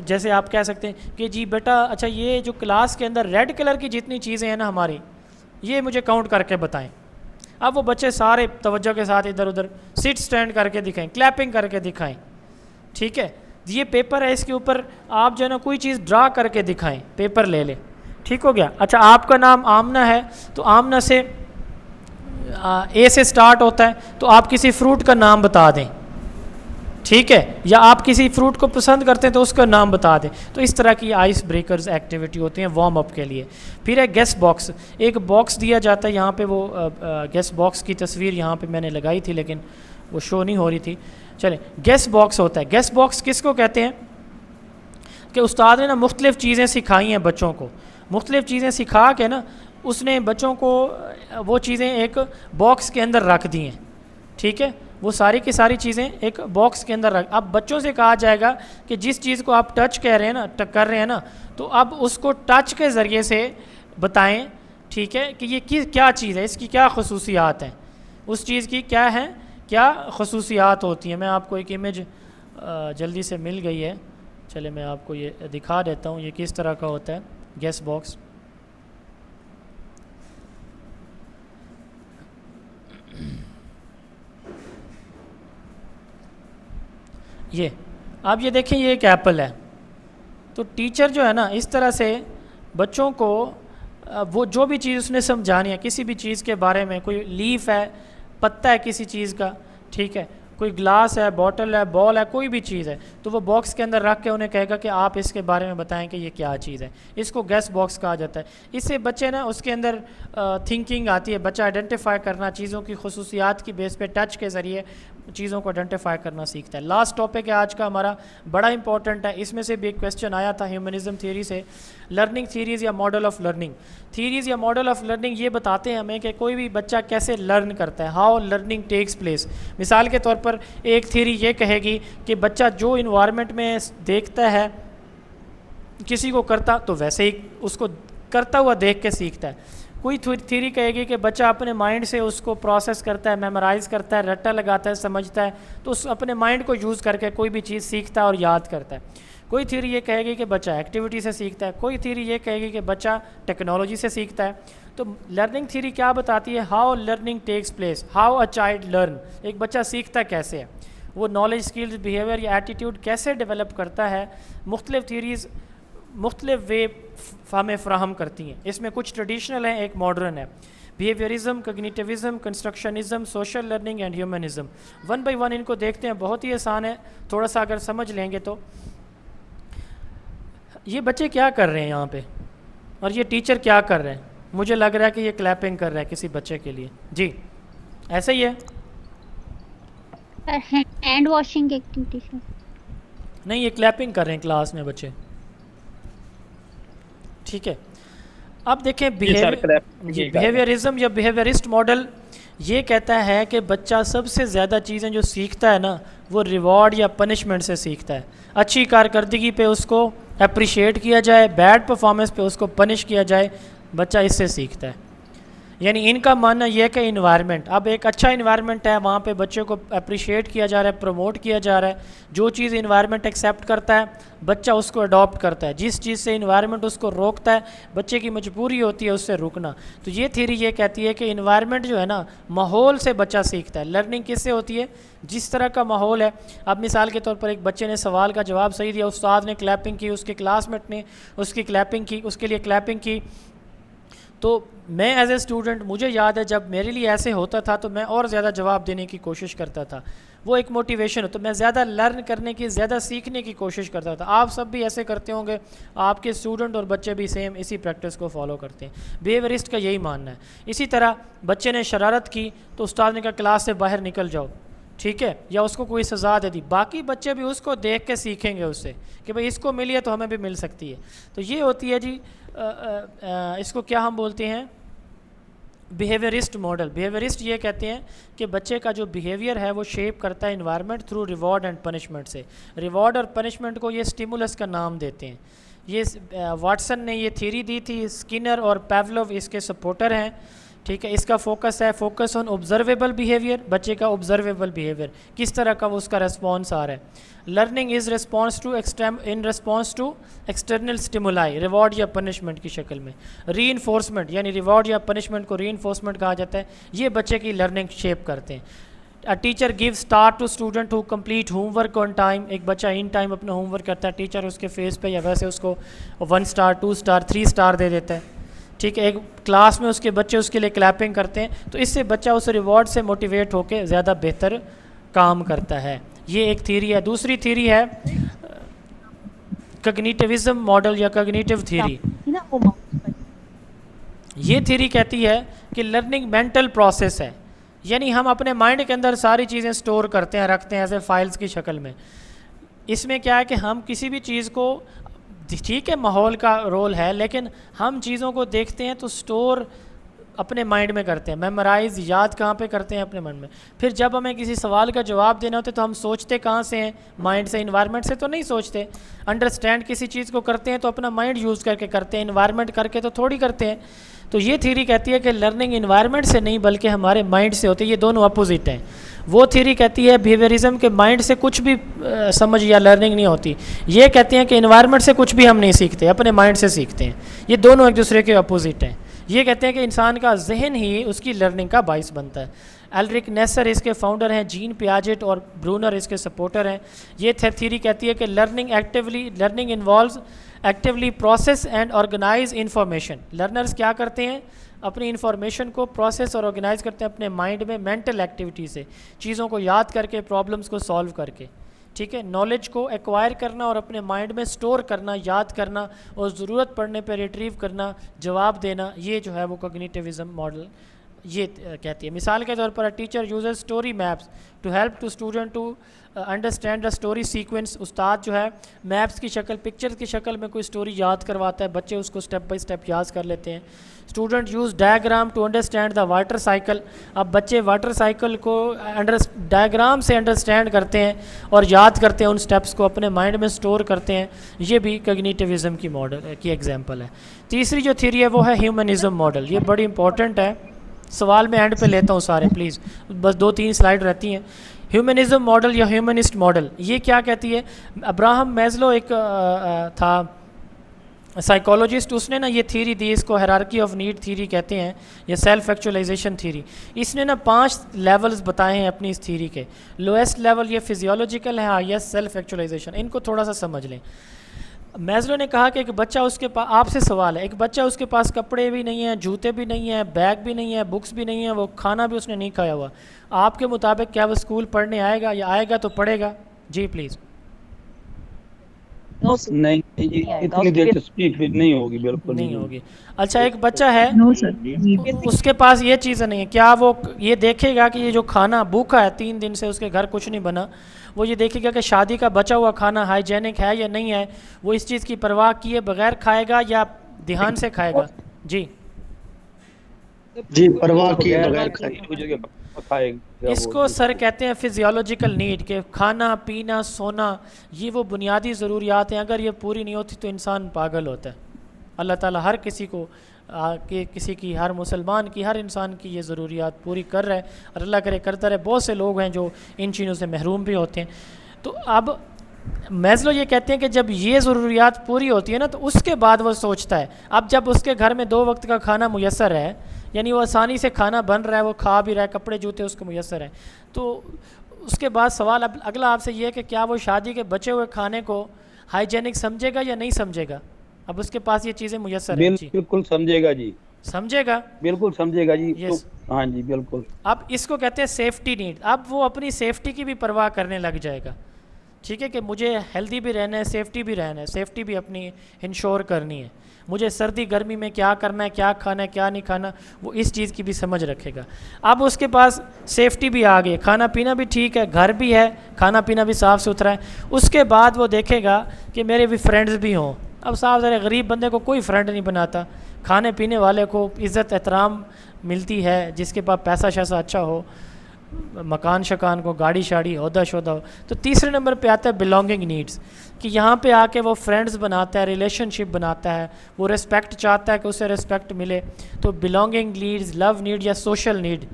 जैसे आप कह सकते हैं कि जी बेटा, अच्छा ये जो क्लास के अंदर रेड कलर की जितनी चीज़ें हैं ना हमारी, ये मुझे काउंट करके बताएं। अब वो बच्चे सारे तवज्जो के साथ इधर उधर सिट स्टैंड करके दिखाएं, क्लैपिंग करके दिखाएं, ठीक है। ये पेपर है, इसके ऊपर आप जो है ना कोई चीज़ ड्रा करके दिखाएं, पेपर ले लें, ठीक हो गया। अच्छा, आपका नाम आमना है, तो आमना से ए से स्टार्ट होता है, तो आप किसी फ्रूट का नाम बता दें, ठीक है, या आप किसी फ्रूट को पसंद करते हैं तो उसका नाम बता दें। तो इस तरह की आइस ब्रेकर्स एक्टिविटी होती हैं वार्म अप के लिए। फिर है गेस्ट बॉक्स। एक बॉक्स दिया जाता है, यहाँ पे वो गेस्ट बॉक्स की तस्वीर यहाँ पे मैंने लगाई थी, लेकिन वो शो नहीं हो रही थी। चलें, गेस्ट बॉक्स होता है। गेस्ट बॉक्स किसको कहते हैं कि उस्ताद ने ना मुख्तलिफ़ चीज़ें सिखाई हैं बच्चों को, मुख्तलिफ़ चीज़ें सिखा के ना उसने बच्चों को वो चीज़ें एक बॉक्स के अंदर रख दी हैं, ठीक है, वो सारी की सारी चीज़ें एक बॉक्स के अंदर रख। अब बच्चों से कहा जाएगा कि जिस चीज़ को आप टच कह रहे हैं ना, कर रहे हैं ना, तो अब उसको टच के ज़रिए से बताएं, ठीक है, कि ये क्या चीज़ है, इसकी क्या खसूसियात हैं, उस चीज़ की क्या है, क्या खसूसियात होती हैं। मैं आपको एक इमेज जल्दी से मिल गई है, चले मैं आपको ये दिखा देता हूँ, ये किस तरह का होता है गेस्ट बॉक्स। ये अब ये देखें, ये एक एप्पल है, तो टीचर जो है ना इस तरह से बच्चों को वो जो भी चीज़ उसने समझानी है, किसी भी चीज़ के बारे में, कोई लीफ है, पत्ता है किसी चीज़ का, ठीक है, कोई ग्लास है, बॉटल है, बॉल है, कोई भी चीज़ है, तो वो बॉक्स के अंदर रख के उन्हें कहेगा कि आप इसके बारे में बताएं कि ये क्या चीज़ है। इसको गेस्ट बॉक्स कहा जाता है। इससे बच्चे ना उसके अंदर थिंकिंग आती है, बच्चा आइडेंटिफाई करना, चीज़ों की खसूसियात की बेस पे टच के ज़रिए चीज़ों को आइडेंटिफाई करना सीखता है। लास्ट टॉपिक है आज का हमारा, बड़ा इंपॉर्टेंट है, इसमें से भी एक क्वेश्चन आया था ह्यूमनिज़म थ्योरी से। लर्निंग थीरीज़ या मॉडल ऑफ लर्निंग। थीरीज़ या मॉडल ऑफ लर्निंग ये बताते हैं हमें कि कोई भी बच्चा कैसे लर्न करता है, हाउ लर्निंग टेक्स प्लेस। मिसाल के तौर पर एक थीरी ये कहेगी कि बच्चा जो इन्वायरमेंट में देखता है किसी को करता, तो वैसे ही उसको करता हुआ देख के सीखता है। कोई थ्योरी कहेगी कि बच्चा अपने माइंड से उसको प्रोसेस करता है, मेमोराइज करता है, रट्टा लगाता है, समझता है, तो उस अपने माइंड को यूज़ करके कोई भी चीज़ सीखता है और याद करता है। कोई थ्योरी ये कहेगी कि बच्चा एक्टिविटी से सीखता है, कोई थ्योरी ये कहेगी कि बच्चा टेक्नोलॉजी से सीखता है। तो लर्निंग थ्योरी क्या बताती है? How learning takes place, how a child learn, एक बच्चा सीखता कैसे है, वो नॉलेज, स्किल्स, बिहेवियर या एटीट्यूड कैसे डेवलप करता है। मुख्तलिफ थ्योरीज़ मुख्तलिफ वे हमें फ़राहम करती हैं। इसमें कुछ ट्रेडिशनल हैं, एक मॉडर्न है। Behaviourism, cognitivism, constructionism, social learning and humanism. One by one इनको देखते हैं, बहुत ही आसान है, थोड़ा सा अगर समझ लेंगे तो। ये बच्चे क्या कर रहे हैं यहाँ पे, और ये टीचर क्या कर रहे हैं? मुझे लग रहा है कि ये क्लैपिंग कर रहा है किसी बच्चे के लिए। जी ऐसा ही है। Hand washing activity sir. नहीं, ये क्लैपिंग कर रहे हैं क्लास में बच्चे। ठीक है, अब देखें बिहेवियरिज्म या बिहेवियरिस्ट मॉडल ये कहता है कि बच्चा सबसे ज़्यादा चीज़ें जो सीखता है ना, वो रिवॉर्ड या पनिशमेंट से सीखता है। अच्छी कारकर्दगी पे उसको अप्रिशिएट किया जाए, बैड परफॉर्मेंस पे उसको पनिश किया जाए, बच्चा इससे सीखता है। यानी इनका मानना यह है कि इन्वायरमेंट, अब एक अच्छा इन्वायरमेंट है, वहाँ पे बच्चे को अप्रिशिएट किया जा रहा है, प्रमोट किया जा रहा है। जो चीज़ इन्वायरमेंट एक्सेप्ट करता है, बच्चा उसको अडॉप्ट करता है। जिस चीज़ से इन्वायरमेंट उसको रोकता है, बच्चे की मजबूरी होती है उससे रुकना। तो ये थ्योरी ये कहती है कि इन्वायरमेंट जो है ना, माहौल से बच्चा सीखता है। लर्निंग किससे होती है? जिस तरह का माहौल है। अब मिसाल के तौर पर एक बच्चे ने सवाल का जवाब सही दिया, उस्ताद ने क्लैपिंग की, उसके क्लासमेट ने उसकी क्लैपिंग की, उसके लिए क्लैपिंग की, तो मैं एज ए स्टूडेंट, मुझे याद है जब मेरे लिए ऐसे होता था तो मैं और ज़्यादा जवाब देने की कोशिश करता था। वो एक मोटिवेशन हो, तो मैं ज़्यादा लर्न करने की, ज़्यादा सीखने की कोशिश करता था। आप सब भी ऐसे करते होंगे, आपके स्टूडेंट और बच्चे भी सेम इसी प्रैक्टिस को फॉलो करते हैं। बिहेवियरिस्ट का यही मानना है। इसी तरह बच्चे ने शरारत की तो उस्ताद ने कहा क्लास से बाहर निकल जाओ, ठीक है, या उसको कोई सज़ा दे दी, बाकी बच्चे भी उसको देख के सीखेंगे उससे कि भाई इसको मिली है तो हमें भी मिल सकती है। तो ये होती है जी इसको क्या हम बोलते हैं? Behaviourist model. बिहेवियरिस्ट ये कहते हैं कि बच्चे का जो बिहेवियर है वो शेप करता है environment through reward and punishment से। रिवॉर्ड और पनिशमेंट को ये स्टिमुलस का नाम देते हैं। ये वाटसन ने ये थ्योरी दी थी, स्किनर और पेवलोव इसके सपोर्टर हैं। ठीक है, इसका फोकस है फोकस ऑन ऑब्जर्वेबल बिहेवियर, बच्चे का ऑब्जर्वेबल बिहेवियर किस तरह का वो उसका रिस्पॉन्स आ रहा है। Learning is response to in response to external stimuli, reward या पनिशमेंट की शक्ल में। रीइंफोर्समेंट यानी रिवॉर्ड या पनिशमेंट को रीइंफोर्समेंट कहा जाता है। ये बच्चे की लर्निंग शेप करते हैं। A teacher give star to student who complete homework on time. एक बच्चा इन टाइम अपना होमवर्क करता है, टीचर उसके फेस पे या वैसे उसको 1 स्टार 2 स्टार 3 स्टार दे देता है। ठीक है, एक क्लास में उसके बच्चे उसके लिए क्लैपिंग करते हैं, तो इससे बच्चा उस रिवॉर्ड से मोटिवेट होकर ज़्यादा बेहतर काम करता है। ये एक थ्योरी है। दूसरी थ्योरी है कग्निटिविज्म मॉडल या कग्निटिव थ्योरी। ये थ्योरी कहती है कि लर्निंग मेंटल प्रोसेस है, यानी हम अपने माइंड के अंदर सारी चीज़ें स्टोर करते हैं, रखते हैं ऐसे फाइल्स की शक्ल में। इसमें क्या है कि हम किसी भी चीज़ को, ठीक है माहौल का रोल है, लेकिन हम चीज़ों को देखते हैं तो स्टोर अपने माइंड में करते हैं, मेमोराइज याद कहाँ पे करते हैं? अपने मन में। फिर जब हमें किसी सवाल का जवाब देना होता है तो हम सोचते कहाँ से हैं? माइंड से। इन्वायरमेंट से तो नहीं सोचते। अंडरस्टैंड किसी चीज़ को करते हैं तो अपना माइंड यूज़ करके करते हैं, इन्वायरमेंट करके तो थोड़ी करते हैं। तो ये थ्योरी कहती है कि लर्निंग इन्वायरमेंट से नहीं बल्कि हमारे माइंड से होती है। ये दोनों अपोजिट हैं। वो थ्योरी कहती है बिहेवियरिज्म के माइंड से कुछ भी समझ या लर्निंग नहीं होती। ये कहते हैं कि इन्वायरमेंट से कुछ भी हम नहीं सीखते, अपने माइंड से सीखते हैं। ये दोनों एक दूसरे के अपोजिट हैं। ये कहते हैं कि इंसान का जहन ही उसकी लर्निंग का बाइस बनता है। एल्रिक नेसर इसके फाउंडर हैं, जीन पियाजेट और ब्रूनर इसके सपोर्टर हैं। ये थ्योरी कहती है कि learning involves actively process and organise information. Learners क्या करते हैं? अपनी इंफॉर्मेशन को प्रोसेस और ऑर्गेनाइज करते हैं अपने माइंड में मेंटल एक्टिविटी से, चीज़ों को याद करके, प्रॉब्लम्स को सॉल्व करके। ठीक है, नॉलेज को एक्वायर करना और अपने माइंड में स्टोर करना, याद करना और ज़रूरत पड़ने पर रिट्रीव करना, जवाब देना, ये जो है वो कॉग्निटिविज्म मॉडल ये कहती है। मिसाल के तौर पर teacher uses story maps to help to student to understand the story sequence. उस्ताद जो है मैप्स की शक्ल, पिक्चर की शक्ल में कोई स्टोरी याद करवाता है, बच्चे उसको स्टेप बाय स्टेप याद कर लेते हैं। Student use diagram to understand the water cycle. अब बच्चे वाटर साइकिल को डायग्राम से अंडरस्टैंड करते हैं और याद करते हैं, उन स्टेप्स को अपने माइंड में स्टोर करते हैं। ये भी कॉग्निटिविज्म की मॉडल की एग्जांपल है। तीसरी जो थ्योरी है वो है ह्यूमनिज्म मॉडल। ये बड़ी इंपॉर्टेंट है, सवाल मैं एंड पे लेता हूँ सारे प्लीज़, बस 2-3 स्लाइड रहती हैं। ह्यूमनिज्म मॉडल या ह्यूमनिस्ट मॉडल ये क्या कहती है? अब्राहम मैस्लो एक था साइकोलॉजिस्ट, उसने ना ये थ्योरी दी, इसको हायरार्की ऑफ नीड थ्योरी कहते हैं या सेल्फ एक्चुअलाइजेशन थ्योरी। इसने ना 5 लेवल्स बताए हैं अपनी इस थ्योरी के। लोएस्ट लेवल ये फिजियोलॉजिकल है, हाईएस्ट सेल्फ एक्चुअलाइजेशन। इनको थोड़ा सा समझ लें। मैस्लो ने कहा कि एक बच्चा उसके पास, आपसे सवाल है, एक बच्चा उसके पास कपड़े भी नहीं हैं, जूते भी नहीं हैं, बैग भी नहीं है, बुक्स भी नहीं है, वो खाना भी उसने नहीं खाया हुआ, आपके मुताबिक क्या वो स्कूल पढ़ने आएगा? या आएगा तो पढ़ेगा? जी प्लीज़। नहीं जी, इतनी दिलचस्पी फिर नहीं होगी, बिल्कुल नहीं होगी। अच्छा, एक बच्चा है नो सर। उसके पास ये चीज़ें नहीं है, क्या वो ये देखेगा कि ये जो खाना भूखा है 3 दिन से, उसके घर कुछ नहीं बना, वो ये देखेगा कि शादी का बचा हुआ खाना हाइजेनिक है या नहीं है? वो इस चीज़ की परवाह किए बगैर खाएगा या ध्यान से खाएगा? जी जी, परवाह किए बगैर खाएगा। इसको सर कहते हैं फिजियोलॉजिकल नीड, के खाना पीना सोना ये वो बुनियादी ज़रूरियात हैं, अगर ये पूरी नहीं होती तो इंसान पागल होता है। अल्लाह ताला हर किसी को किसी की, हर मुसलमान की, हर इंसान की ये ज़रूरियात पूरी कर रहा है और अल्लाह करे करता रहे। बहुत से लोग हैं जो इन चीज़ों से महरूम भी होते हैं। तो अब मैस्लो ये कहते हैं कि जब ये ज़रूरियात पूरी होती है ना, तो उसके बाद वो सोचता है। अब जब उसके घर में 2 वक्त का खाना मुयस्सर है, यानी वो आसानी से खाना बन रहा है, वो खा भी रहा है, कपड़े जूते उसको मुयस्सर है, तो उसके बाद सवाल अब अगला आपसे ये है कि क्या वो शादी के बचे हुए खाने को हाइजेनिक समझेगा या नहीं समझेगा? अब उसके पास ये चीज़ें मुयस्सर हैं। जी बिल्कुल समझेगा जी, समझेगा, बिल्कुल समझेगा जी। यस। तो हाँ जी, बिल्कुल। अब इसको कहते हैं सेफ्टी नीड। अब वो अपनी सेफ्टी की भी परवाह करने लग जाएगा। ठीक है कि मुझे हेल्दी भी रहना है, सेफ्टी भी रहना है, सेफ्टी भी अपनी इंश्योर करनी है, मुझे सर्दी गर्मी में क्या करना है, क्या खाना है, क्या नहीं खाना, वो इस चीज़ की भी समझ रखेगा। अब उसके पास सेफ्टी भी आ गई, खाना पीना भी ठीक है, घर भी है, खाना पीना भी साफ़ सुथरा है। उसके बाद वो देखेगा कि मेरे भी फ्रेंड्स भी हों। अब साफ ज़रा गरीब बंदे को कोई फ्रेंड नहीं बनाता, खाने पीने वाले को इज़्ज़त एहतराम मिलती है, जिसके पास पैसा शैसा अच्छा हो, मकान शकान को, गाड़ी शाड़ी, ओहदा शोदा हो। तो तीसरे नंबर पे आता है बिलोंगिंग नीड्स, कि यहाँ पे आके वो फ्रेंड्स बनाता है, रिलेशनशिप बनाता है, वो रिस्पेक्ट चाहता है कि उसे रिस्पेक्ट मिले। तो बिलोंगिंग नीड्स, लव नीड या सोशल नीड,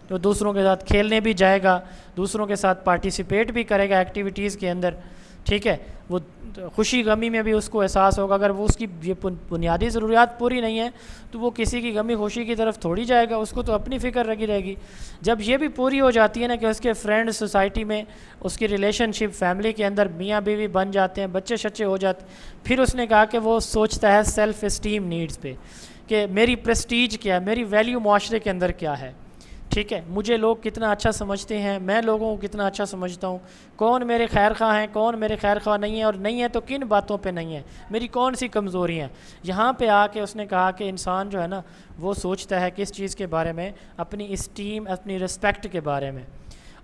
तो दूसरों के साथ खेलने भी जाएगा, दूसरों के साथ पार्टिसिपेट भी करेगा एक्टिविटीज़ के अंदर। ठीक है, वो खुशी गमी में भी उसको एहसास होगा। अगर वो उसकी ये बुनियादी ज़रूरियात पूरी नहीं है तो वो किसी की गमी खुशी की तरफ थोड़ी जाएगा, उसको तो अपनी फ़िक्र लगी रहेगी। जब ये भी पूरी हो जाती है ना कि उसके फ्रेंड सोसाइटी में, उसकी रिलेशनशिप फैमिली के अंदर मियाँ बीवी बन जाते हैं, बच्चे शच्चे हो जाते, फिर उसने कहा कि वो सोचता है सेल्फ़ इस्टीम नीड्स पे, कि मेरी प्रेस्टीज क्या है, मेरी वैल्यू माशरे के अंदर क्या है। ठीक है, मुझे लोग कितना अच्छा समझते हैं, मैं लोगों को कितना अच्छा समझता हूँ, कौन मेरे खैर खा हैं, कौन मेरे खैर खा नहीं है, और नहीं है तो किन बातों पे नहीं है, मेरी कौन सी कमज़ोरी हैं। यहाँ पे आके उसने कहा कि इंसान जो है ना वो सोचता है किस चीज़ के बारे में, अपनी इस्टीम, अपनी रिस्पेक्ट के बारे में।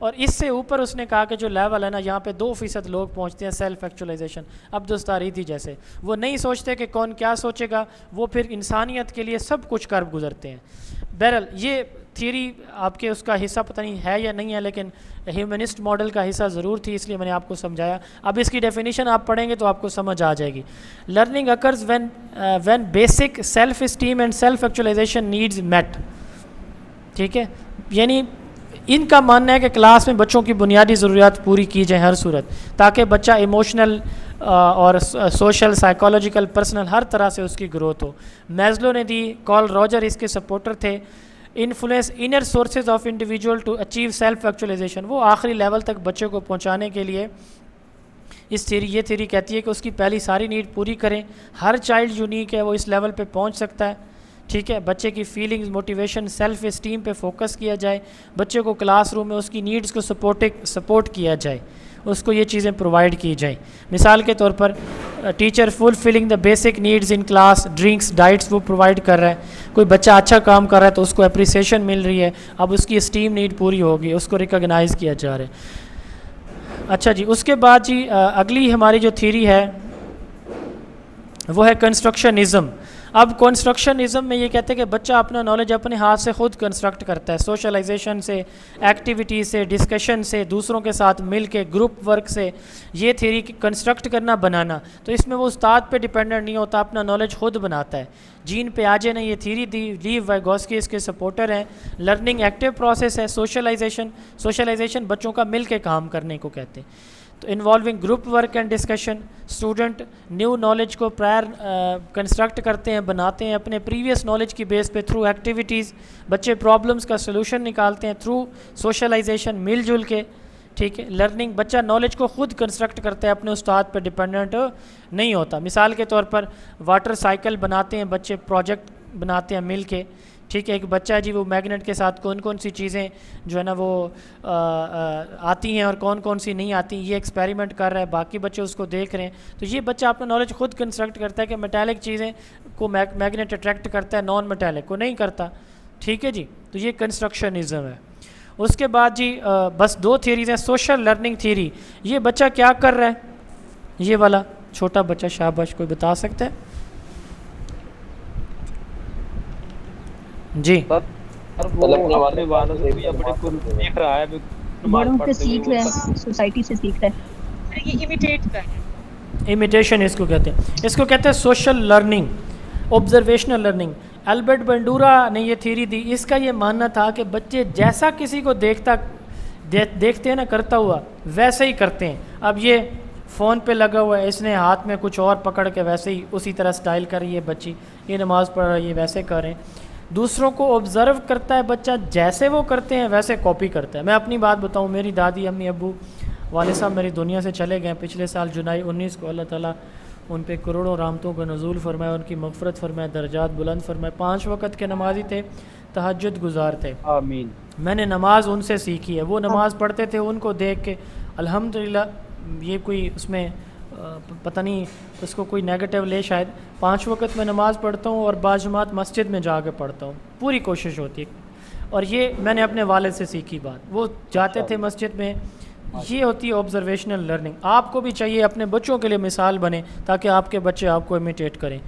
और इससे ऊपर उसने कहा कि जो लेवल है ना, यहाँ पे 2% लोग पहुँचते हैं सेल्फ़ एक्चुअलाइजेशन। अब दोस्तारीदी जैसे वो नहीं सोचते कि कौन क्या सोचेगा, वो फिर इंसानियत के लिए सब कुछ कर गुजरते हैं। बहरहाल ये थ्योरी आपके उसका हिस्सा पता नहीं है या नहीं है, लेकिन ह्यूमनिस्ट मॉडल का हिस्सा ज़रूर थी, इसलिए मैंने आपको समझाया। अब इसकी डेफिनेशन आप पढ़ेंगे तो आपको समझ आ जाएगी। Learning occurs when basic self esteem and self actualisation needs met. ठीक है, यानी इनका मानना है कि क्लास में बच्चों की बुनियादी ज़रूरियात पूरी की जाए हर सूरत, ताकि बच्चा इमोशनल और सोशल, साइकोलॉजिकल, पर्सनल हर तरह से उसकी ग्रोथ हो। मैस्लो ने दी, कॉल रॉजर इसके सपोर्टर थे। Influence inner sources of individual to achieve self actualisation, वो आखिरी लेवल तक बच्चे को पहुंचाने के लिए इस ये थ्योरी कहती है कि उसकी पहली सारी नीड पूरी करें। हर चाइल्ड यूनिक है, वो इस लेवल पे पहुंच सकता है। ठीक है, बच्चे की फीलिंग्स, मोटिवेशन, सेल्फ इस्टीम पे फोकस किया जाए, बच्चे को क्लासरूम में उसकी नीड्स को सपोर्ट किया जाए, उसको ये चीज़ें प्रोवाइड की जाएँ। मिसाल के तौर पर teacher fulfilling the basic needs in class, drinks diets वो प्रोवाइड कर रहा है। कोई बच्चा अच्छा काम कर रहा है तो उसको अप्रिसिएशन मिल रही है, अब उसकी स्टीम नीड पूरी होगी, उसको रिकॉग्नाइज़ किया जा रहा है। अच्छा जी, उसके बाद जी अगली हमारी जो थ्योरी है वो है कंस्ट्रक्शनिज़म। अब कंस्ट्रक्शनिज़म में ये कहते हैं कि बच्चा अपना नॉलेज अपने हाथ से ख़ुद कंस्ट्रक्ट करता है, सोशलाइजेशन से, एक्टिविटी से, डिस्कशन से, दूसरों के साथ मिल के, ग्रुप वर्क से, ये थ्योरी कंस्ट्रक्ट करना, बनाना। तो इसमें वो उस्ताद पे डिपेंडेंट नहीं होता, अपना नॉलेज खुद बनाता है। जीन पे आजे ने ये थ्योरी दी, लीव वाइगोस्की इसके सपोर्टर हैं। लर्निंग एक्टिव प्रोसेस है, सोशलाइजेशन बच्चों का मिल के काम करने को कहते हैं। तो involving group work and discussion, student new knowledge को प्रायर कंस्ट्रक्ट करते हैं, बनाते हैं अपने प्रीवियस नॉलेज की बेस पे थ्रू एक्टिविटीज़। बच्चे प्रॉब्लम्स का सलूशन निकालते हैं थ्रू सोशलाइजेशन, मिलजुल के, ठीक है। लर्निंग, बच्चा नॉलेज को खुद कंस्ट्रक्ट करता है, अपने उस्ताद पर डिपेंडेंट नहीं होता। मिसाल के तौर पर वाटर साइकिल बनाते हैं बच्चे, प्रोजेक्ट बनाते हैं मिल के, ठीक है। एक बच्चा है जी, वो मैग्नेट के साथ कौन कौन सी चीज़ें जो है ना वो आती हैं और कौन कौन सी नहीं आती, ये एक्सपेरिमेंट कर रहा है, बाकी बच्चे उसको देख रहे हैं। तो ये बच्चा अपना नॉलेज खुद कंस्ट्रक्ट करता है कि मेटालिक चीज़ें को मैग्नेट अट्रैक्ट करता है, नॉन मेटालिक को नहीं करता, ठीक है जी। तो ये कंस्ट्रक्शनिज़म है। उसके बाद जी बस 2 थियरीज़ हैं। सोशल लर्निंग थियरी, ये बच्चा क्या कर रहा है, ये वाला छोटा बच्चा, शाबाश, कोई बता सकता है जी? देख रहा है, बड़ों से सीख रहे हैं, सोसाइटी से सीख रहे हैं, ये इमिटेट कर रहे हैं। इमिटेशन इसको कहते हैं, इसको कहते हैं social learning, observational learning. Albert Bandura ने ये थ्योरी दी। इसका ये मानना था कि बच्चे जैसा किसी को देखते हैं ना करता हुआ, वैसे ही करते हैं। अब ये फ़ोन पे लगा हुआ है, इसने हाथ में कुछ और पकड़ के वैसे ही उसी तरह स्टाइल कर रही है बच्ची, ये नमाज़ पढ़ रही है, वैसे करें। दूसरों को ऑब्ज़र्व करता है बच्चा, जैसे वो करते हैं वैसे कॉपी करता है। मैं अपनी बात बताऊं, मेरी दादी, अम्मी, अब्बू, वाले साहब मेरी दुनिया से चले गए पिछले साल जुलाई 19 को। अल्लाह ताला उन पे करोड़ों रहमतों का नज़ूल फरमाए, उनकी मग़फ़रत फरमाए, दर्जात बुलंद फरमाए। 5 वक़्त के नमाजी थे, तहज्जुद गुजार थे। आमीन। मैंने नमाज़ उनसे सीखी है, वो नमाज़ पढ़ते थे, उनको देख के अल्हम्दुलिल्लाह, ये कोई उसमें पता नहीं उसको कोई नेगेटिव ले, शायद 5 वक़्त में नमाज़ पढ़ता हूँ और बाजमात मस्जिद में जाके पढ़ता हूँ, पूरी कोशिश होती है। और ये मैंने अपने वालिद से सीखी बात, वो जाते थे मस्जिद में। ये होती है ऑब्जर्वेशनल लर्निंग। आपको भी चाहिए अपने बच्चों के लिए मिसाल बने, ताकि आपके बच्चे आपको इमिटेट करें।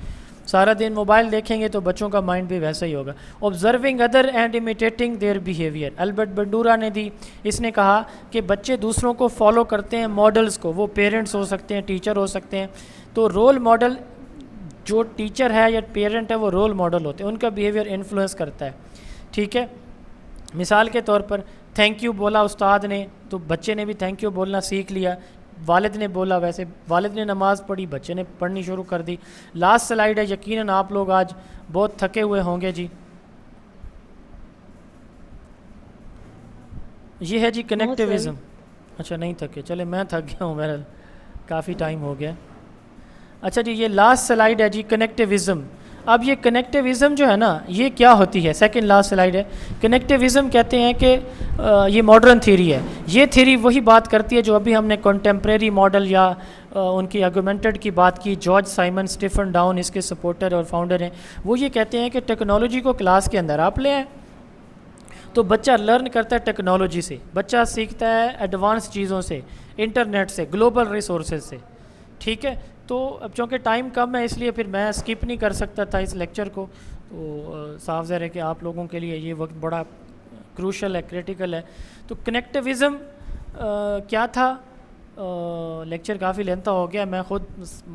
सारा दिन मोबाइल देखेंगे तो बच्चों का माइंड भी वैसा ही होगा। Observing other and imitating their behaviour, Albert Bandura ने दी। इसने कहा कि बच्चे दूसरों को फॉलो करते हैं, मॉडल्स को, वो पेरेंट्स हो सकते हैं, टीचर हो सकते हैं। तो रोल मॉडल जो टीचर है या पेरेंट है, वो रोल मॉडल होते हैं, उनका बिहेवियर इन्फ्लुएंस करता है, ठीक है। मिसाल के तौर पर थैंक यू बोला उस्ताद ने, तो बच्चे ने भी थैंक यू बोलना सीख लिया। वालिद ने बोला, वैसे वालिद ने नमाज़ पढ़ी, बच्चे ने पढ़नी शुरू कर दी। लास्ट स्लाइड है, यकीनन आप लोग आज बहुत थके हुए होंगे जी। ये है जी कनेक्टिविज़म। अच्छा नहीं थके, चले मैं थक गया हूँ, मेरा काफ़ी टाइम हो गया। अच्छा जी, ये लास्ट स्लाइड है जी, कनेक्टिविज़म। अब ये कनेक्टिविज़म जो है ना, ये क्या होती है, सेकंड लास्ट स्लाइड है। कनेक्टिविज़म कहते हैं कि ये मॉडर्न थ्योरी है। ये थ्योरी वही बात करती है जो अभी हमने कंटेम्प्रेरी मॉडल या उनकी आर्गुमेंटेड की बात की। जॉर्ज साइमन स्टीफन डाउन इसके सपोर्टर और फाउंडर हैं। वो ये कहते हैं कि टेक्नोलॉजी को क्लास के अंदर आप ले आएँ तो बच्चा लर्न करता है टेक्नोलॉजी से, बच्चा सीखता है एडवांस चीज़ों से, इंटरनेट से, ग्लोबल रिसोर्सेज से, ठीक है। तो अब चूँकि टाइम कम है इसलिए फिर मैं स्किप नहीं कर सकता था इस लेक्चर को। तो साफ ज़ाहिर है कि आप लोगों के लिए ये वक्त बड़ा क्रूशल है, क्रिटिकल है। तो कनेक्टिविज़म क्या था, लेक्चर काफ़ी लेंथा हो गया। मैं ख़ुद,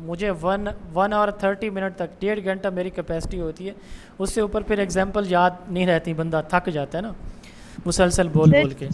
मुझे 1 आवर 30 मिनट तक, 1.5 घंटा मेरी कैपेसिटी होती है, उससे ऊपर फिर एग्जांपल याद नहीं रहती, बंदा थक जाता है ना मुसलसल बोल बोल के।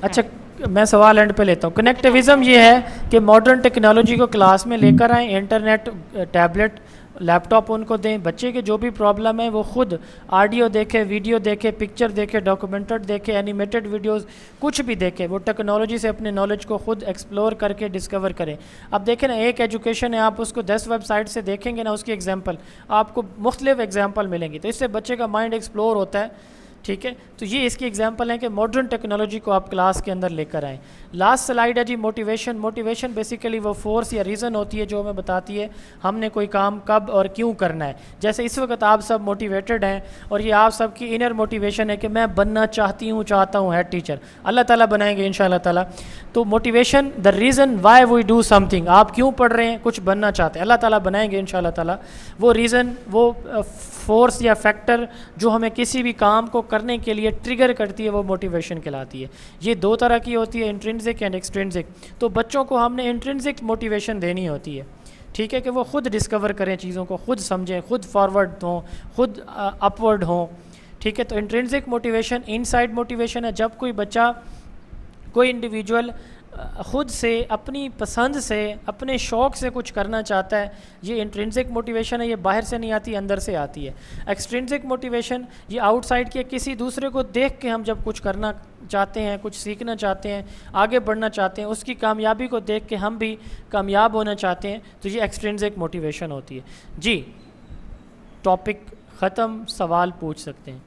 अच्छा, मैं सवाल एंड पे लेता हूँ। कनेक्टिविज़म ये है कि मॉडर्न टेक्नोलॉजी को क्लास में लेकर आएँ, इंटरनेट, टैबलेट, लैपटॉप उनको दें। बच्चे के जो भी प्रॉब्लम है वो खुद ऑडियो देखे, वीडियो देखे, पिक्चर देखे, डॉक्यूमेंटेड देखे, एनिमेटेड वीडियोस, कुछ भी देखे, वो टेक्नोलॉजी से अपने नॉलेज को खुद एक्सप्लोर करके डिस्कवर करें। अब देखें ना, एक एजुकेशन है, आप उसको 10 वेबसाइट से देखेंगे ना, उसकी एग्जाम्पल आपको मुख्तलिफ एग्जाम्पल मिलेंगी। तो इससे बच्चे का माइंड एक्सप्लोर होता है, ठीक है, तो ये इसकी एग्जांपल है कि मॉडर्न टेक्नोलॉजी को आप क्लास के अंदर लेकर आएँ। लास्ट स्लाइड है जी मोटिवेशन। मोटिवेशन बेसिकली वो फोर्स या रीज़न होती है जो हमें बताती है हमने कोई काम कब और क्यों करना है। जैसे इस वक्त आप सब मोटिवेटेड हैं और ये आप सब की इनर मोटिवेशन है कि मैं बनना चाहता हूँ हेड टीचर, अल्लाह ताला बनाएंगे इंशाअल्लाह ताला। तो motivation the reason why we do something, आप क्यों पढ़ रहे हैं, कुछ बनना चाहते हैं, अल्लाह ताला बनाएंगे इंशाअल्लाह ताला। वो रीज़न, वो फोर्स या फैक्टर जो हमें किसी भी काम को करने के लिए ट्रिगर करती है, वो मोटिवेशन कहलाती है। ये दो तरह की होती है, इंट्रिंसिक एंड एक्सट्रिंसिक। तो बच्चों को हमने इंट्रिंसिक मोटिवेशन देनी होती है, ठीक है, कि वो खुद डिस्कवर करें चीज़ों को, खुद समझें, खुद फॉरवर्ड हों, खुद अपवर्ड हों, ठीक है। तो इंट्रिंसिक मोटिवेशन इनसाइड मोटिवेशन है, जब कोई बच्चा, कोई इंडिविजुअल ख़ुद से, अपनी पसंद से, अपने शौक़ से कुछ करना चाहता है, ये इंट्रिंसिक मोटिवेशन है, ये बाहर से नहीं आती, अंदर से आती है। एक्सट्रिंसिक मोटिवेशन ये आउटसाइड के किसी दूसरे को देख के हम जब कुछ करना चाहते हैं, कुछ सीखना चाहते हैं, आगे बढ़ना चाहते हैं, उसकी कामयाबी को देख के हम भी कामयाब होना चाहते हैं, तो ये एक्सट्रिंसिक मोटिवेशन होती है। जी, टॉपिक ख़त्म, सवाल पूछ सकते हैं।